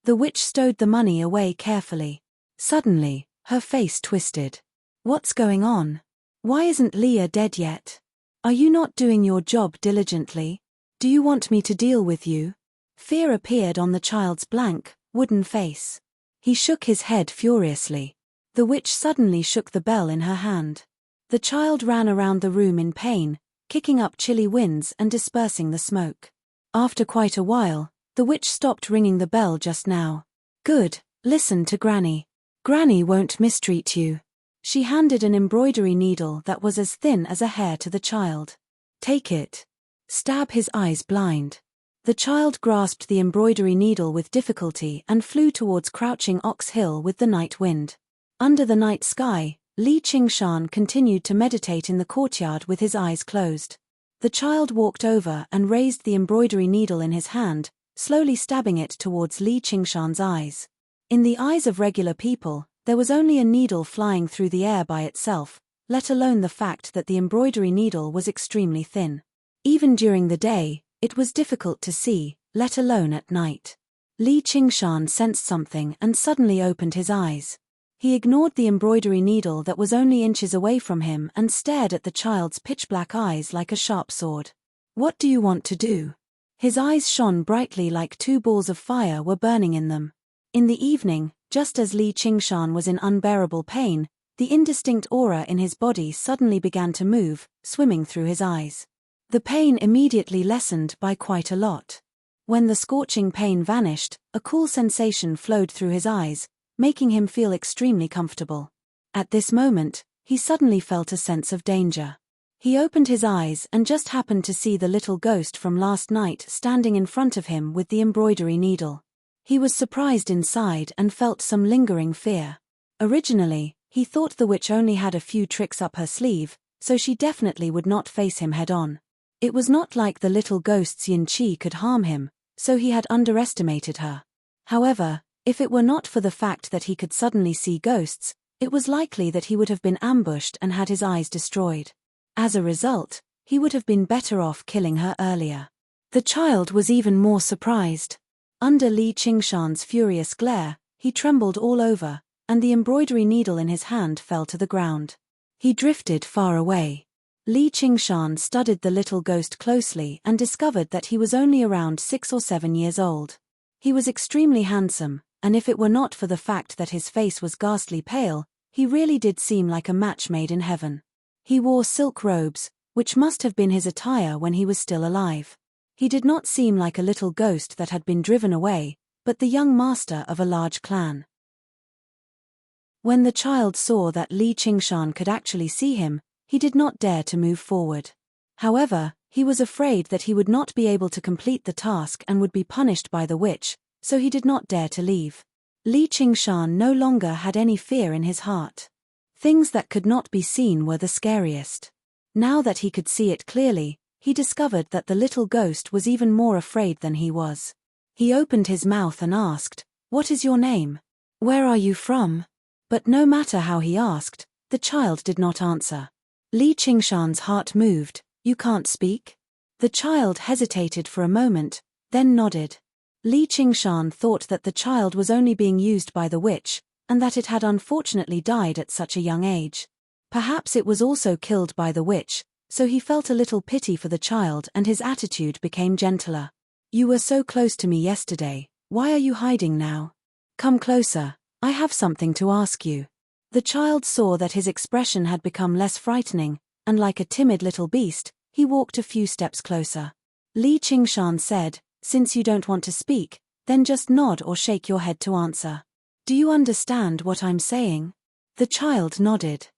The witch stowed the money away carefully. Suddenly, her face twisted. "What's going on? Why isn't Leah dead yet? Are you not doing your job diligently? Do you want me to deal with you? Fear appeared on the child's blank, wooden face. He shook his head furiously. The witch suddenly shook the bell in her hand. The child ran around the room in pain, kicking up chilly winds and dispersing the smoke. After quite a while, the witch stopped ringing the bell just now. Good, listen to Granny. Granny won't mistreat you. She handed an embroidery needle that was as thin as a hair to the child. Take it. Stab his eyes blind. The child grasped the embroidery needle with difficulty and flew towards crouching Ox Hill with the night wind. Under the night sky, Li Qingshan continued to meditate in the courtyard with his eyes closed. The child walked over and raised the embroidery needle in his hand, slowly stabbing it towards Li Qingshan's eyes. In the eyes of regular people, there was only a needle flying through the air by itself, let alone the fact that the embroidery needle was extremely thin. Even during the day, it was difficult to see, let alone at night. Li Qingshan sensed something and suddenly opened his eyes. He ignored the embroidery needle that was only inches away from him and stared at the child's pitch-black eyes like a sharp sword. What do you want to do? His eyes shone brightly like two balls of fire were burning in them. In the evening, just as Li Qingshan was in unbearable pain, the indistinct aura in his body suddenly began to move, swimming through his eyes. The pain immediately lessened by quite a lot. When the scorching pain vanished, a cool sensation flowed through his eyes, making him feel extremely comfortable. At this moment, he suddenly felt a sense of danger. He opened his eyes and just happened to see the little ghost from last night standing in front of him with the embroidery needle. He was surprised inside and felt some lingering fear. Originally, he thought the witch only had a few tricks up her sleeve, so she definitely would not face him head-on. It was not like the little ghost's yin qi could harm him, so he had underestimated her. However, if it were not for the fact that he could suddenly see ghosts, it was likely that he would have been ambushed and had his eyes destroyed. As a result, he would have been better off killing her earlier. The child was even more surprised. Under Li Qingshan's furious glare, he trembled all over, and the embroidery needle in his hand fell to the ground. He drifted far away. Li Qingshan studied the little ghost closely and discovered that he was only around 6 or 7 years old. He was extremely handsome, and if it were not for the fact that his face was ghastly pale, he really did seem like a match made in heaven. He wore silk robes, which must have been his attire when he was still alive. He did not seem like a little ghost that had been driven away, but the young master of a large clan. When the child saw that Li Qingshan could actually see him, he did not dare to move forward. However, he was afraid that he would not be able to complete the task and would be punished by the witch, so he did not dare to leave. Li Qingshan no longer had any fear in his heart. Things that could not be seen were the scariest. Now that he could see it clearly, he discovered that the little ghost was even more afraid than he was. He opened his mouth and asked, "What is your name? Where are you from?" But no matter how he asked, the child did not answer. Li Qingshan's heart moved. "You can't speak?" The child hesitated for a moment, then nodded. Li Qingshan thought that the child was only being used by the witch, and that it had unfortunately died at such a young age. Perhaps it was also killed by the witch, so he felt a little pity for the child and his attitude became gentler. "You were so close to me yesterday, why are you hiding now? Come closer, I have something to ask you." The child saw that his expression had become less frightening, and like a timid little beast, he walked a few steps closer. Li Qingshan said, "Since you don't want to speak, then just nod or shake your head to answer. Do you understand what I'm saying?" The child nodded.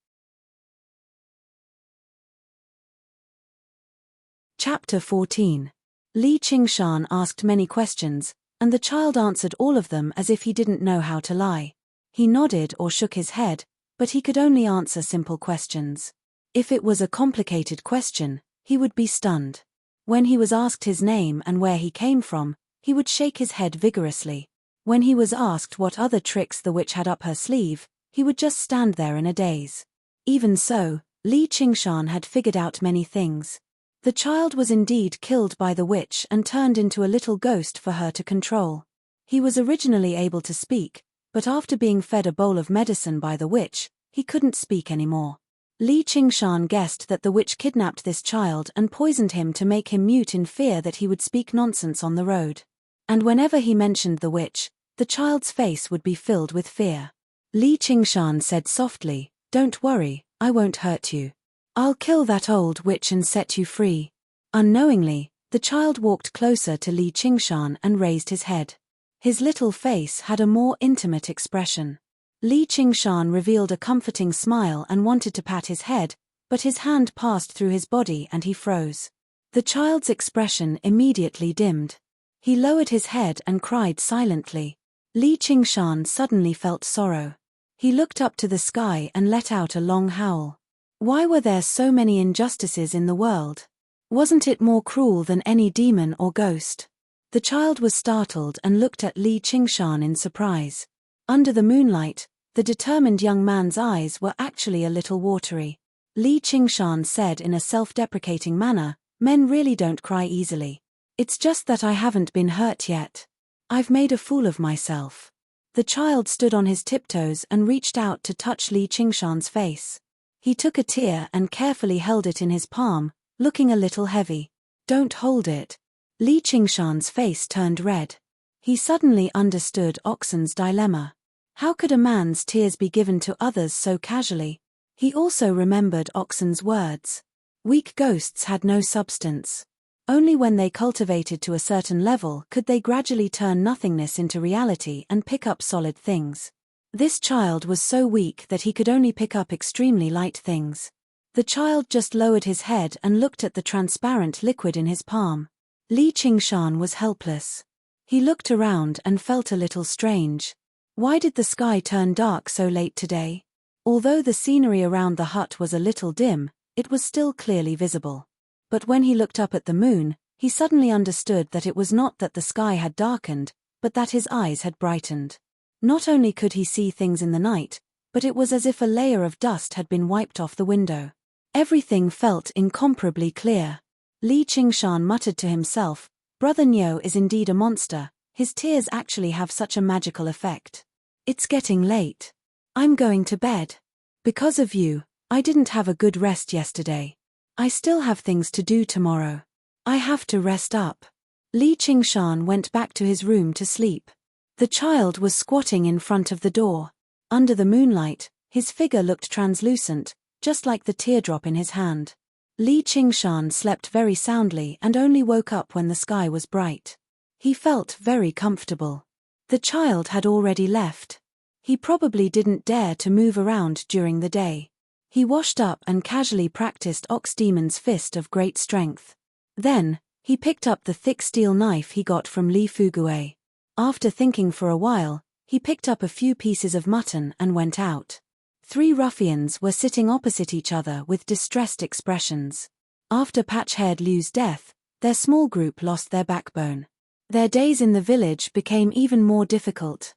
Chapter 14. Li Qingshan asked many questions, and the child answered all of them as if he didn't know how to lie. He nodded or shook his head, but he could only answer simple questions. If it was a complicated question, he would be stunned. When he was asked his name and where he came from, he would shake his head vigorously. When he was asked what other tricks the witch had up her sleeve, he would just stand there in a daze. Even so, Li Qingshan had figured out many things. The child was indeed killed by the witch and turned into a little ghost for her to control. He was originally able to speak, but after being fed a bowl of medicine by the witch, he couldn't speak anymore. Li Qingshan guessed that the witch kidnapped this child and poisoned him to make him mute in fear that he would speak nonsense on the road. And whenever he mentioned the witch, the child's face would be filled with fear. Li Qingshan said softly, "Don't worry, I won't hurt you. I'll kill that old witch and set you free." Unknowingly, the child walked closer to Li Qingshan and raised his head. His little face had a more intimate expression. Li Qingshan revealed a comforting smile and wanted to pat his head, but his hand passed through his body and he froze. The child's expression immediately dimmed. He lowered his head and cried silently. Li Qingshan suddenly felt sorrow. He looked up to the sky and let out a long howl. Why were there so many injustices in the world? Wasn't it more cruel than any demon or ghost? The child was startled and looked at Li Qingshan in surprise. Under the moonlight, the determined young man's eyes were actually a little watery. Li Qingshan said in a self-deprecating manner, "Men really don't cry easily. It's just that I haven't been hurt yet. I've made a fool of myself." The child stood on his tiptoes and reached out to touch Li Qingshan's face. He took a tear and carefully held it in his palm, looking a little heavy. "Don't hold it." Li Qingshan's face turned red. He suddenly understood Oxen's dilemma. How could a man's tears be given to others so casually? He also remembered Oxen's words. Weak ghosts had no substance. Only when they cultivated to a certain level could they gradually turn nothingness into reality and pick up solid things. This child was so weak that he could only pick up extremely light things. The child just lowered his head and looked at the transparent liquid in his palm. Li Qingshan was helpless. He looked around and felt a little strange. Why did the sky turn dark so late today? Although the scenery around the hut was a little dim, it was still clearly visible. But when he looked up at the moon, he suddenly understood that it was not that the sky had darkened, but that his eyes had brightened. Not only could he see things in the night, but it was as if a layer of dust had been wiped off the window. Everything felt incomparably clear. Li Qingshan muttered to himself, "Brother Niu is indeed a monster. His tears actually have such a magical effect. It's getting late. I'm going to bed. Because of you, I didn't have a good rest yesterday. I still have things to do tomorrow. I have to rest up." Li Qingshan went back to his room to sleep. The child was squatting in front of the door. Under the moonlight, his figure looked translucent, just like the teardrop in his hand. Li Qingshan slept very soundly and only woke up when the sky was bright. He felt very comfortable. The child had already left. He probably didn't dare to move around during the day. He washed up and casually practiced Ox Demon's fist of great strength. Then, he picked up the thick steel knife he got from Li Fugui. After thinking for a while, he picked up a few pieces of mutton and went out. 3 ruffians were sitting opposite each other with distressed expressions. After Patch-haired Liu's death, their small group lost their backbone. Their days in the village became even more difficult.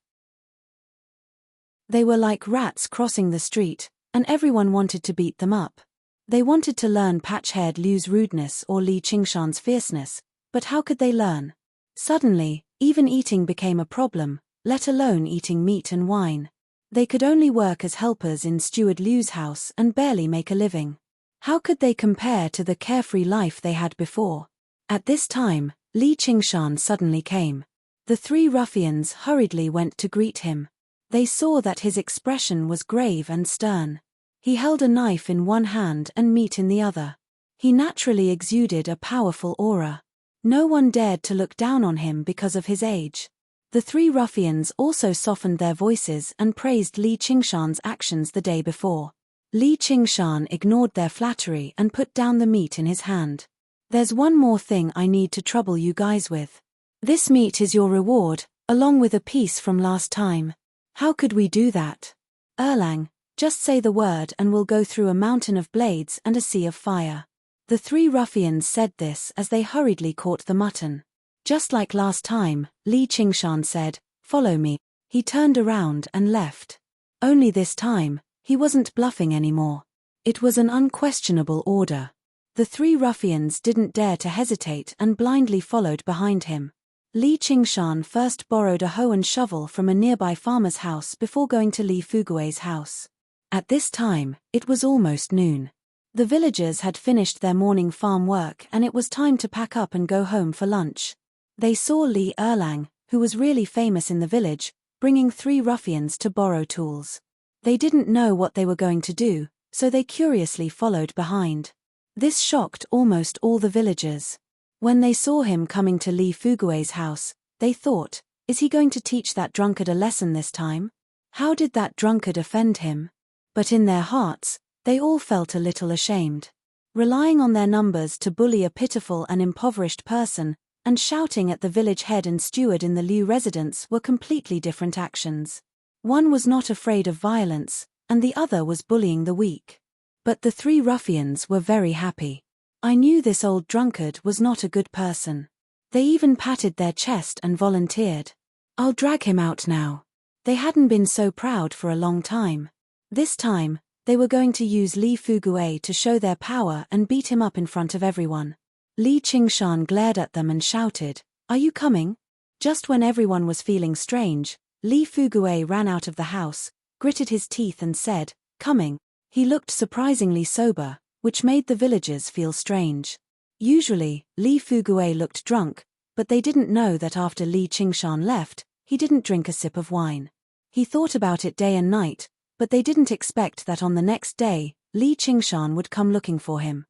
They were like rats crossing the street, and everyone wanted to beat them up. They wanted to learn Patch-haired Liu's rudeness or Li Qingshan's fierceness, but how could they learn? Suddenly, even eating became a problem, let alone eating meat and wine. They could only work as helpers in Steward Liu's house and barely make a living. How could they compare to the carefree life they had before? At this time, Li Qingshan suddenly came. The 3 ruffians hurriedly went to greet him. They saw that his expression was grave and stern. He held a knife in one hand and meat in the other. He naturally exuded a powerful aura. No one dared to look down on him because of his age. The 3 ruffians also softened their voices and praised Li Qingshan's actions the day before. Li Qingshan ignored their flattery and put down the meat in his hand. "There's one more thing I need to trouble you guys with. This meat is your reward, along with a piece from last time." "How could we do that?" "Erlang, just say the word and we'll go through a mountain of blades and a sea of fire." The 3 ruffians said this as they hurriedly caught the mutton. Just like last time, Li Qingshan said, "Follow me." He turned around and left. Only this time, he wasn't bluffing anymore. It was an unquestionable order. The 3 ruffians didn't dare to hesitate and blindly followed behind him. Li Qingshan first borrowed a hoe and shovel from a nearby farmer's house before going to Li Fugui's house. At this time, it was almost noon. The villagers had finished their morning farm work and it was time to pack up and go home for lunch. They saw Li Erlang, who was really famous in the village, bringing 3 ruffians to borrow tools. They didn't know what they were going to do, so they curiously followed behind. This shocked almost all the villagers. When they saw him coming to Li Fugue's house, they thought, is he going to teach that drunkard a lesson this time? How did that drunkard offend him? But in their hearts, they all felt a little ashamed. Relying on their numbers to bully a pitiful and impoverished person, and shouting at the village head and steward in the Liu residence were completely different actions. One was not afraid of violence, and the other was bullying the weak. But the 3 ruffians were very happy. I knew this old drunkard was not a good person. They even patted their chest and volunteered. I'll drag him out now. They hadn't been so proud for a long time. This time, they were going to use Li Fugue to show their power and beat him up in front of everyone. Li Qingshan glared at them and shouted, "Are you coming?" Just when everyone was feeling strange, Li Fugue ran out of the house, gritted his teeth and said, "Coming." He looked surprisingly sober, which made the villagers feel strange. Usually, Li Fugue looked drunk, but they didn't know that after Li Qingshan left, he didn't drink a sip of wine. He thought about it day and night, but they didn't expect that on the next day, Li Qingshan would come looking for him.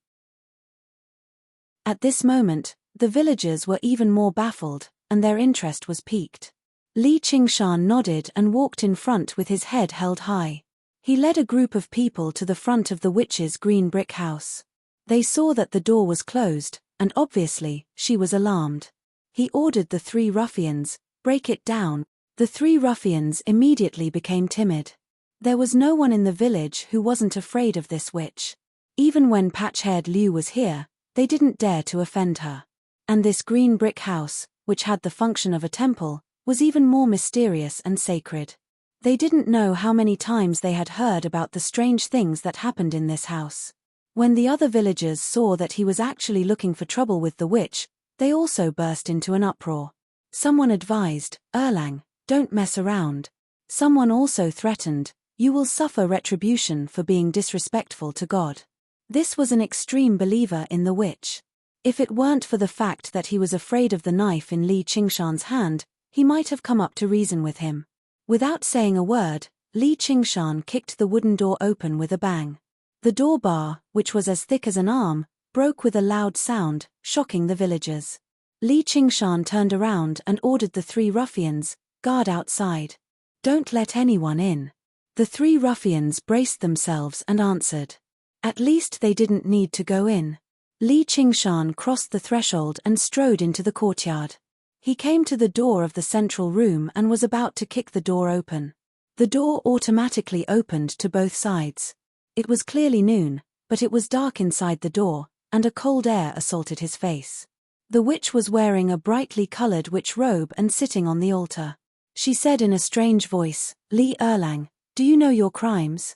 At this moment, the villagers were even more baffled, and their interest was piqued. Li Qingshan nodded and walked in front with his head held high. He led a group of people to the front of the witch's green brick house. They saw that the door was closed, and obviously, she was alarmed. He ordered the 3 ruffians, "Break it down." The 3 ruffians immediately became timid. There was no one in the village who wasn't afraid of this witch. Even when patch-haired Liu was here, they didn't dare to offend her. And this green brick house, which had the function of a temple, was even more mysterious and sacred. They didn't know how many times they had heard about the strange things that happened in this house. When the other villagers saw that he was actually looking for trouble with the witch, they also burst into an uproar. Someone advised, "Erlang, don't mess around." Someone also threatened, "You will suffer retribution for being disrespectful to God." This was an extreme believer in the witch. If it weren't for the fact that he was afraid of the knife in Li Qingshan's hand, he might have come up to reason with him. Without saying a word, Li Qingshan kicked the wooden door open with a bang. The door bar, which was as thick as an arm, broke with a loud sound, shocking the villagers. Li Qingshan turned around and ordered the 3 ruffians, "Guard outside. Don't let anyone in." The 3 ruffians braced themselves and answered. At least they didn't need to go in. Li Qingshan crossed the threshold and strode into the courtyard. He came to the door of the central room and was about to kick the door open. The door automatically opened to both sides. It was clearly noon, but it was dark inside the door, and a cold air assaulted his face. The witch was wearing a brightly colored witch robe and sitting on the altar. She said in a strange voice, "Li Erlang, do you know your crimes?"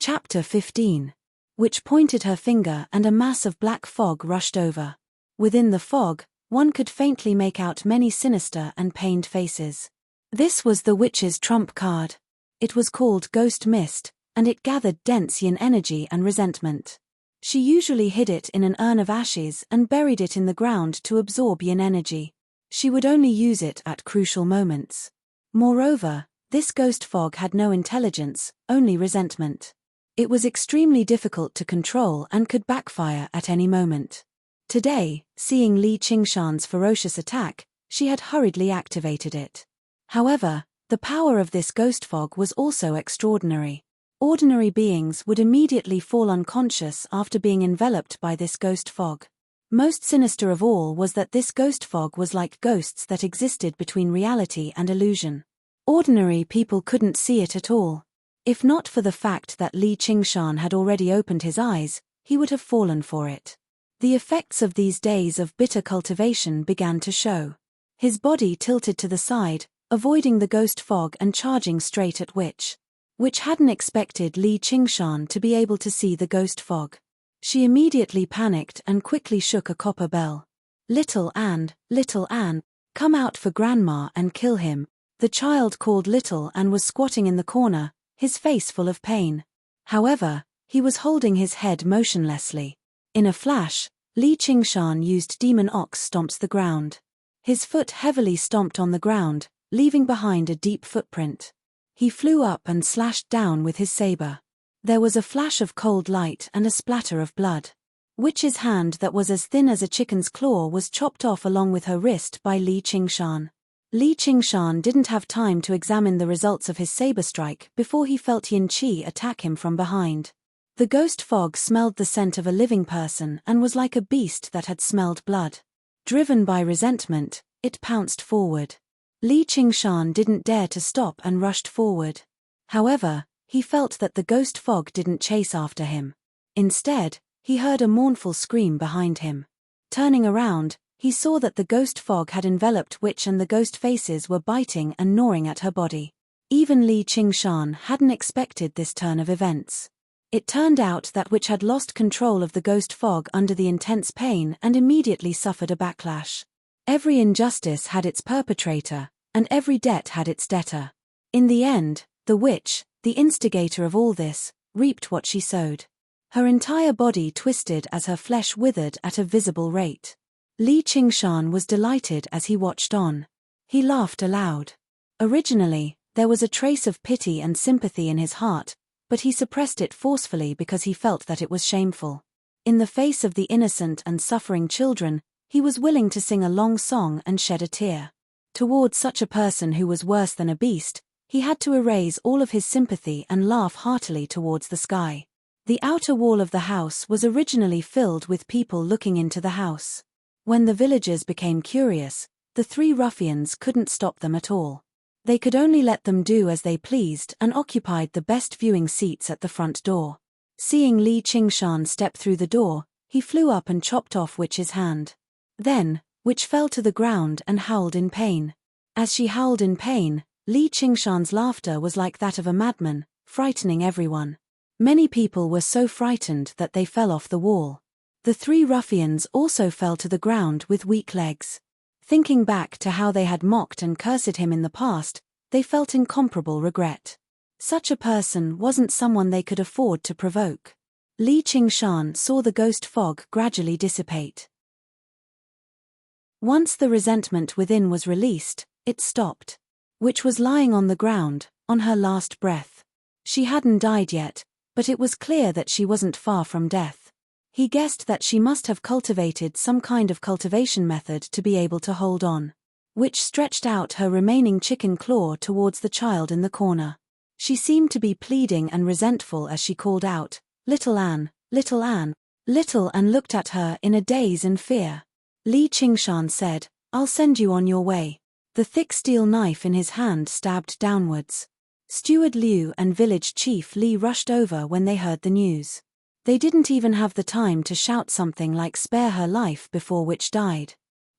Chapter 15. Witch pointed her finger and a mass of black fog rushed over. Within the fog, one could faintly make out many sinister and pained faces. This was the witch's trump card. It was called Ghost Mist, and it gathered dense yin energy and resentment. She usually hid it in an urn of ashes and buried it in the ground to absorb yin energy. She would only use it at crucial moments. Moreover, this ghost fog had no intelligence, only resentment. It was extremely difficult to control and could backfire at any moment. Today, seeing Li Qingshan's ferocious attack, she had hurriedly activated it. However, the power of this ghost fog was also extraordinary. Ordinary beings would immediately fall unconscious after being enveloped by this ghost fog. Most sinister of all was that this ghost fog was like ghosts that existed between reality and illusion. Ordinary people couldn't see it at all. If not for the fact that Li Qingshan had already opened his eyes, he would have fallen for it. The effects of these days of bitter cultivation began to show. His body tilted to the side, avoiding the ghost fog and charging straight at Witch. Witch hadn't expected Li Qingshan to be able to see the ghost fog. She immediately panicked and quickly shook a copper bell. Little Anne, come out for Grandma and kill him." The child called Little and was squatting in the corner, his face full of pain. However, he was holding his head motionlessly. In a flash, Li Qingshan used Demon Ox stomps the ground. His foot heavily stomped on the ground, leaving behind a deep footprint. He flew up and slashed down with his saber. There was a flash of cold light and a splatter of blood. Witch's hand that was as thin as a chicken's claw was chopped off along with her wrist by Li Qingshan. Li Qingshan didn't have time to examine the results of his saber strike before he felt Yin Qi attack him from behind. The ghost fog smelled the scent of a living person and was like a beast that had smelled blood. Driven by resentment, it pounced forward. Li Qingshan didn't dare to stop and rushed forward. However, he felt that the ghost fog didn't chase after him. Instead, he heard a mournful scream behind him. Turning around, he saw that the ghost fog had enveloped Witch and the ghost faces were biting and gnawing at her body. Even Li Qingshan hadn't expected this turn of events. It turned out that Witch had lost control of the ghost fog under the intense pain and immediately suffered a backlash. Every injustice had its perpetrator, and every debt had its debtor. In the end, the Witch, the instigator of all this, reaped what she sowed. Her entire body twisted as her flesh withered at a visible rate. Li Qingshan was delighted as he watched on. He laughed aloud. Originally, there was a trace of pity and sympathy in his heart, but he suppressed it forcefully because he felt that it was shameful. In the face of the innocent and suffering children, he was willing to sing a long song and shed a tear. Towards such a person who was worse than a beast, he had to erase all of his sympathy and laugh heartily towards the sky. The outer wall of the house was originally filled with people looking into the house. When the villagers became curious, the three ruffians couldn't stop them at all. They could only let them do as they pleased and occupied the best viewing seats at the front door. Seeing Li Qingshan step through the door, he flew up and chopped off Witch's hand. Then, Witch fell to the ground and howled in pain. As she howled in pain, Li Qingshan's laughter was like that of a madman, frightening everyone. Many people were so frightened that they fell off the wall. The three ruffians also fell to the ground with weak legs. Thinking back to how they had mocked and cursed him in the past, they felt incomparable regret. Such a person wasn't someone they could afford to provoke. Li Qingshan saw the ghost fog gradually dissipate. Once the resentment within was released, it stopped. Witch was lying on the ground, on her last breath. She hadn't died yet, but it was clear that she wasn't far from death. He guessed that she must have cultivated some kind of cultivation method to be able to hold on. Witch stretched out her remaining chicken claw towards the child in the corner. She seemed to be pleading and resentful as she called out, "Little Anne, little Anne." Little Anne looked at her in a daze and fear. Li Qingshan said, "I'll send you on your way." The thick steel knife in his hand stabbed downwards. Steward Liu and village chief Li rushed over when they heard the news. They didn't even have the time to shout something like "spare her life" before Witch died.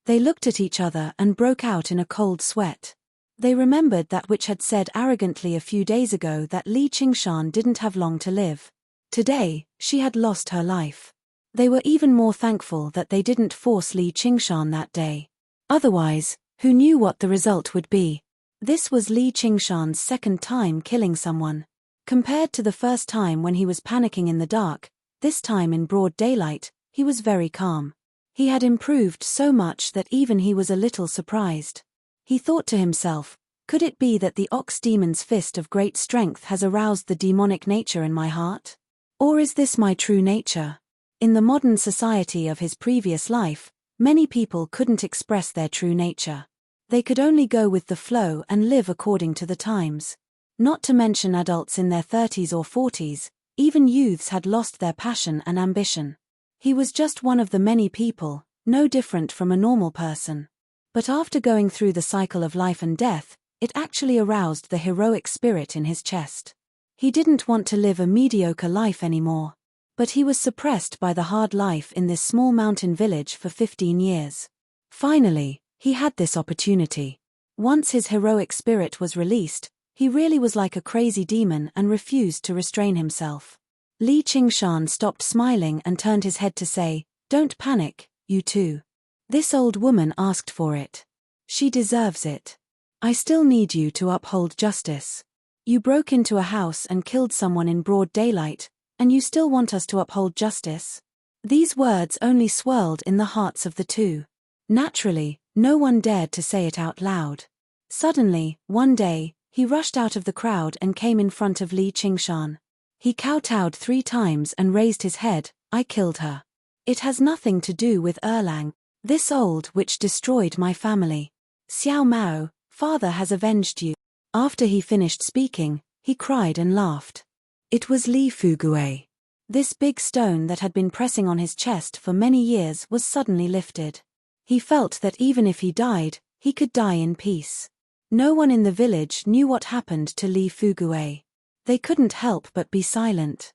They looked at each other and broke out in a cold sweat. They remembered that Witch had said arrogantly a few days ago that Li Qingshan didn't have long to live. Today, she had lost her life. They were even more thankful that they didn't force Li Qingshan that day. Otherwise, who knew what the result would be? This was Li Qingshan's second time killing someone. Compared to the first time when he was panicking in the dark, this time in broad daylight, he was very calm. He had improved so much that even he was a little surprised. He thought to himself, could it be that the ox demon's fist of great strength has aroused the demonic nature in my heart? Or is this my true nature? In the modern society of his previous life, many people couldn't express their true nature. They could only go with the flow and live according to the times. Not to mention adults in their 30s or 40s, even youths had lost their passion and ambition. He was just one of the many people, no different from a normal person. But after going through the cycle of life and death, it actually aroused the heroic spirit in his chest. He didn't want to live a mediocre life anymore. But he was suppressed by the hard life in this small mountain village for 15 years. Finally, he had this opportunity. Once his heroic spirit was released, he really was like a crazy demon and refused to restrain himself. Li Qingshan stopped smiling and turned his head to say, "Don't panic, you two. This old woman asked for it. She deserves it. I still need you to uphold justice. You broke into a house and killed someone in broad daylight, and you still want us to uphold justice? These words only swirled in the hearts of the two. Naturally, no one dared to say it out loud. Suddenly, one day, he rushed out of the crowd and came in front of Li Qingshan. He kowtowed 3 times and raised his head. I killed her. It has nothing to do with Erlang, this old witch destroyed my family. Xiao Mao, father has avenged you. After he finished speaking, he cried and laughed. It was Li Fugui. This big stone that had been pressing on his chest for many years was suddenly lifted. He felt that even if he died, he could die in peace. No one in the village knew what happened to Li Fugui. They couldn't help but be silent.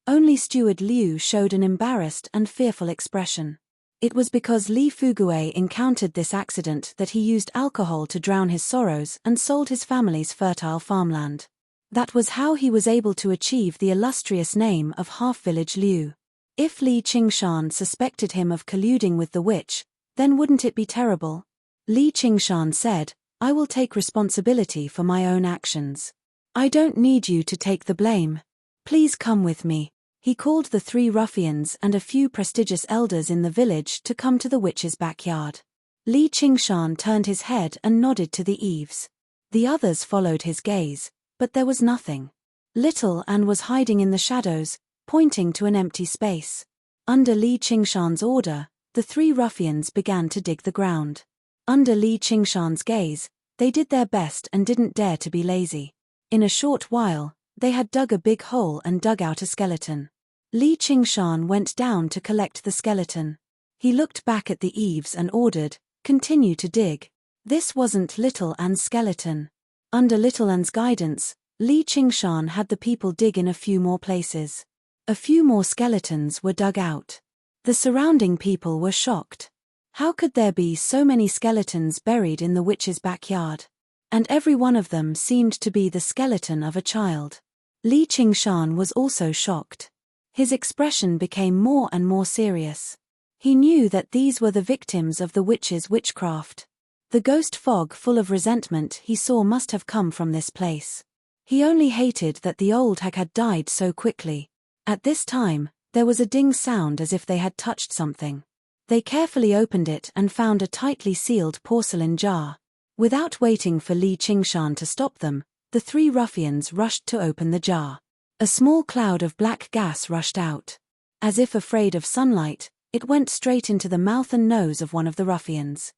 Only Steward Liu showed an embarrassed and fearful expression. It was because Li Fugui encountered this accident that he used alcohol to drown his sorrows and sold his family's fertile farmland. That was how he was able to achieve the illustrious name of half-village Liu. If Li Qingshan suspected him of colluding with the witch, then wouldn't it be terrible? Li Qingshan said, I will take responsibility for my own actions. I don't need you to take the blame. Please come with me. He called the 3 ruffians and a few prestigious elders in the village to come to the witch's backyard. Li Qingshan turned his head and nodded to the eaves. The others followed his gaze, but there was nothing. Little Anne was hiding in the shadows, pointing to an empty space. Under Li Qingshan's order, the 3 ruffians began to dig the ground. Under Li Qingshan's gaze, they did their best and didn't dare to be lazy. In a short while, they had dug a big hole and dug out a skeleton. Li Qingshan went down to collect the skeleton. He looked back at the eaves and ordered, continue to dig. This wasn't Little Anne's skeleton. Under Little Anne's guidance, Li Qingshan had the people dig in a few more places. A few more skeletons were dug out. The surrounding people were shocked. How could there be so many skeletons buried in the witch's backyard? And every one of them seemed to be the skeleton of a child. Li Qingshan was also shocked. His expression became more and more serious. He knew that these were the victims of the witch's witchcraft. The ghost fog full of resentment he saw must have come from this place. He only hated that the old hag had died so quickly. At this time, there was a ding sound as if they had touched something. They carefully opened it and found a tightly sealed porcelain jar. Without waiting for Li Qingshan to stop them, the 3 ruffians rushed to open the jar. A small cloud of black gas rushed out. As if afraid of sunlight, it went straight into the mouth and nose of one of the ruffians.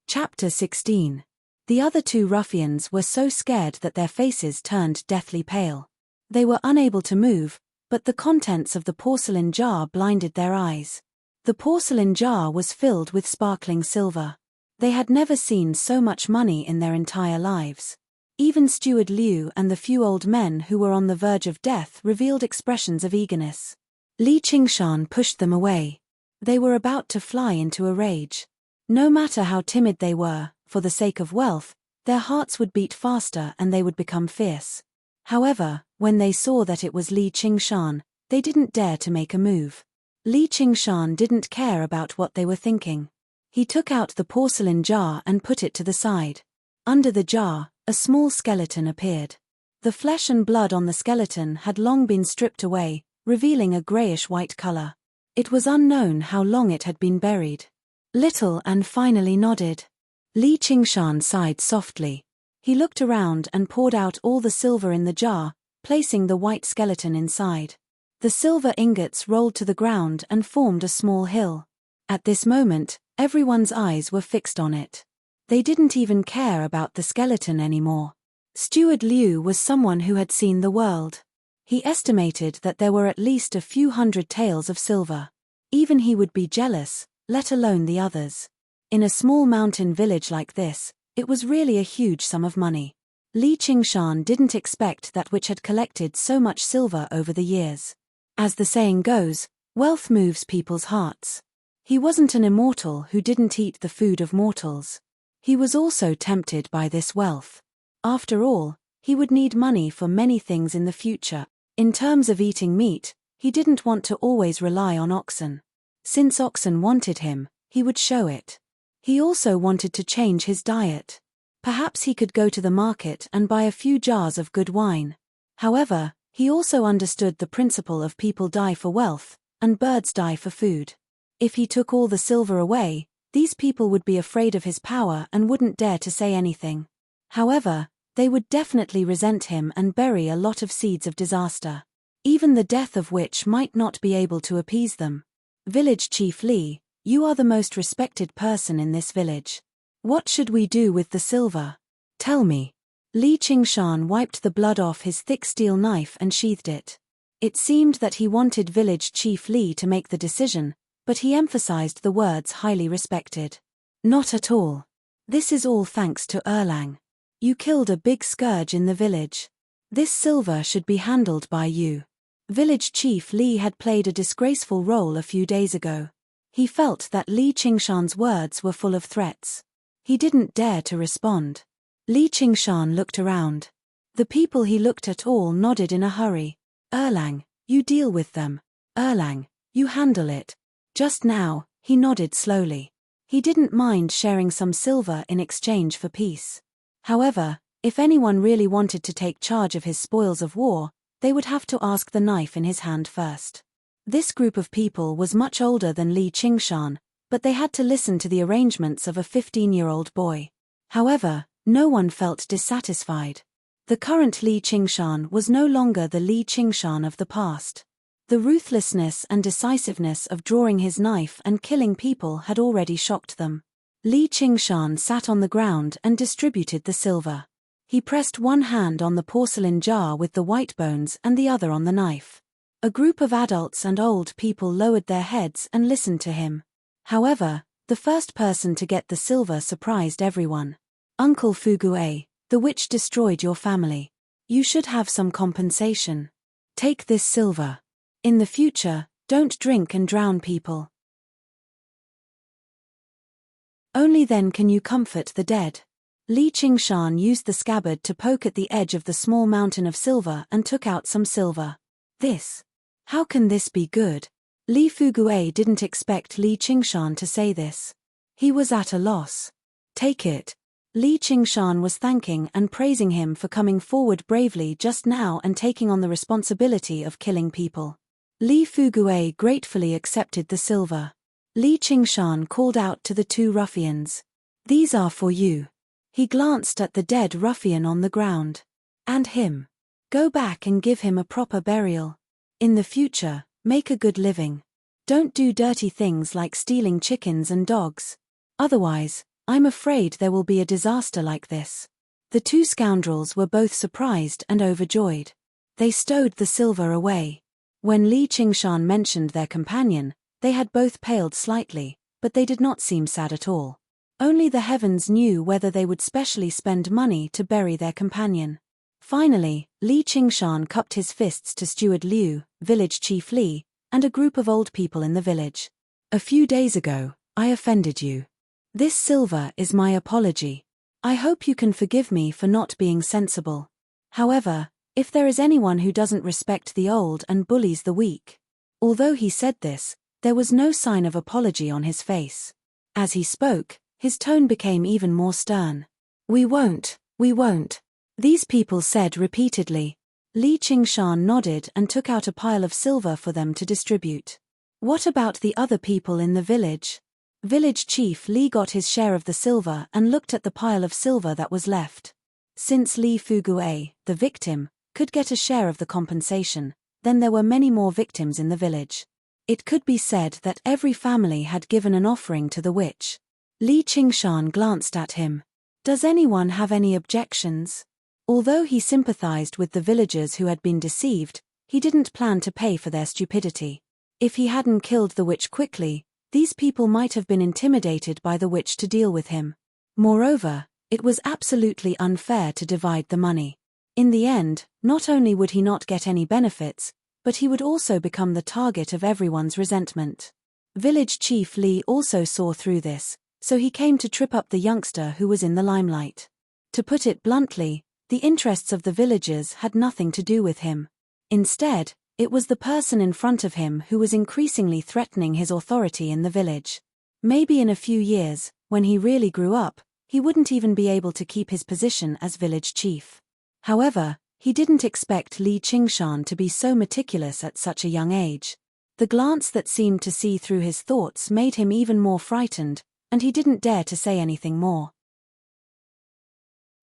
Chapter 16. The other 2 ruffians were so scared that their faces turned deathly pale. They were unable to move, but the contents of the porcelain jar blinded their eyes. The porcelain jar was filled with sparkling silver. They had never seen so much money in their entire lives. Even Steward Liu and the few old men who were on the verge of death revealed expressions of eagerness. Li Qingshan pushed them away. They were about to fly into a rage. No matter how timid they were, for the sake of wealth, their hearts would beat faster and they would become fierce. However, when they saw that it was Li Qingshan, they didn't dare to make a move. Li Qingshan didn't care about what they were thinking. He took out the porcelain jar and put it to the side. Under the jar, a small skeleton appeared. The flesh and blood on the skeleton had long been stripped away, revealing a grayish-white color. It was unknown how long it had been buried. Little Anne finally nodded. Li Qingshan sighed softly. He looked around and poured out all the silver in the jar, placing the white skeleton inside. The silver ingots rolled to the ground and formed a small hill. At this moment, everyone's eyes were fixed on it. They didn't even care about the skeleton anymore. Steward Liu was someone who had seen the world. He estimated that there were at least a few hundred taels of silver. Even he would be jealous, let alone the others. In a small mountain village like this, it was really a huge sum of money. Li Qingshan didn't expect that which had collected so much silver over the years. As the saying goes, wealth moves people's hearts. He wasn't an immortal who didn't eat the food of mortals. He was also tempted by this wealth. After all, he would need money for many things in the future. In terms of eating meat, he didn't want to always rely on oxen. Since oxen wanted him, he would show it. He also wanted to change his diet. Perhaps he could go to the market and buy a few jars of good wine. However, he also understood the principle of people die for wealth, and birds die for food. If he took all the silver away, these people would be afraid of his power and wouldn't dare to say anything. However, they would definitely resent him and bury a lot of seeds of disaster, even the death of which might not be able to appease them. Village Chief Li, you are the most respected person in this village. What should we do with the silver? Tell me. Li Qingshan wiped the blood off his thick steel knife and sheathed it. It seemed that he wanted Village Chief Li to make the decision, but he emphasized the words highly respected. Not at all. This is all thanks to Erlang. You killed a big scourge in the village. This silver should be handled by you. Village Chief Li had played a disgraceful role a few days ago. He felt that Li Qingshan's words were full of threats. He didn't dare to respond. Li Qingshan looked around. The people he looked at all nodded in a hurry. Erlang, you deal with them. Erlang, you handle it. Just now, he nodded slowly. He didn't mind sharing some silver in exchange for peace. However, if anyone really wanted to take charge of his spoils of war, they would have to ask the knife in his hand first. This group of people was much older than Li Qingshan, but they had to listen to the arrangements of a 15-year-old boy. However, no one felt dissatisfied. The current Li Qingshan was no longer the Li Qingshan of the past. The ruthlessness and decisiveness of drawing his knife and killing people had already shocked them. Li Qingshan sat on the ground and distributed the silver. He pressed one hand on the porcelain jar with the white bones and the other on the knife. A group of adults and old people lowered their heads and listened to him. However, the first person to get the silver surprised everyone. Uncle Fugue, the witch destroyed your family. You should have some compensation. Take this silver. In the future, don't drink and drown people. Only then can you comfort the dead. Li Qingshan used the scabbard to poke at the edge of the small mountain of silver and took out some silver. This. How can this be good? Li Fugue didn't expect Li Qingshan to say this. He was at a loss. Take it. Li Qingshan was thanking and praising him for coming forward bravely just now and taking on the responsibility of killing people. Li Fugue gratefully accepted the silver. Li Qingshan called out to the two ruffians. These are for you. He glanced at the dead ruffian on the ground. And him. Go back and give him a proper burial. In the future, make a good living. Don't do dirty things like stealing chickens and dogs. Otherwise, I'm afraid there will be a disaster like this. The two scoundrels were both surprised and overjoyed. They stowed the silver away. When Li Qingshan mentioned their companion, they had both paled slightly, but they did not seem sad at all. Only the heavens knew whether they would specially spend money to bury their companion. Finally, Li Qingshan cupped his fists to Steward Liu, Village Chief Li, and a group of old people in the village. A few days ago, I offended you. This silver is my apology. I hope you can forgive me for not being sensible. However, if there is anyone who doesn't respect the old and bullies the weak. Although he said this, there was no sign of apology on his face. As he spoke, his tone became even more stern. We won't. These people said repeatedly. Li Qingshan nodded and took out a pile of silver for them to distribute. What about the other people in the village? Village Chief Li got his share of the silver and looked at the pile of silver that was left. Since Li Fugue, the victim, could get a share of the compensation, then there were many more victims in the village. It could be said that every family had given an offering to the witch. Li Qingshan glanced at him. Does anyone have any objections? Although he sympathized with the villagers who had been deceived, he didn't plan to pay for their stupidity. If he hadn't killed the witch quickly, these people might have been intimidated by the witch to deal with him. Moreover, it was absolutely unfair to divide the money. In the end, not only would he not get any benefits, but he would also become the target of everyone's resentment. Village Chief Li also saw through this, so he came to trip up the youngster who was in the limelight. To put it bluntly, the interests of the villagers had nothing to do with him. Instead, it was the person in front of him who was increasingly threatening his authority in the village. Maybe in a few years, when he really grew up, he wouldn't even be able to keep his position as village chief. However, he didn't expect Li Qingshan to be so meticulous at such a young age. The glance that seemed to see through his thoughts made him even more frightened, and he didn't dare to say anything more.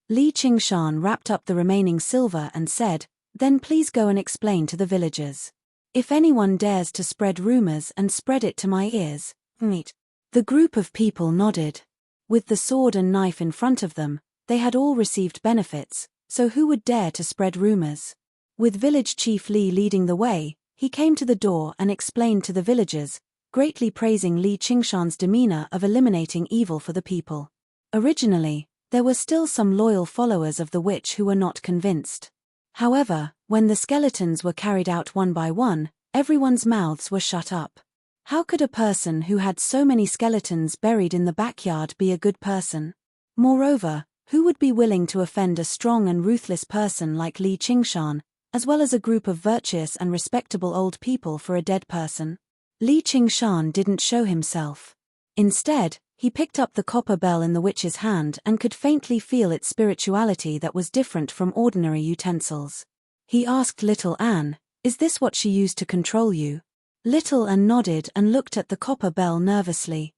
Li Qingshan wrapped up the remaining silver and said, "Then please go and explain to the villagers. If anyone dares to spread rumors and spread it to my ears, meet." The group of people nodded. With the sword and knife in front of them, they had all received benefits, so who would dare to spread rumors? With village chief Li leading the way, he came to the door and explained to the villagers, greatly praising Li Qingshan's demeanor of eliminating evil for the people. Originally, there were still some loyal followers of the witch who were not convinced. However, when the skeletons were carried out one by one, everyone's mouths were shut up. How could a person who had so many skeletons buried in the backyard be a good person? Moreover, who would be willing to offend a strong and ruthless person like Li Qingshan, as well as a group of virtuous and respectable old people for a dead person? Li Qingshan didn't show himself. Instead, he picked up the copper bell in the witch's hand and could faintly feel its spirituality that was different from ordinary utensils. He asked little Anne, "Is this what she used to control you?" Little Anne nodded and looked at the copper bell nervously.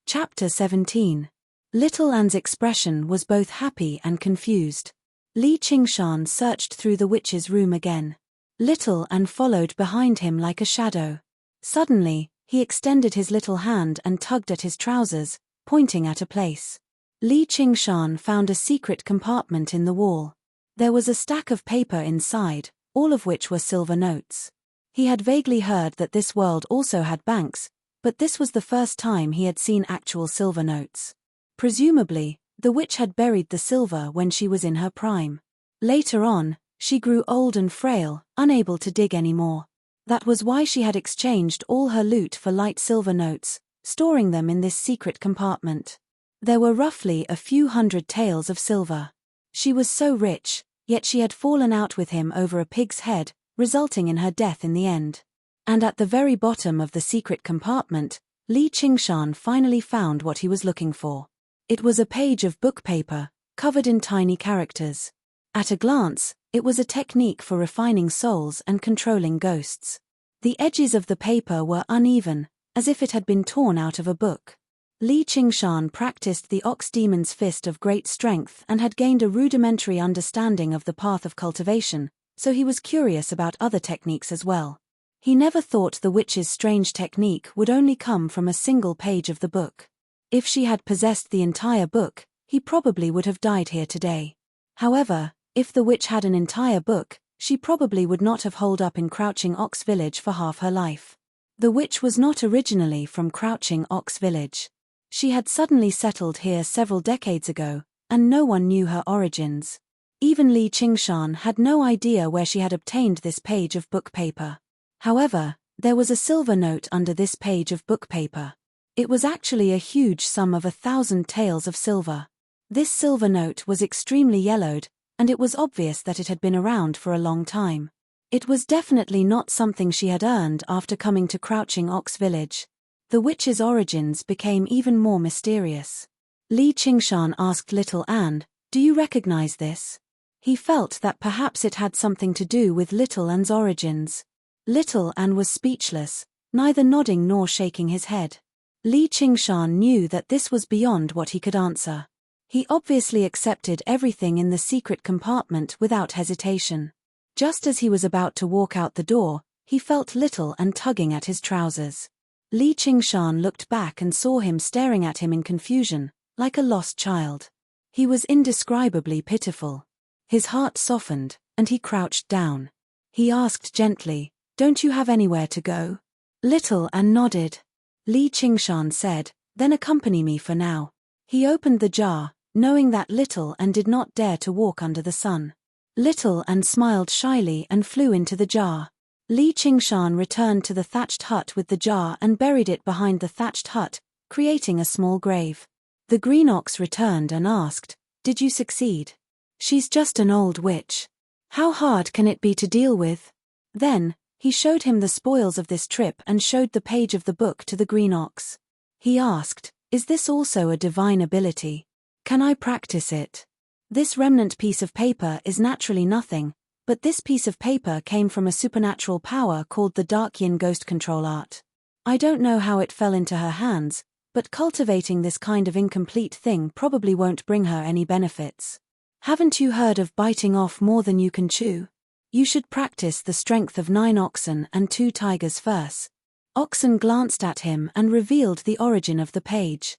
Chapter 17. Little Anne's expression was both happy and confused. Li Qingshan searched through the witch's room again. Little Anne followed behind him like a shadow. Suddenly, he extended his little hand and tugged at his trousers, pointing at a place. Li Qingshan found a secret compartment in the wall. There was a stack of paper inside, all of which were silver notes. He had vaguely heard that this world also had banks, but this was the first time he had seen actual silver notes. Presumably, the witch had buried the silver when she was in her prime. Later on, she grew old and frail, unable to dig anymore. That was why she had exchanged all her loot for light silver notes, storing them in this secret compartment. There were roughly a few hundred taels of silver. She was so rich, yet she had fallen out with him over a pig's head, resulting in her death in the end. And at the very bottom of the secret compartment, Li Qingshan finally found what he was looking for. It was a page of book paper, covered in tiny characters. At a glance, it was a technique for refining souls and controlling ghosts. The edges of the paper were uneven, as if it had been torn out of a book. Li Qingshan practiced the ox demon's fist of great strength and had gained a rudimentary understanding of the path of cultivation, so he was curious about other techniques as well. He never thought the witch's strange technique would only come from a single page of the book. If she had possessed the entire book, he probably would have died here today. However, if the witch had an entire book, she probably would not have holed up in Crouching Ox Village for half her life. The witch was not originally from Crouching Ox Village. She had suddenly settled here several decades ago, and no one knew her origins. Even Li Qingshan had no idea where she had obtained this page of book paper. However, there was a silver note under this page of book paper. It was actually a huge sum of 1,000 taels of silver. This silver note was extremely yellowed, and it was obvious that it had been around for a long time. It was definitely not something she had earned after coming to Crouching Ox Village. The witch's origins became even more mysterious. Li Qingshan asked little Anne, "Do you recognize this?" He felt that perhaps it had something to do with little Anne's origins. Little Anne was speechless, neither nodding nor shaking his head. Li Qingshan knew that this was beyond what he could answer. He obviously accepted everything in the secret compartment without hesitation. Just as he was about to walk out the door, he felt little Anne tugging at his trousers. Li Qingshan looked back and saw him staring at him in confusion, like a lost child. He was indescribably pitiful. His heart softened, and he crouched down. He asked gently, "Don't you have anywhere to go?" Little Anne nodded. Li Qingshan said, "Then accompany me for now." He opened the jar, knowing that Little Anne did not dare to walk under the sun. Little Anne smiled shyly and flew into the jar. Li Qingshan returned to the thatched hut with the jar and buried it behind the thatched hut, creating a small grave. The green ox returned and asked, "Did you succeed?" "She's just an old witch. How hard can it be to deal with?" Then, He showed him the spoils of this trip and showed the page of the book to the green ox. He asked, "Is this also a divine ability? Can I practice it? This remnant piece of paper is naturally nothing, but this piece of paper came from a supernatural power called the Dark Yin Ghost Control Art. I don't know how it fell into her hands, but cultivating this kind of incomplete thing probably won't bring her any benefits. Haven't you heard of biting off more than you can chew? You should practice the strength of 9 oxen and 2 tigers first." Oxen glanced at him and revealed the origin of the page.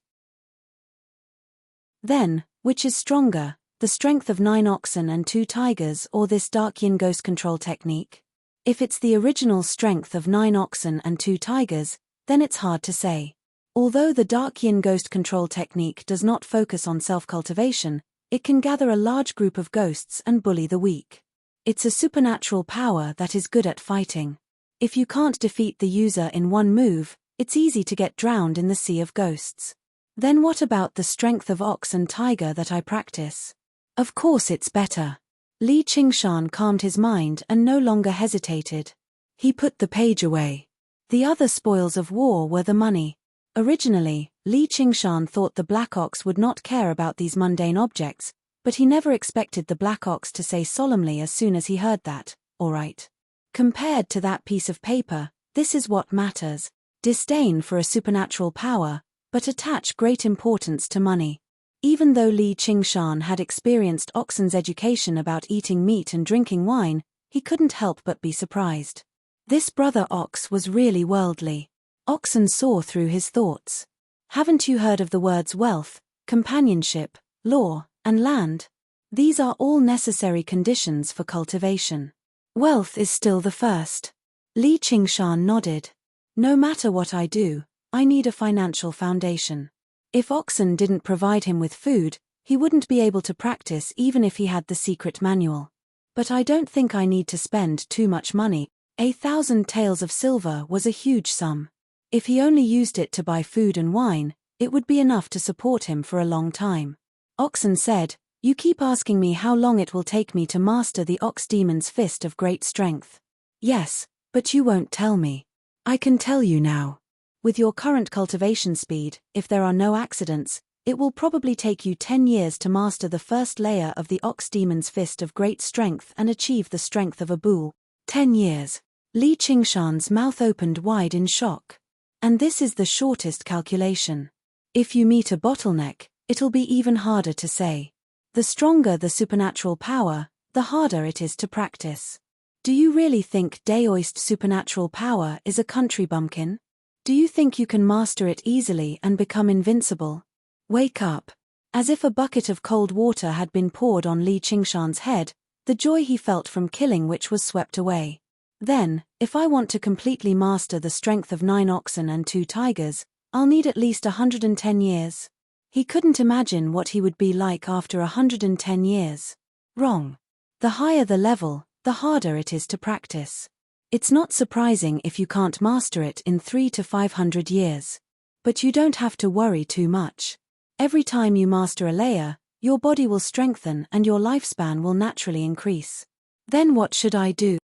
Then, which is stronger, the strength of 9 oxen and 2 tigers or this Dark Yin Ghost Control technique? If it's the original strength of 9 oxen and 2 tigers, then it's hard to say. Although the Dark Yin Ghost Control technique does not focus on self-cultivation, it can gather a large group of ghosts and bully the weak. It's a supernatural power that is good at fighting. If you can't defeat the user in one move, it's easy to get drowned in the sea of ghosts. Then what about the strength of ox and tiger that I practice? Of course it's better. Li Qingshan calmed his mind and no longer hesitated. He put the page away. The other spoils of war were the money. Originally, Li Qingshan thought the black ox would not care about these mundane objects, but he never expected the black ox to say solemnly as soon as he heard that, "All right. Compared to that piece of paper, this is what matters. Disdain for a supernatural power, but attach great importance to money." Even though Li Qingshan had experienced Oxen's education about eating meat and drinking wine, he couldn't help but be surprised. This brother ox was really worldly. Oxen saw through his thoughts. Haven't you heard of the words wealth, companionship, law, and land? These are all necessary conditions for cultivation. Wealth is still the first. Li Qingshan nodded. No matter what I do, I need a financial foundation. If Oxen didn't provide him with food, he wouldn't be able to practice even if he had the secret manual. But I don't think I need to spend too much money. 1,000 taels of silver was a huge sum. If he only used it to buy food and wine, it would be enough to support him for a long time. Oxen said, "You keep asking me how long it will take me to master the ox demon's fist of great strength." "Yes, but you won't tell me." "I can tell you now. With your current cultivation speed, if there are no accidents, it will probably take you 10 years to master the first layer of the ox demon's fist of great strength and achieve the strength of a bull." 10 years. Li Qingshan's mouth opened wide in shock. And this is the shortest calculation. If you meet a bottleneck, it'll be even harder to say. The stronger the supernatural power, the harder it is to practice. Do you really think Daoist supernatural power is a country bumpkin? Do you think you can master it easily and become invincible? Wake up. As if a bucket of cold water had been poured on Li Qingshan's head, the joy he felt from killing which was swept away. Then, if I want to completely master the strength of 9 oxen and 2 tigers, I'll need at least 110 years. He couldn't imagine what he would be like after 110 years. Wrong. The higher the level, the harder it is to practice. It's not surprising if you can't master it in 300 to 500 years. But you don't have to worry too much. Every time you master a layer, your body will strengthen and your lifespan will naturally increase. Then what should I do?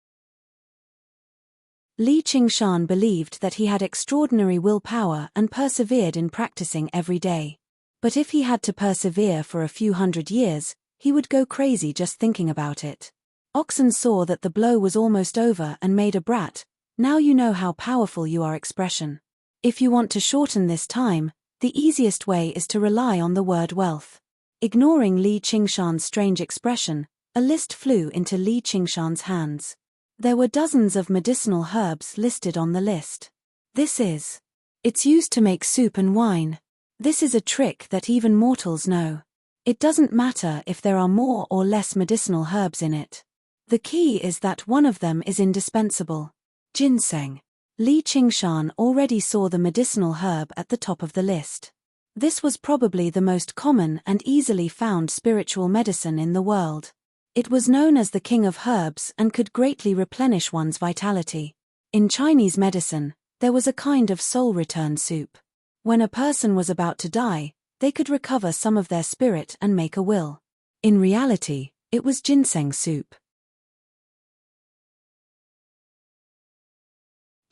Li Qingshan believed that he had extraordinary willpower and persevered in practicing every day. But if he had to persevere for a few hundred years, he would go crazy just thinking about it. Oxen saw that the blow was almost over and made a brat, "Now you know how powerful you are" expression. If you want to shorten this time, the easiest way is to rely on the word wealth. Ignoring Li Qingshan's strange expression, a list flew into Li Qingshan's hands. There were dozens of medicinal herbs listed on the list. It's used to make soup and wine. This is a trick that even mortals know. It doesn't matter if there are more or less medicinal herbs in it. The key is that one of them is indispensable. Ginseng. Li Qingshan already saw the medicinal herb at the top of the list. This was probably the most common and easily found spiritual medicine in the world. It was known as the king of herbs and could greatly replenish one's vitality. In Chinese medicine, there was a kind of soul return soup. When a person was about to die, they could recover some of their spirit and make a will. In reality, it was ginseng soup.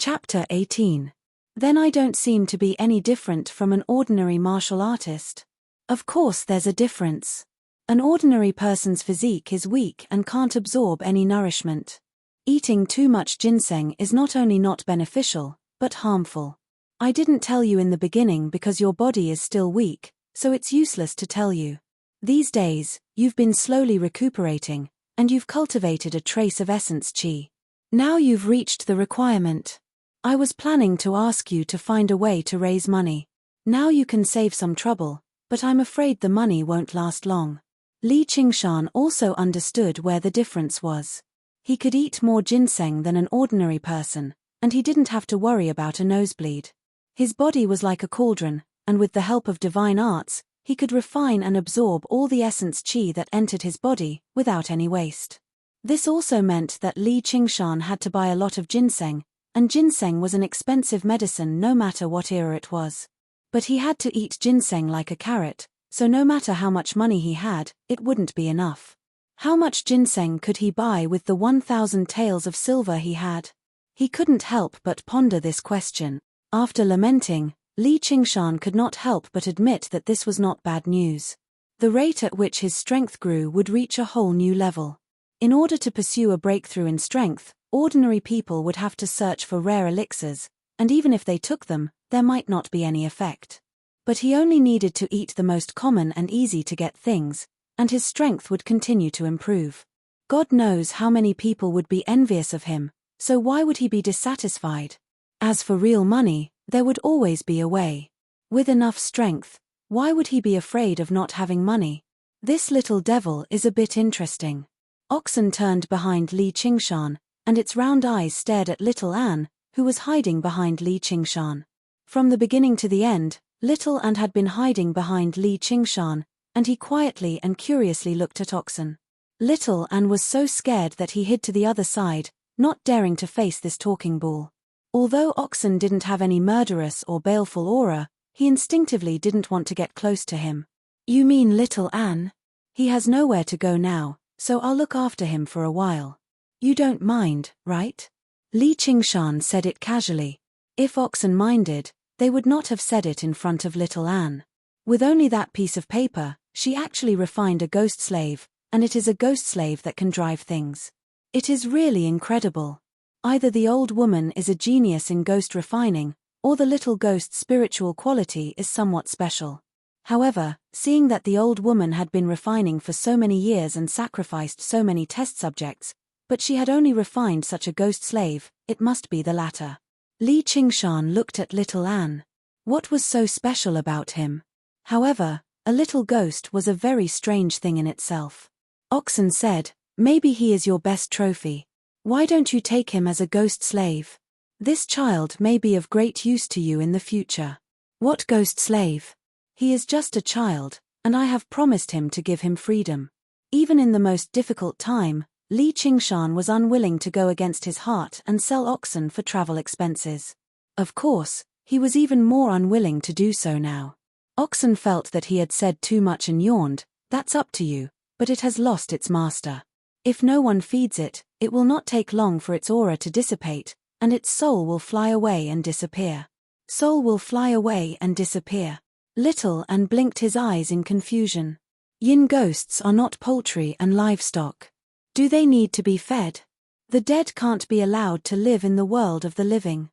Chapter 18. Then I don't seem to be any different from an ordinary martial artist. Of course there's a difference. An ordinary person's physique is weak and can't absorb any nourishment. Eating too much ginseng is not only not beneficial, but harmful. I didn't tell you in the beginning because your body is still weak, so it's useless to tell you. These days, you've been slowly recuperating, and you've cultivated a trace of essence qi. Now you've reached the requirement. I was planning to ask you to find a way to raise money. Now you can save some trouble, but I'm afraid the money won't last long. Li Qingshan also understood where the difference was. He could eat more ginseng than an ordinary person, and he didn't have to worry about a nosebleed. His body was like a cauldron, and with the help of divine arts, he could refine and absorb all the essence qi that entered his body, without any waste. This also meant that Li Qingshan had to buy a lot of ginseng, and ginseng was an expensive medicine no matter what era it was. But he had to eat ginseng like a carrot, so no matter how much money he had, it wouldn't be enough. How much ginseng could he buy with the 1,000 taels of silver he had? He couldn't help but ponder this question. After lamenting, Li Qingshan could not help but admit that this was not bad news. The rate at which his strength grew would reach a whole new level. In order to pursue a breakthrough in strength, ordinary people would have to search for rare elixirs, and even if they took them, there might not be any effect. But he only needed to eat the most common and easy to get things, and his strength would continue to improve. God knows how many people would be envious of him, so why would he be dissatisfied? As for real money, there would always be a way. With enough strength, why would he be afraid of not having money? This little devil is a bit interesting. Oxen turned behind Li Qingshan, and its round eyes stared at little Anne, who was hiding behind Li Qingshan. From the beginning to the end, little Anne had been hiding behind Li Qingshan, and he quietly and curiously looked at Oxen. Little Anne was so scared that he hid to the other side, not daring to face this talking bull. Although Oxen didn't have any murderous or baleful aura, he instinctively didn't want to get close to him. You mean little Anne? He has nowhere to go now, so I'll look after him for a while. You don't mind, right? Li Qingshan said it casually. If Oxen minded, they would not have said it in front of little Anne. With only that piece of paper, she actually refined a ghost slave, and it is a ghost slave that can drive things. It is really incredible. Either the old woman is a genius in ghost refining, or the little ghost's spiritual quality is somewhat special. However, seeing that the old woman had been refining for so many years and sacrificed so many test subjects, but she had only refined such a ghost slave, it must be the latter. Li Qingshan looked at little Anne. What was so special about him? However, a little ghost was a very strange thing in itself. Oxen said, maybe he is your best trophy. Why don't you take him as a ghost slave? This child may be of great use to you in the future. What ghost slave? He is just a child, and I have promised him to give him freedom. Even in the most difficult time, Li Qingshan was unwilling to go against his heart and sell Oxen for travel expenses. Of course, he was even more unwilling to do so now. Oxen felt that he had said too much and yawned, that's up to you, but it has lost its master. If no one feeds it, it will not take long for its aura to dissipate, and its soul will fly away and disappear. Soul will fly away and disappear. Little Anne blinked his eyes in confusion. Yin ghosts are not poultry and livestock. Do they need to be fed? The dead can't be allowed to live in the world of the living.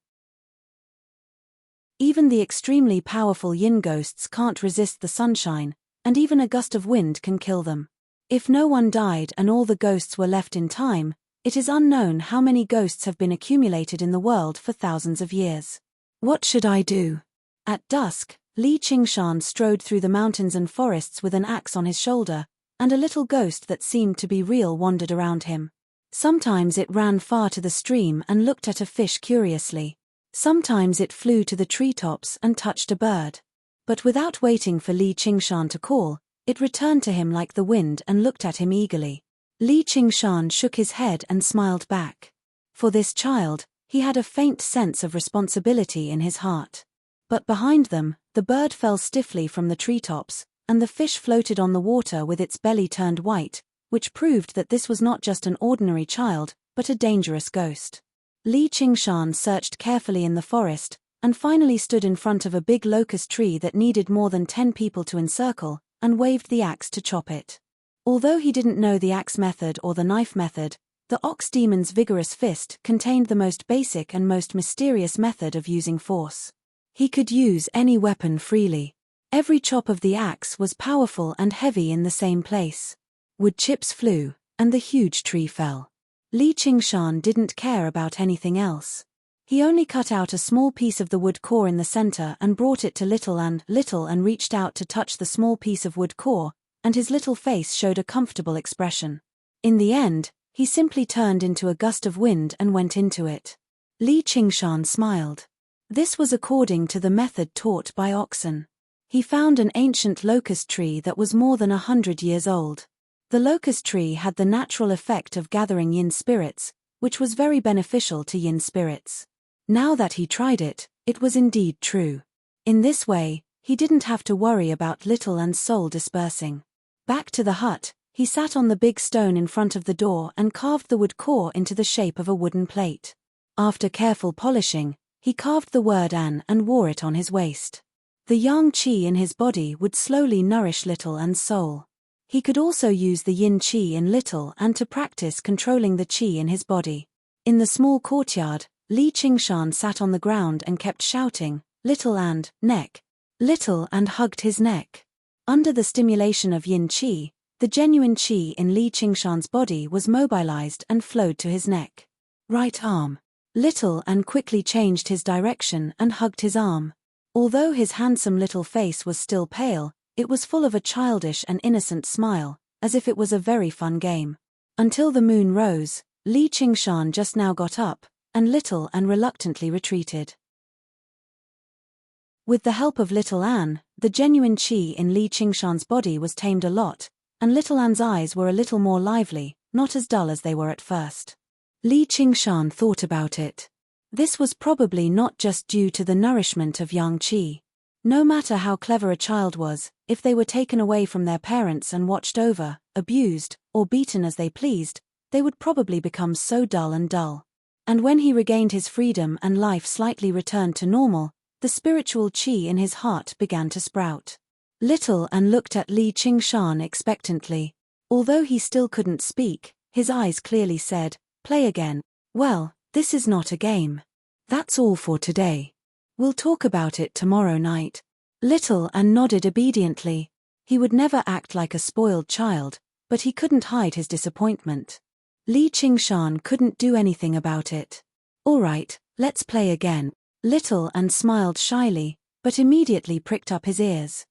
Even the extremely powerful yin ghosts can't resist the sunshine, and even a gust of wind can kill them. If no one died and all the ghosts were left in time, it is unknown how many ghosts have been accumulated in the world for thousands of years. What should I do? At dusk, Li Qingshan strode through the mountains and forests with an axe on his shoulder, and a little ghost that seemed to be real wandered around him. Sometimes it ran far to the stream and looked at a fish curiously. Sometimes it flew to the treetops and touched a bird. But without waiting for Li Qingshan to call, it returned to him like the wind and looked at him eagerly. Li Qingshan shook his head and smiled back. For this child, he had a faint sense of responsibility in his heart. But behind them, the bird fell stiffly from the treetops, and the fish floated on the water with its belly turned white, which proved that this was not just an ordinary child, but a dangerous ghost. Li Qingshan searched carefully in the forest, and finally stood in front of a big locust tree that needed more than 10 people to encircle, and waved the axe to chop it. Although he didn't know the axe method or the knife method, the ox demon's vigorous fist contained the most basic and most mysterious method of using force. He could use any weapon freely. Every chop of the axe was powerful and heavy in the same place. Wood chips flew, and the huge tree fell. Li Qingshan didn't care about anything else. He only cut out a small piece of the wood core in the center and brought it to Little and reached out to touch the small piece of wood core, and his little face showed a comfortable expression. In the end, he simply turned into a gust of wind and went into it. Li Qingshan smiled. This was according to the method taught by oxen. He found an ancient locust tree that was more than 100 years old. The locust tree had the natural effect of gathering yin spirits, which was very beneficial to yin spirits. Now that he tried it, it was indeed true. In this way, he didn't have to worry about Little An's soul dispersing. Back to the hut, he sat on the big stone in front of the door and carved the wood core into the shape of a wooden plate. After careful polishing, he carved the word An and wore it on his waist. The yang qi in his body would slowly nourish Little An's soul. He could also use the yin qi in Little An to practice controlling the qi in his body. In the small courtyard, Li Qingshan sat on the ground and kept shouting, "Little An, neck." Little An hugged his neck. Under the stimulation of yin qi, the genuine qi in Li Qingshan's body was mobilized and flowed to his neck. Right arm. Little An quickly changed his direction and hugged his arm. Although his handsome little face was still pale, it was full of a childish and innocent smile, as if it was a very fun game. Until the moon rose, Li Qingshan just now got up, and Little An reluctantly retreated. With the help of Little An, the genuine qi in Li Qingshan's body was tamed a lot, and Little An's eyes were a little more lively, not as dull as they were at first. Li Qingshan thought about it. This was probably not just due to the nourishment of yang qi. No matter how clever a child was, if they were taken away from their parents and watched over, abused, or beaten as they pleased, they would probably become so dull. And when he regained his freedom and life slightly returned to normal, the spiritual qi in his heart began to sprout. Little An looked at Li Qingshan expectantly. Although he still couldn't speak, his eyes clearly said, "Play again." "Well, this is not a game. That's all for today. We'll talk about it tomorrow night." Little An nodded obediently. He would never act like a spoiled child, but he couldn't hide his disappointment. Li Qingshan couldn't do anything about it. "All right, let's play again." Little An smiled shyly, but immediately pricked up his ears.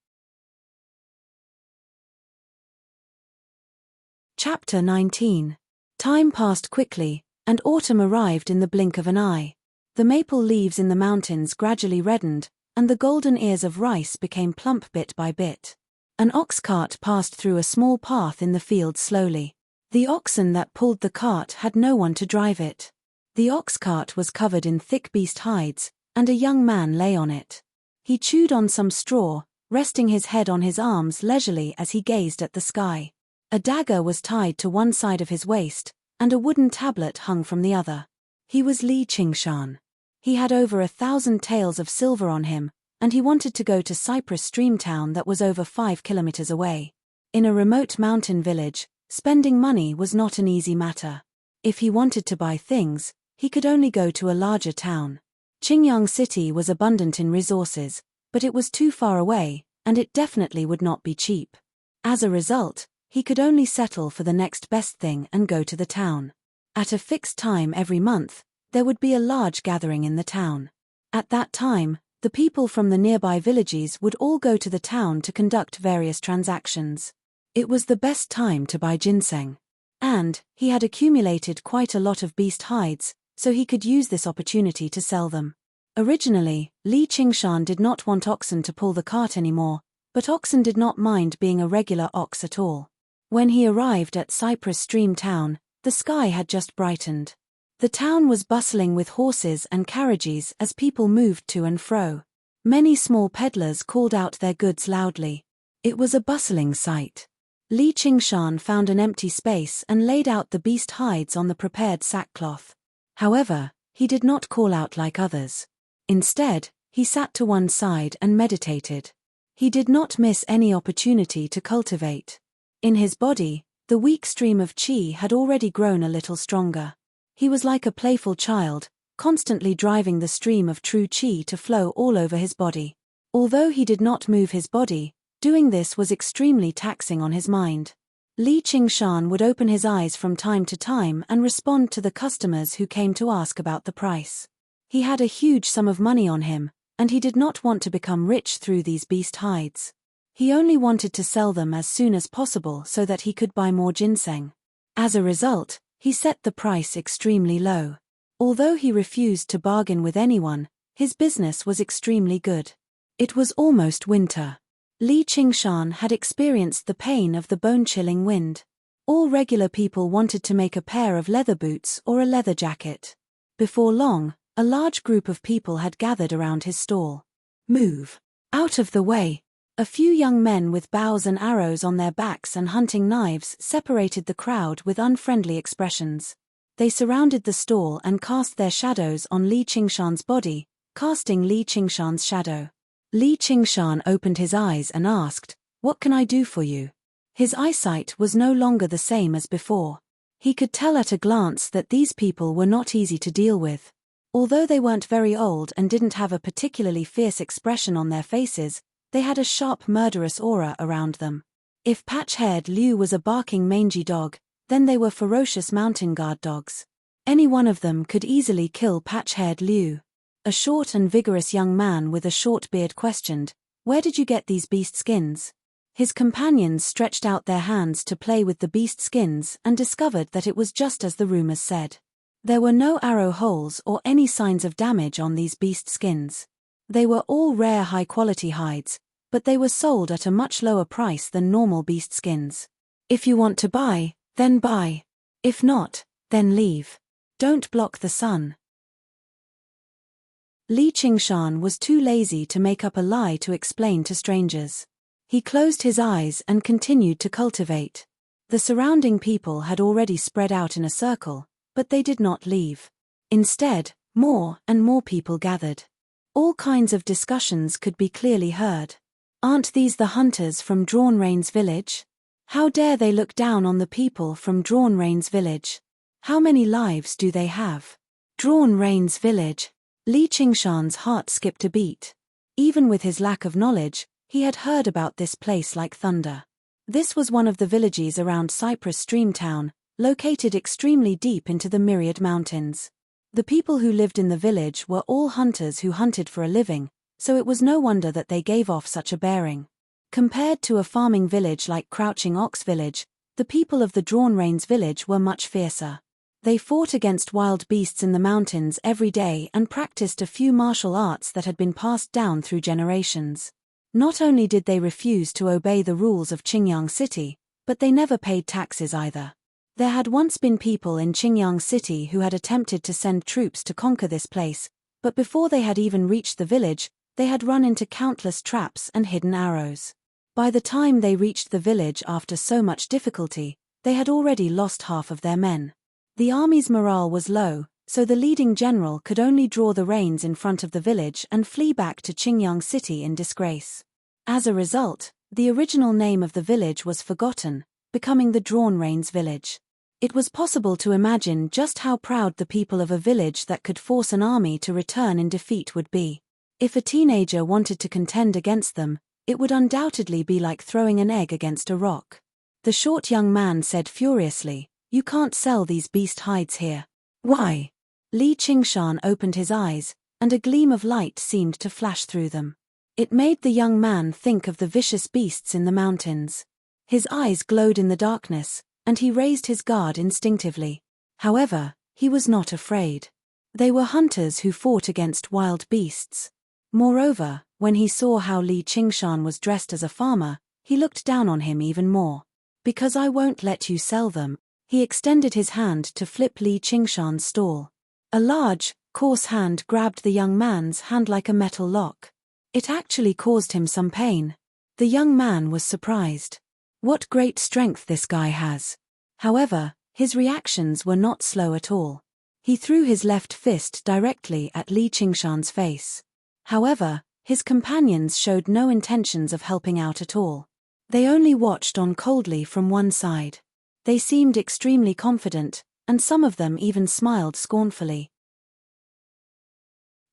Chapter 19. Time passed quickly, and autumn arrived in the blink of an eye. The maple leaves in the mountains gradually reddened, and the golden ears of rice became plump bit by bit. An ox cart passed through a small path in the field slowly. The oxen that pulled the cart had no one to drive it. The ox cart was covered in thick beast hides, and a young man lay on it. He chewed on some straw, resting his head on his arms leisurely as he gazed at the sky. A dagger was tied to one side of his waist, and a wooden tablet hung from the other. He was Li Qingshan. He had over 1,000 taels of silver on him, and he wanted to go to Cypress Stream Town that was over 5 kilometers away. In a remote mountain village, spending money was not an easy matter. If he wanted to buy things, he could only go to a larger town. Qingyang City was abundant in resources, but it was too far away, and it definitely would not be cheap. As a result, he could only settle for the next best thing and go to the town. At a fixed time every month, there would be a large gathering in the town. At that time, the people from the nearby villages would all go to the town to conduct various transactions. It was the best time to buy ginseng. And he had accumulated quite a lot of beast hides, so he could use this opportunity to sell them. Originally, Li Qingshan did not want oxen to pull the cart anymore, but oxen did not mind being a regular ox at all. When he arrived at Cypress Stream Town, the sky had just brightened. The town was bustling with horses and carriages as people moved to and fro. Many small peddlers called out their goods loudly. It was a bustling sight. Li Qingshan found an empty space and laid out the beast hides on the prepared sackcloth. However, He did not call out like others. Instead, he sat to one side and meditated. He did not miss any opportunity to cultivate. In his body, the weak stream of qi had already grown a little stronger. He was like a playful child, constantly driving the stream of true qi to flow all over his body. Although he did not move his body, doing this was extremely taxing on his mind. Li Qingshan would open his eyes from time to time and respond to the customers who came to ask about the price. He had a huge sum of money on him, and he did not want to become rich through these beast hides. He only wanted to sell them as soon as possible so that he could buy more ginseng. As a result, he set the price extremely low. Although he refused to bargain with anyone, his business was extremely good. It was almost winter. Li Qingshan had experienced the pain of the bone-chilling wind. All regular people wanted to make a pair of leather boots or a leather jacket. Before long, a large group of people had gathered around his stall. "Move out of the way." A few young men with bows and arrows on their backs and hunting knives separated the crowd with unfriendly expressions. They surrounded the stall and cast their shadows on Li Qingshan's body, casting Li Qingshan's shadow. Li Qingshan opened his eyes and asked, "What can I do for you?" His eyesight was no longer the same as before. He could tell at a glance that these people were not easy to deal with. Although they weren't very old and didn't have a particularly fierce expression on their faces, they had a sharp murderous aura around them. If patch-haired Liu was a barking mangy dog, then they were ferocious mountain guard dogs. Any one of them could easily kill patch-haired Liu. A short and vigorous young man with a short beard questioned, "Where did you get these beast skins?" His companions stretched out their hands to play with the beast skins and discovered that it was just as the rumors said. There were no arrow holes or any signs of damage on these beast skins. They were all rare high-quality hides, but they were sold at a much lower price than normal beast skins. If you want to buy, then buy. If not, then leave. Don't block the sun. Li Qingshan was too lazy to make up a lie to explain to strangers. He closed his eyes and continued to cultivate. The surrounding people had already spread out in a circle, but they did not leave. Instead, more and more people gathered. All kinds of discussions could be clearly heard. "Aren't these the hunters from Drawn Rain's village? How dare they look down on the people from Drawn Rain's village? How many lives do they have? Drawn Rain's village." Li Qingshan's heart skipped a beat. Even with his lack of knowledge, he had heard about this place like thunder. This was one of the villages around Cypress Stream Town, located extremely deep into the myriad mountains. The people who lived in the village were all hunters who hunted for a living, so it was no wonder that they gave off such a bearing. Compared to a farming village like Crouching Ox Village, the people of the Drawn Rains village were much fiercer. They fought against wild beasts in the mountains every day and practiced a few martial arts that had been passed down through generations. Not only did they refuse to obey the rules of Qingyang City, but they never paid taxes either. There had once been people in Qingyang City who had attempted to send troops to conquer this place, but before they had even reached the village, they had run into countless traps and hidden arrows. By the time they reached the village after so much difficulty, they had already lost half of their men. The army's morale was low, so the leading general could only draw the reins in front of the village and flee back to Qingyang City in disgrace. As a result, the original name of the village was forgotten, becoming the Drawn Rains village. It was possible to imagine just how proud the people of a village that could force an army to return in defeat would be. If a teenager wanted to contend against them, it would undoubtedly be like throwing an egg against a rock. The short young man said furiously, "You can't sell these beast hides here." "Why?" Li Qingshan opened his eyes, and a gleam of light seemed to flash through them. It made the young man think of the vicious beasts in the mountains. His eyes glowed in the darkness, and he raised his guard instinctively. However, he was not afraid. They were hunters who fought against wild beasts. Moreover, when he saw how Li Qingshan was dressed as a farmer, he looked down on him even more. "Because I won't let you sell them." He extended his hand to flip Li Qingshan's stall. A large, coarse hand grabbed the young man's hand like a metal lock. It actually caused him some pain. The young man was surprised. What great strength this guy has. However, his reactions were not slow at all. He threw his left fist directly at Li Qingshan's face. However, his companions showed no intentions of helping out at all. They only watched on coldly from one side. They seemed extremely confident, and some of them even smiled scornfully.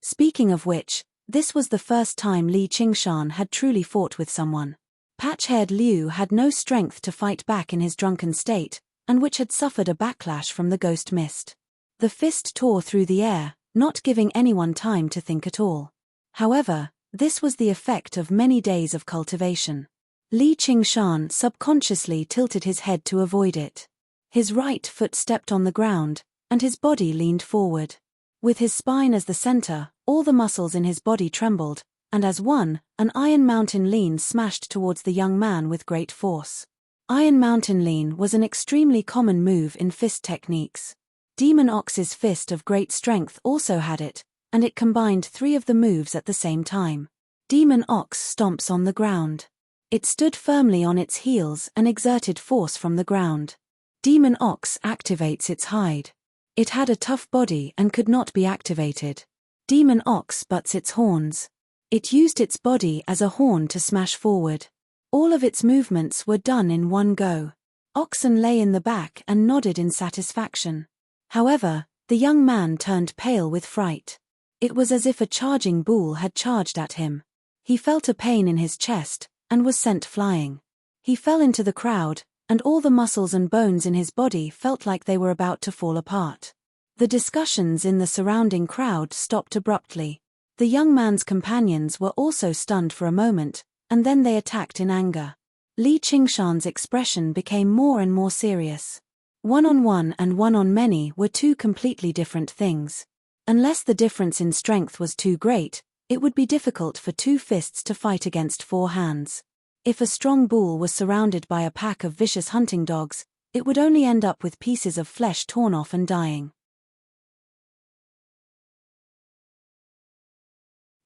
Speaking of which, this was the first time Li Qingshan had truly fought with someone. Patch-haired Liu had no strength to fight back in his drunken state, and which had suffered a backlash from the ghost mist. The fist tore through the air, not giving anyone time to think at all. However, this was the effect of many days of cultivation. Li Qingshan subconsciously tilted his head to avoid it. His right foot stepped on the ground, and his body leaned forward. With his spine as the center, all the muscles in his body trembled, and as one, an Iron Mountain Lean smashed towards the young man with great force. Iron Mountain Lean was an extremely common move in fist techniques. Demon Ox's fist of great strength also had it, and it combined 3 of the moves at the same time. Demon Ox stomps on the ground. It stood firmly on its heels and exerted force from the ground. Demon Ox activates its hide. It had a tough body and could not be activated. Demon Ox butts its horns. It used its body as a horn to smash forward. All of its movements were done in one go. Oxen lay in the back and nodded in satisfaction. However, the young man turned pale with fright. It was as if a charging bull had charged at him. He felt a pain in his chest, and was sent flying. He fell into the crowd, and all the muscles and bones in his body felt like they were about to fall apart. The discussions in the surrounding crowd stopped abruptly. The young man's companions were also stunned for a moment, and then they attacked in anger. Li Qingshan's expression became more and more serious. One-on-one and one-on-many were 2 completely different things. Unless the difference in strength was too great, it would be difficult for 2 fists to fight against 4 hands. If a strong bull was surrounded by a pack of vicious hunting dogs, it would only end up with pieces of flesh torn off and dying.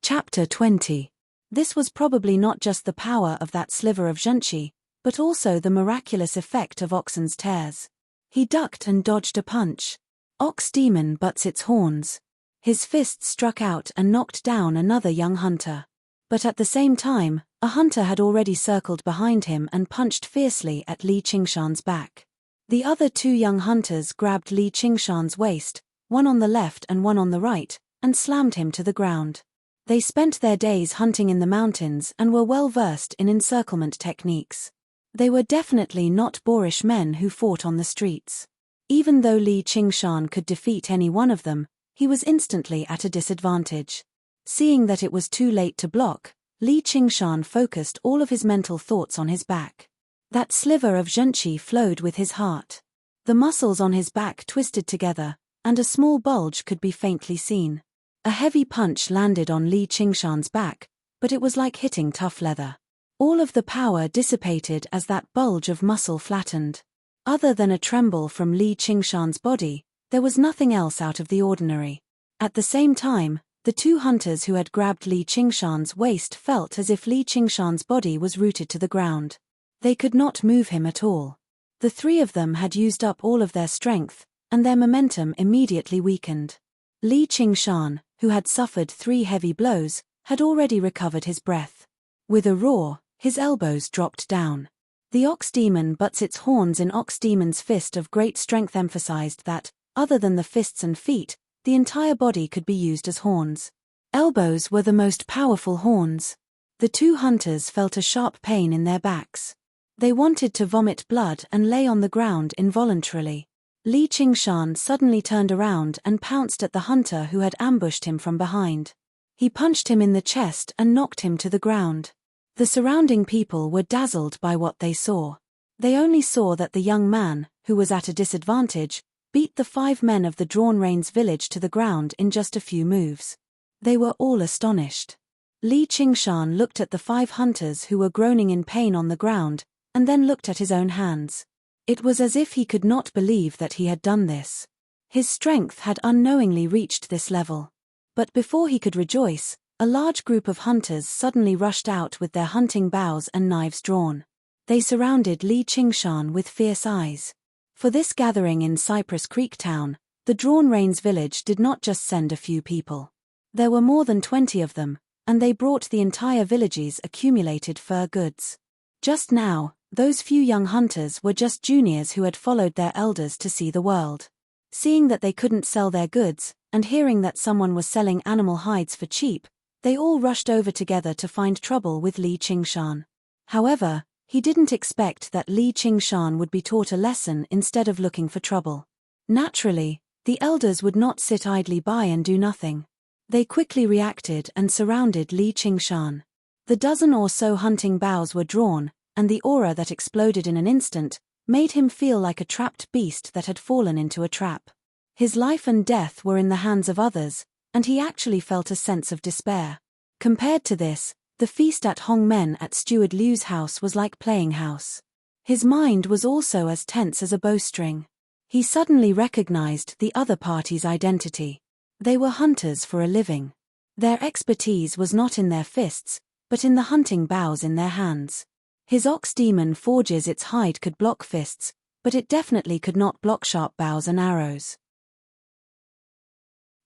Chapter 20. This was probably not just the power of that sliver of zhenqi, but also the miraculous effect of Oxen's tears. He ducked and dodged a punch. Ox Demon butts its horns. His fist struck out and knocked down another young hunter. But at the same time, a hunter had already circled behind him and punched fiercely at Li Qingshan's back. The other 2 young hunters grabbed Li Qingshan's waist, one on the left and one on the right, and slammed him to the ground. They spent their days hunting in the mountains and were well versed in encirclement techniques. They were definitely not boorish men who fought on the streets. Even though Li Qingshan could defeat any one of them, he was instantly at a disadvantage. Seeing that it was too late to block, Li Qingshan focused all of his mental thoughts on his back. That sliver of zhenqi flowed with his heart. The muscles on his back twisted together, and a small bulge could be faintly seen. A heavy punch landed on Li Qingshan's back, but it was like hitting tough leather. All of the power dissipated as that bulge of muscle flattened. Other than a tremble from Li Qingshan's body, there was nothing else out of the ordinary. At the same time, the 2 hunters who had grabbed Li Qingshan's waist felt as if Li Qingshan's body was rooted to the ground. They could not move him at all. The 3 of them had used up all of their strength, and their momentum immediately weakened. Li Qingshan, who had suffered 3 heavy blows, had already recovered his breath. With a roar, his elbows dropped down. The Ox Demon butts its horns in Ox Demon's fist of great strength emphasized that, other than the fists and feet, the entire body could be used as horns. Elbows were the most powerful horns. The 2 hunters felt a sharp pain in their backs. They wanted to vomit blood and lay on the ground involuntarily. Li Qingshan suddenly turned around and pounced at the hunter who had ambushed him from behind. He punched him in the chest and knocked him to the ground. The surrounding people were dazzled by what they saw. They only saw that the young man, who was at a disadvantage, beat the 5 men of the Drawn Reins village to the ground in just a few moves. They were all astonished. Li Qingshan looked at the 5 hunters who were groaning in pain on the ground, and then looked at his own hands. It was as if he could not believe that he had done this. His strength had unknowingly reached this level. But before he could rejoice, a large group of hunters suddenly rushed out with their hunting bows and knives drawn. They surrounded Li Qingshan with fierce eyes. For this gathering in Cypress Creek Town, The Drawn Reins village did not just send a few people. There were more than 20 of them, and they brought the entire village's accumulated fur goods. Just now, those few young hunters were just juniors who had followed their elders to see the world. Seeing that they couldn't sell their goods, and hearing that someone was selling animal hides for cheap, they all rushed over together to find trouble with Li Qingshan. However, he didn't expect that Li Qingshan would be taught a lesson instead of looking for trouble. Naturally, the elders would not sit idly by and do nothing. They quickly reacted and surrounded Li Qingshan. The dozen or so hunting bows were drawn, and the aura that exploded in an instant made him feel like a trapped beast that had fallen into a trap. His life and death were in the hands of others, and he actually felt a sense of despair. Compared to this, the feast at Hong Men at Steward Liu's house was like playing house. His mind was also as tense as a bowstring. He suddenly recognized the other party's identity. They were hunters for a living. Their expertise was not in their fists, but in the hunting bows in their hands. His ox demon forges its hide could block fists, but it definitely could not block sharp bows and arrows.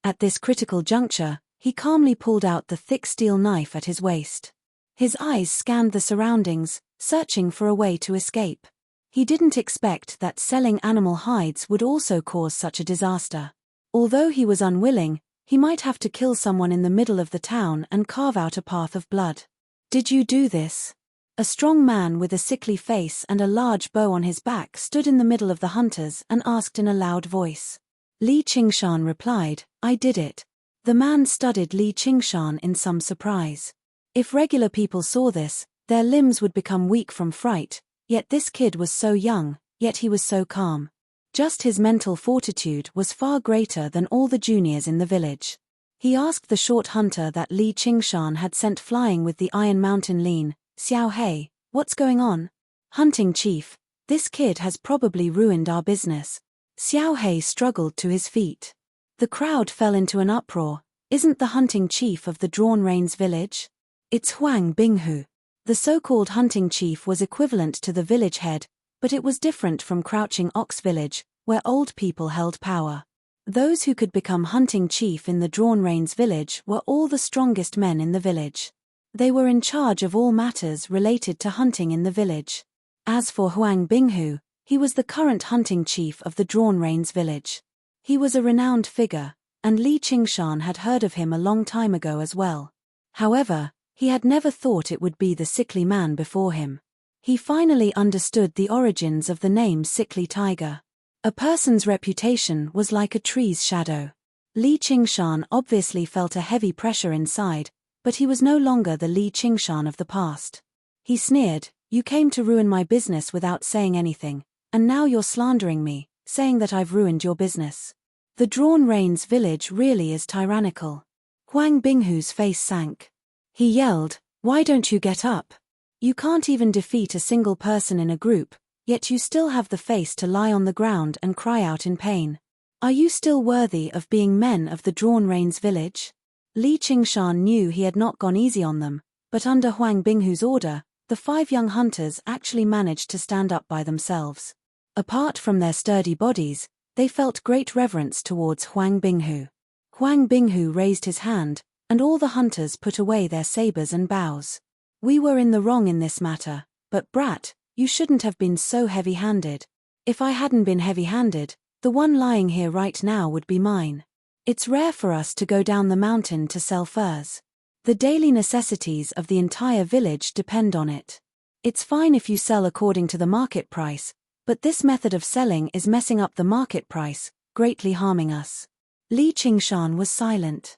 At this critical juncture, he calmly pulled out the thick steel knife at his waist. His eyes scanned the surroundings, searching for a way to escape. He didn't expect that selling animal hides would also cause such a disaster. Although he was unwilling, he might have to kill someone in the middle of the town and carve out a path of blood. "Did you do this?" A strong man with a sickly face and a large bow on his back stood in the middle of the hunters and asked in a loud voice. Li Qingshan replied, "I did it." The man studied Li Qingshan in some surprise. If regular people saw this, their limbs would become weak from fright, yet this kid was so young, yet he was so calm. Just his mental fortitude was far greater than all the juniors in the village. He asked the short hunter that Li Qingshan had sent flying with the Iron Mountain lean, "Xiao Hei, what's going on?" "Hunting chief, this kid has probably ruined our business." Xiao Hei struggled to his feet. The crowd fell into an uproar. "Isn't the hunting chief of the Drawn Reins village?" "It's Huang Binghu." The so-called hunting chief was equivalent to the village head, but it was different from Crouching Ox Village, where old people held power. Those who could become hunting chief in the Drawn Reins village were all the strongest men in the village. They were in charge of all matters related to hunting in the village. As for Huang Binghu, he was the current hunting chief of the Drawn Reins village. He was a renowned figure, and Li Qingshan had heard of him a long time ago as well. However, he had never thought it would be the sickly man before him. He finally understood the origins of the name Sickly Tiger. A person's reputation was like a tree's shadow. Li Qingshan obviously felt a heavy pressure inside, but he was no longer the Li Qingshan of the past. He sneered, "You came to ruin my business without saying anything, and now you're slandering me, saying that I've ruined your business. The Drawn Reins village really is tyrannical." Huang Binghu's face sank. He yelled, "Why don't you get up? You can't even defeat a single person in a group, yet you still have the face to lie on the ground and cry out in pain. Are you still worthy of being men of the Drawn Reins village?" Li Qingshan knew he had not gone easy on them, but under Huang Binghu's order, the 5 young hunters actually managed to stand up by themselves. Apart from their sturdy bodies, they felt great reverence towards Huang Binghu. Huang Binghu raised his hand, and all the hunters put away their sabers and bows. "We were in the wrong in this matter, but brat, you shouldn't have been so heavy-handed. If I hadn't been heavy-handed, the one lying here right now would be mine. It's rare for us to go down the mountain to sell furs. The daily necessities of the entire village depend on it. It's fine if you sell according to the market price, but this method of selling is messing up the market price, greatly harming us." Li Qingshan was silent.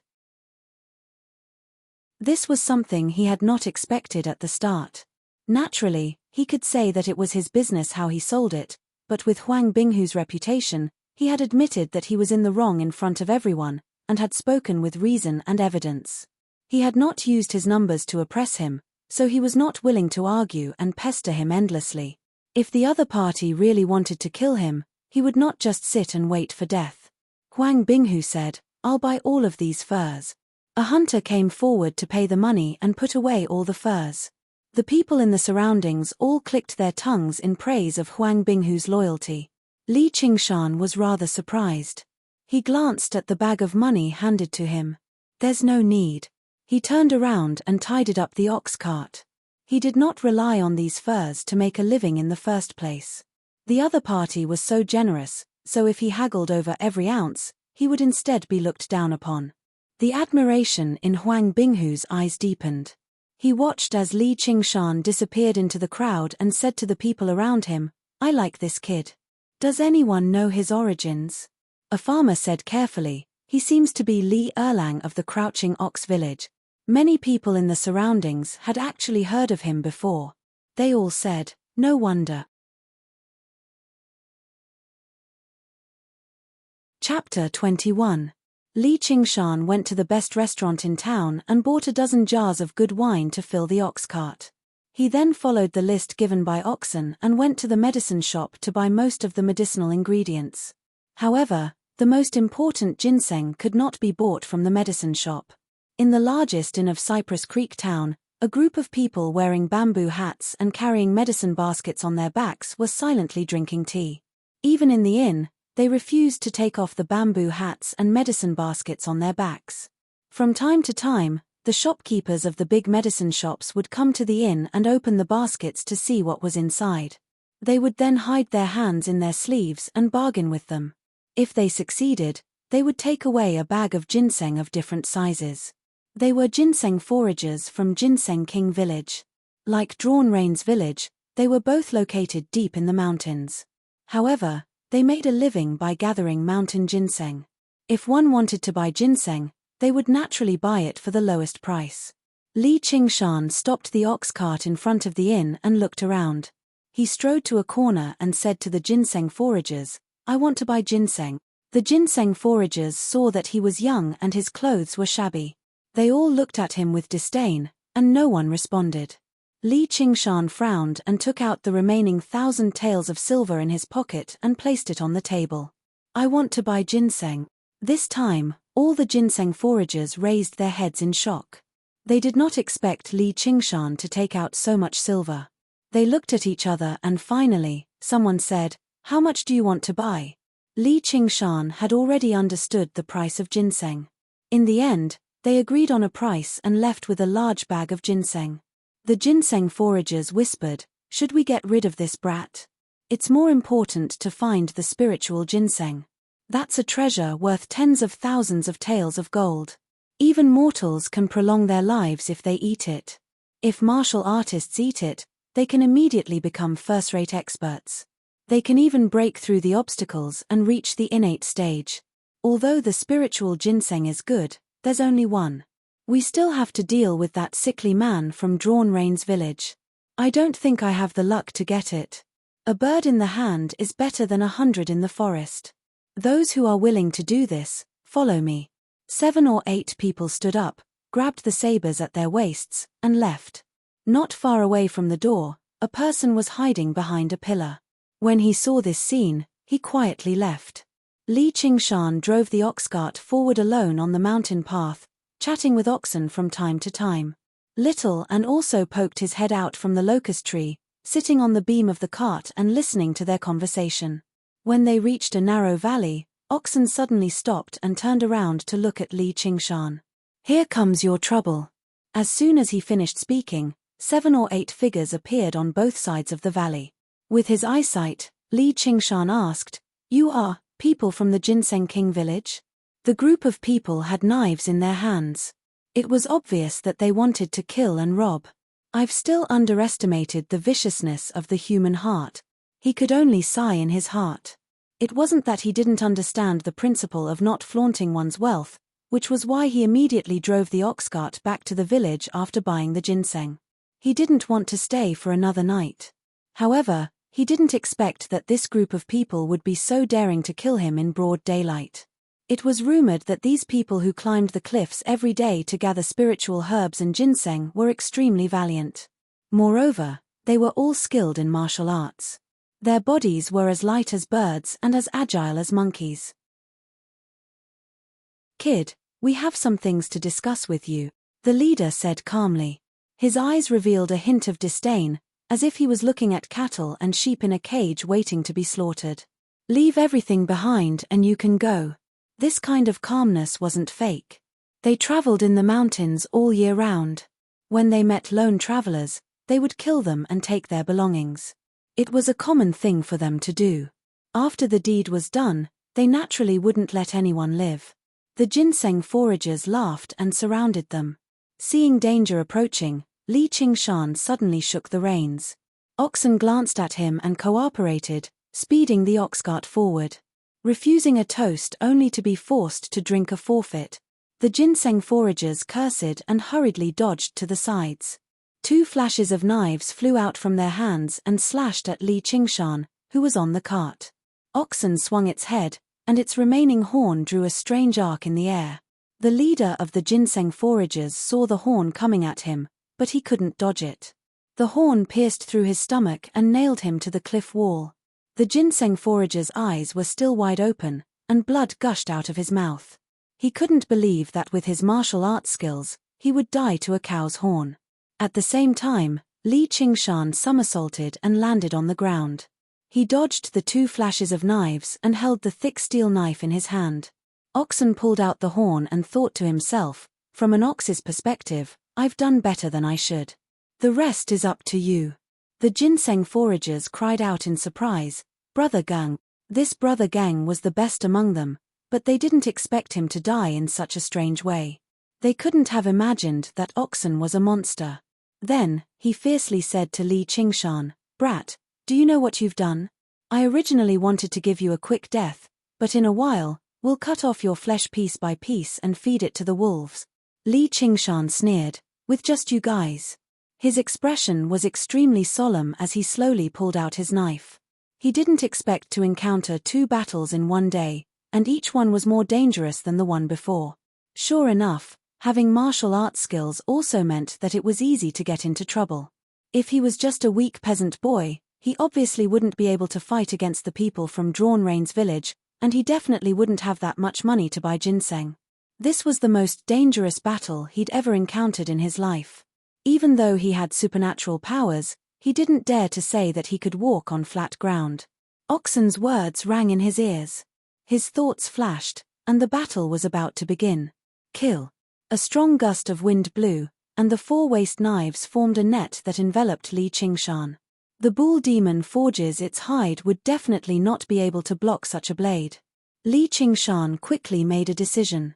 This was something he had not expected at the start. Naturally, he could say that it was his business how he sold it, but with Huang Binghu's reputation, he had admitted that he was in the wrong in front of everyone, and had spoken with reason and evidence. He had not used his numbers to oppress him, so he was not willing to argue and pester him endlessly. If the other party really wanted to kill him, he would not just sit and wait for death. Huang Binghu said, "I'll buy all of these furs." A hunter came forward to pay the money and put away all the furs. The people in the surroundings all clicked their tongues in praise of Huang Binghu's loyalty. Li Qingshan was rather surprised. He glanced at the bag of money handed to him. There's no need. He turned around and tidied up the ox cart. He did not rely on these furs to make a living in the first place. The other party was so generous, so if he haggled over every ounce, he would instead be looked down upon. The admiration in Huang Binghu's eyes deepened. He watched as Li Qingshan disappeared into the crowd and said to the people around him, "I like this kid. Does anyone know his origins?" A farmer said carefully, "He seems to be Li Erlang of the Crouching Ox village." Many people in the surroundings had actually heard of him before. They all said, "No wonder." Chapter 21. Li Qingshan went to the best restaurant in town and bought a dozen jars of good wine to fill the ox cart. He then followed the list given by Oxen and went to the medicine shop to buy most of the medicinal ingredients. However, the most important ginseng could not be bought from the medicine shop. In the largest inn of Cypress Creek town, a group of people wearing bamboo hats and carrying medicine baskets on their backs were silently drinking tea. Even in the inn, they refused to take off the bamboo hats and medicine baskets on their backs. From time to time, the shopkeepers of the big medicine shops would come to the inn and open the baskets to see what was inside. They would then hide their hands in their sleeves and bargain with them. If they succeeded, they would take away a bag of ginseng of different sizes. They were ginseng foragers from Ginseng King Village. Like Drawn Rain's village, they were both located deep in the mountains. However, they made a living by gathering mountain ginseng. If one wanted to buy ginseng, they would naturally buy it for the lowest price. Li Qingshan stopped the ox cart in front of the inn and looked around. He strode to a corner and said to the ginseng foragers, "I want to buy ginseng." The ginseng foragers saw that he was young and his clothes were shabby. They all looked at him with disdain, and no one responded. Li Qingshan frowned and took out the remaining 1,000 taels of silver in his pocket and placed it on the table. "I want to buy ginseng." This time, all the ginseng foragers raised their heads in shock. They did not expect Li Qingshan to take out so much silver. They looked at each other and finally, someone said, "How much do you want to buy?" Li Qingshan had already understood the price of ginseng. In the end, they agreed on a price and left with a large bag of ginseng. The ginseng foragers whispered, "Should we get rid of this brat? It's more important to find the spiritual ginseng. That's a treasure worth tens of thousands of taels of gold. Even mortals can prolong their lives if they eat it. If martial artists eat it, they can immediately become first-rate experts. They can even break through the obstacles and reach the innate stage. Although the spiritual ginseng is good, there's only one. We still have to deal with that sickly man from Drawn Rain's village. I don't think I have the luck to get it. A bird in the hand is better than 100 in the forest. Those who are willing to do this, follow me." 7 or 8 people stood up, grabbed the sabers at their waists, and left. Not far away from the door, a person was hiding behind a pillar. When he saw this scene, he quietly left. Li Qingshan drove the ox cart forward alone on the mountain path, chatting with Oxen from time to time. Little An also poked his head out from the locust tree, sitting on the beam of the cart and listening to their conversation. When they reached a narrow valley, Oxen suddenly stopped and turned around to look at Li Qingshan. "Here comes your trouble." As soon as he finished speaking, 7 or 8 figures appeared on both sides of the valley. With his eyesight, Li Qingshan asked, "You are people from the Ginseng King village?" The group of people had knives in their hands. It was obvious that they wanted to kill and rob. "I've still underestimated the viciousness of the human heart." He could only sigh in his heart. It wasn't that he didn't understand the principle of not flaunting one's wealth, which was why he immediately drove the ox cart back to the village after buying the ginseng. He didn't want to stay for another night. However, he didn't expect that this group of people would be so daring to kill him in broad daylight. It was rumored that these people who climbed the cliffs every day to gather spiritual herbs and ginseng were extremely valiant. Moreover, they were all skilled in martial arts. Their bodies were as light as birds and as agile as monkeys. "Kid, we have some things to discuss with you," the leader said calmly. His eyes revealed a hint of disdain, as if he was looking at cattle and sheep in a cage waiting to be slaughtered. "Leave everything behind and you can go." This kind of calmness wasn't fake. They traveled in the mountains all year round. When they met lone travelers, they would kill them and take their belongings. It was a common thing for them to do. After the deed was done, they naturally wouldn't let anyone live. The ginseng foragers laughed and surrounded them. Seeing danger approaching, Li Qingshan suddenly shook the reins. Oxen glanced at him and cooperated, speeding the ox cart forward. Refusing a toast only to be forced to drink a forfeit, the ginseng foragers cursed and hurriedly dodged to the sides. 2 flashes of knives flew out from their hands and slashed at Li Qingshan, who was on the cart. Oxen swung its head, and its remaining horn drew a strange arc in the air. The leader of the ginseng foragers saw the horn coming at him, but he couldn't dodge it. The horn pierced through his stomach and nailed him to the cliff wall. The ginseng forager's eyes were still wide open, and blood gushed out of his mouth. He couldn't believe that with his martial arts skills, he would die to a cow's horn. At the same time, Li Qingshan somersaulted and landed on the ground. He dodged the 2 flashes of knives and held the thick steel knife in his hand. Oxen pulled out the horn and thought to himself, from an ox's perspective, I've done better than I should. The rest is up to you. The ginseng foragers cried out in surprise, Brother Gang. This Brother Gang was the best among them, but they didn't expect him to die in such a strange way. They couldn't have imagined that Oxen was a monster. Then, he fiercely said to Li Qingshan, Brat, do you know what you've done? I originally wanted to give you a quick death, but in a while, we'll cut off your flesh piece by piece and feed it to the wolves. Li Qingshan sneered, with just you guys. His expression was extremely solemn as he slowly pulled out his knife. He didn't expect to encounter 2 battles in one day, and each one was more dangerous than the one before. Sure enough, having martial arts skills also meant that it was easy to get into trouble. If he was just a weak peasant boy, he obviously wouldn't be able to fight against the people from Drawn Rain's village, and he definitely wouldn't have that much money to buy ginseng. This was the most dangerous battle he'd ever encountered in his life. Even though he had supernatural powers, he didn't dare to say that he could walk on flat ground. Oxen's words rang in his ears. His thoughts flashed, and the battle was about to begin. Kill. A strong gust of wind blew, and the 4 waist knives formed a net that enveloped Li Qingshan. The bull demon forges its hide would definitely not be able to block such a blade. Li Qingshan quickly made a decision.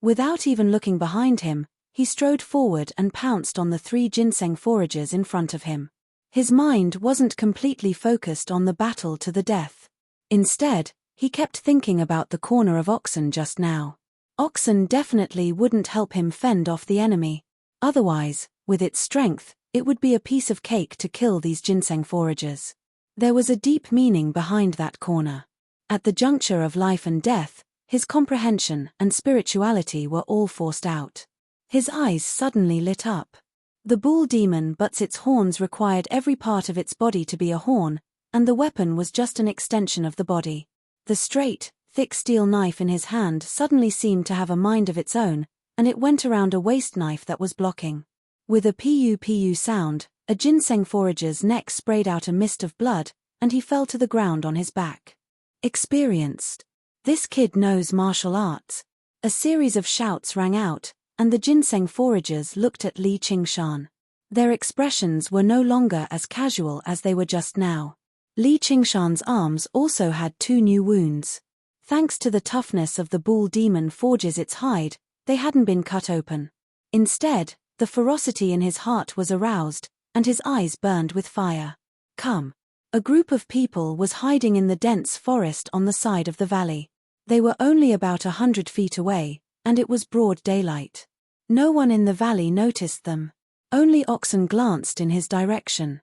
Without even looking behind him, he strode forward and pounced on the 3 ginseng foragers in front of him. His mind wasn't completely focused on the battle to the death. Instead, he kept thinking about the corner of Oxen just now. Oxen definitely wouldn't help him fend off the enemy. Otherwise, with its strength, it would be a piece of cake to kill these ginseng foragers. There was a deep meaning behind that corner. At the juncture of life and death, his comprehension and spirituality were all forced out. His eyes suddenly lit up. The bull demon but its horns required every part of its body to be a horn, and the weapon was just an extension of the body. The straight, thick steel knife in his hand suddenly seemed to have a mind of its own, and it went around a waist knife that was blocking. With a pu sound, a ginseng forager's neck sprayed out a mist of blood, and he fell to the ground on his back. Experienced. This kid knows martial arts. A series of shouts rang out, and the ginseng foragers looked at Li Qingshan. Their expressions were no longer as casual as they were just now. Li Qingshan's arms also had 2 new wounds. Thanks to the toughness of the bull demon forges its hide, they hadn't been cut open. Instead, the ferocity in his heart was aroused, and his eyes burned with fire. Come. A group of people was hiding in the dense forest on the side of the valley. They were only about 100 feet away, and it was broad daylight. No one in the valley noticed them. Only Oxen glanced in his direction.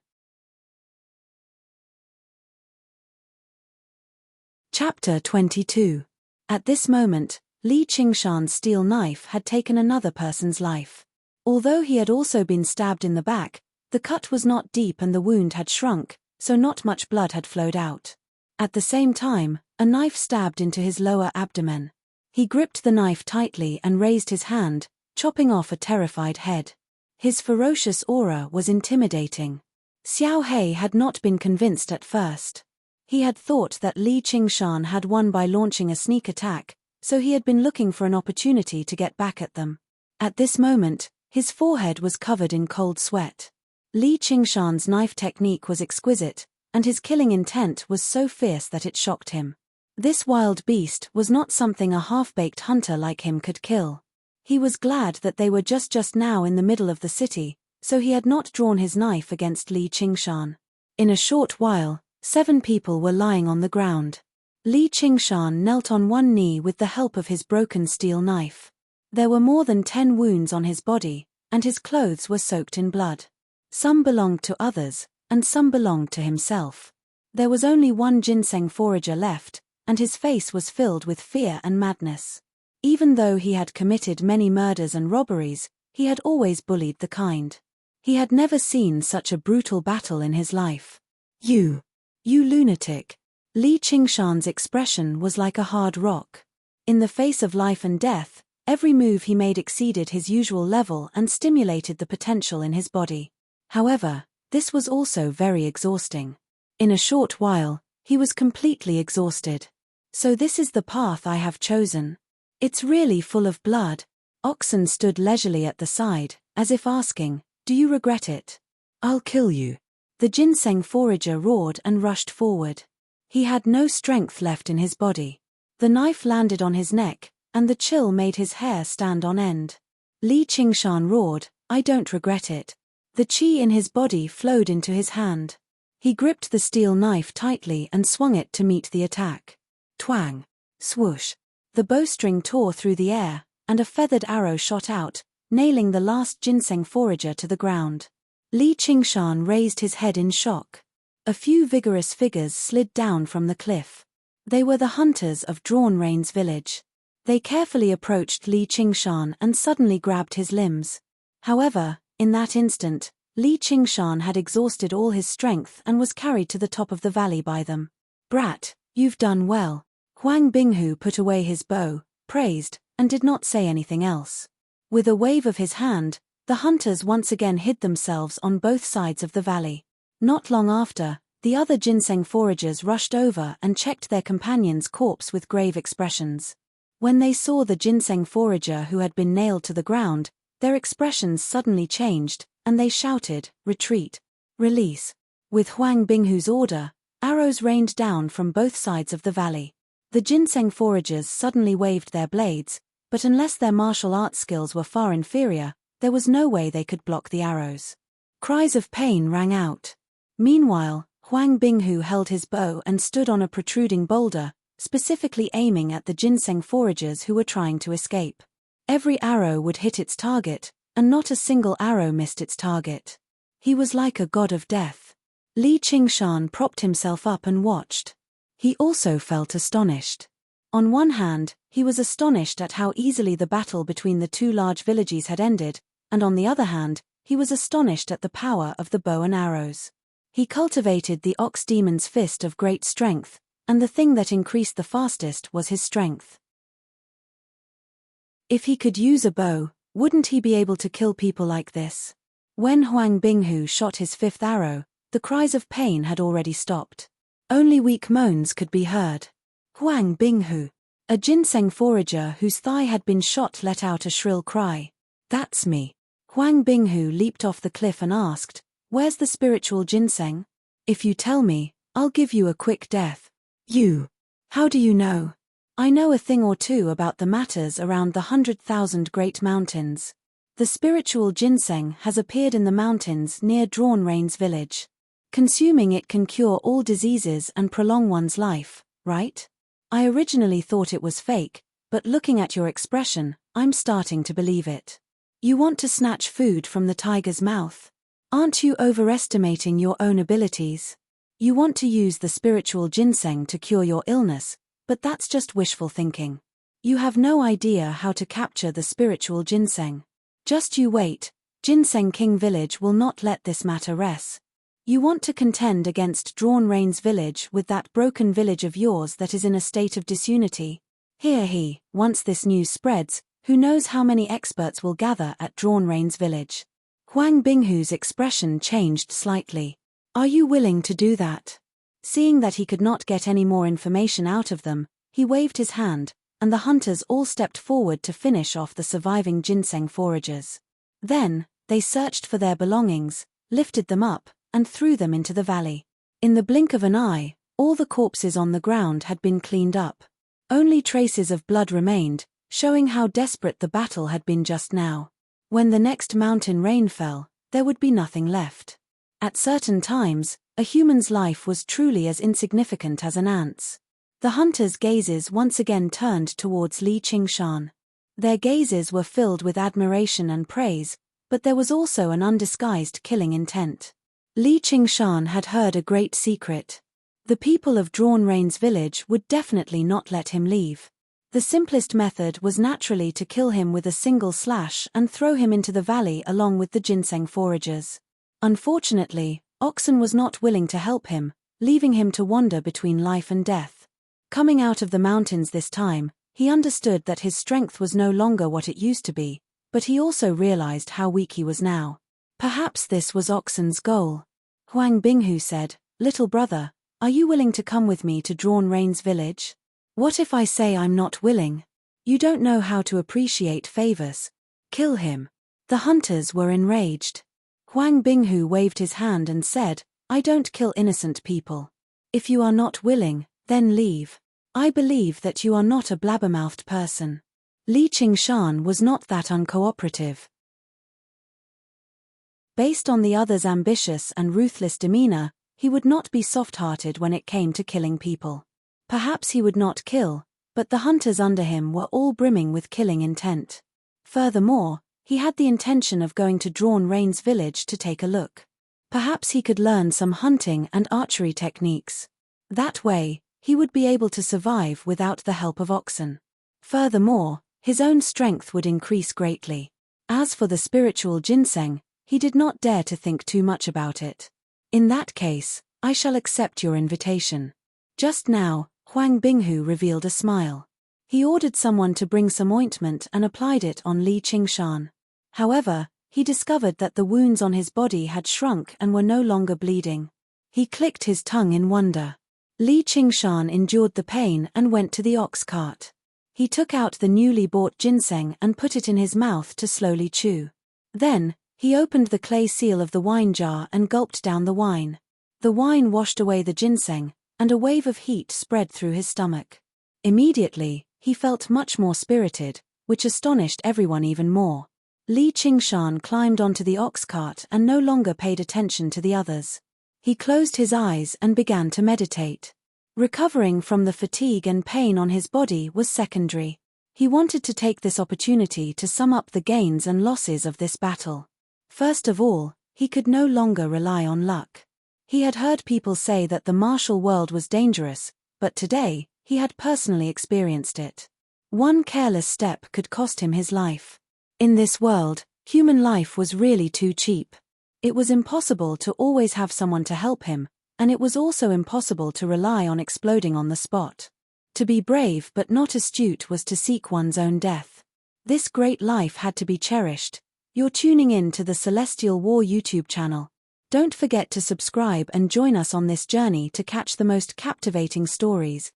Chapter 22. At this moment, Li Qingshan's steel knife had taken another person's life. Although he had also been stabbed in the back, the cut was not deep and the wound had shrunk, so not much blood had flowed out. At the same time, a knife stabbed into his lower abdomen. He gripped the knife tightly and raised his hand, chopping off a terrified head. His ferocious aura was intimidating. Xiao He had not been convinced at first. He had thought that Li Qingshan had won by launching a sneak attack, so he had been looking for an opportunity to get back at them. At this moment, his forehead was covered in cold sweat. Li Qingshan's knife technique was exquisite, and his killing intent was so fierce that it shocked him. This wild beast was not something a half-baked hunter like him could kill. He was glad that they were just now in the middle of the city, so he had not drawn his knife against Li Qingshan. In a short while, 7 people were lying on the ground. Li Qingshan knelt on one knee with the help of his broken steel knife. There were more than 10 wounds on his body, and his clothes were soaked in blood. Some belonged to others, and some belonged to himself. There was only one ginseng forager left, and his face was filled with fear and madness. Even though he had committed many murders and robberies, he had always bullied the kind. He had never seen such a brutal battle in his life. You lunatic. Li Qingshan's expression was like a hard rock. In the face of life and death, every move he made exceeded his usual level and stimulated the potential in his body. However, this was also very exhausting. In a short while, he was completely exhausted. So this is the path I have chosen. It's really full of blood. Oxen stood leisurely at the side, as if asking, "Do you regret it?" "I'll kill you." The ginseng forager roared and rushed forward. He had no strength left in his body. The knife landed on his neck, and the chill made his hair stand on end. Li Qingshan roared, "I don't regret it." The qi in his body flowed into his hand. He gripped the steel knife tightly and swung it to meet the attack. Twang! Swoosh! The bowstring tore through the air, and a feathered arrow shot out, nailing the last ginseng forager to the ground. Li Qingshan raised his head in shock. A few vigorous figures slid down from the cliff. They were the hunters of Drawn Rain's village. They carefully approached Li Qingshan and suddenly grabbed his limbs. However, in that instant, Li Qingshan had exhausted all his strength and was carried to the top of the valley by them. "Brat, you've done well." Huang Binghu put away his bow, praised, and did not say anything else. With a wave of his hand, the hunters once again hid themselves on both sides of the valley. Not long after, the other ginseng foragers rushed over and checked their companion's corpse with grave expressions. When they saw the ginseng forager who had been nailed to the ground, their expressions suddenly changed, and they shouted, "Retreat! Release!" With Huang Binghu's order, arrows rained down from both sides of the valley. The ginseng foragers suddenly waved their blades, but unless their martial arts skills were far inferior, there was no way they could block the arrows. Cries of pain rang out. Meanwhile, Huang Binghu held his bow and stood on a protruding boulder, specifically aiming at the ginseng foragers who were trying to escape. Every arrow would hit its target, and not a single arrow missed its target. He was like a god of death. Li Qingshan propped himself up and watched. He also felt astonished. On one hand, he was astonished at how easily the battle between the 2 large villages had ended, and on the other hand, he was astonished at the power of the bow and arrows. He cultivated the ox demon's fist of great strength, and the thing that increased the fastest was his strength. If he could use a bow, wouldn't he be able to kill people like this? When Huang Binghu shot his 5th arrow, the cries of pain had already stopped. Only weak moans could be heard. Huang Binghu, a ginseng forager whose thigh had been shot, let out a shrill cry. "That's me." Huang Binghu leaped off the cliff and asked, "Where's the spiritual ginseng? If you tell me, I'll give you a quick death." "You? How do you know?" "I know a thing or two about the matters around the 100,000 Great Mountains. The spiritual ginseng has appeared in the mountains near Drawn Rain's village. Consuming it can cure all diseases and prolong one's life, right? I originally thought it was fake, but looking at your expression, I'm starting to believe it. You want to snatch food from the tiger's mouth? Aren't you overestimating your own abilities? You want to use the spiritual ginseng to cure your illness, but that's just wishful thinking. You have no idea how to capture the spiritual ginseng. Just you wait, Ginseng King Village will not let this matter rest. You want to contend against Drawn Rain's village with that broken village of yours that is in a state of disunity. Once this news spreads, who knows how many experts will gather at Drawn Rain's village. Huang Binghu's expression changed slightly. Are you willing to do that? Seeing that he could not get any more information out of them, he waved his hand, and the hunters all stepped forward to finish off the surviving ginseng foragers. Then, they searched for their belongings, lifted them up, and threw them into the valley. In the blink of an eye, all the corpses on the ground had been cleaned up. Only traces of blood remained, showing how desperate the battle had been just now. When the next mountain rain fell, there would be nothing left. At certain times, a human's life was truly as insignificant as an ant's. The hunters' gazes once again turned towards Li Qingshan. Their gazes were filled with admiration and praise, but there was also an undisguised killing intent. Li Qingshan had heard a great secret. The people of Drawn Rain's village would definitely not let him leave. The simplest method was naturally to kill him with a single slash and throw him into the valley along with the ginseng foragers. Unfortunately, Oxen was not willing to help him, leaving him to wander between life and death. Coming out of the mountains this time, he understood that his strength was no longer what it used to be, but he also realized how weak he was now. Perhaps this was Oxen's goal. Huang Binghu said, "Little brother, are you willing to come with me to Drawn Rain's village?" "What if I say I'm not willing? You don't know how to appreciate favors. Kill him." The hunters were enraged. Huang Binghu waved his hand and said, "I don't kill innocent people. If you are not willing, then leave. I believe that you are not a blabbermouthed person." Li Qingshan was not that uncooperative. Based on the other's ambitious and ruthless demeanor, he would not be soft-hearted when it came to killing people. Perhaps he would not kill, but the hunters under him were all brimming with killing intent. Furthermore, he had the intention of going to Drawn Rain's village to take a look. Perhaps he could learn some hunting and archery techniques. That way, he would be able to survive without the help of Oxen. Furthermore, his own strength would increase greatly. As for the spiritual ginseng, he did not dare to think too much about it. "In that case, I shall accept your invitation." Just now, Huang Binghu revealed a smile. He ordered someone to bring some ointment and applied it on Li Qingshan. However, he discovered that the wounds on his body had shrunk and were no longer bleeding. He clicked his tongue in wonder. Li Qingshan endured the pain and went to the ox cart. He took out the newly bought ginseng and put it in his mouth to slowly chew. Then, he opened the clay seal of the wine jar and gulped down the wine. The wine washed away the ginseng, and a wave of heat spread through his stomach. Immediately, he felt much more spirited, which astonished everyone even more. Li Qingshan climbed onto the ox cart and no longer paid attention to the others. He closed his eyes and began to meditate. Recovering from the fatigue and pain on his body was secondary. He wanted to take this opportunity to sum up the gains and losses of this battle. First of all, he could no longer rely on luck. He had heard people say that the martial world was dangerous, but today, he had personally experienced it. One careless step could cost him his life. In this world, human life was really too cheap. It was impossible to always have someone to help him, and it was also impossible to rely on exploding on the spot. To be brave but not astute was to seek one's own death. This great life had to be cherished. You're tuning in to the Celestial War YouTube channel. Don't forget to subscribe and join us on this journey to catch the most captivating stories,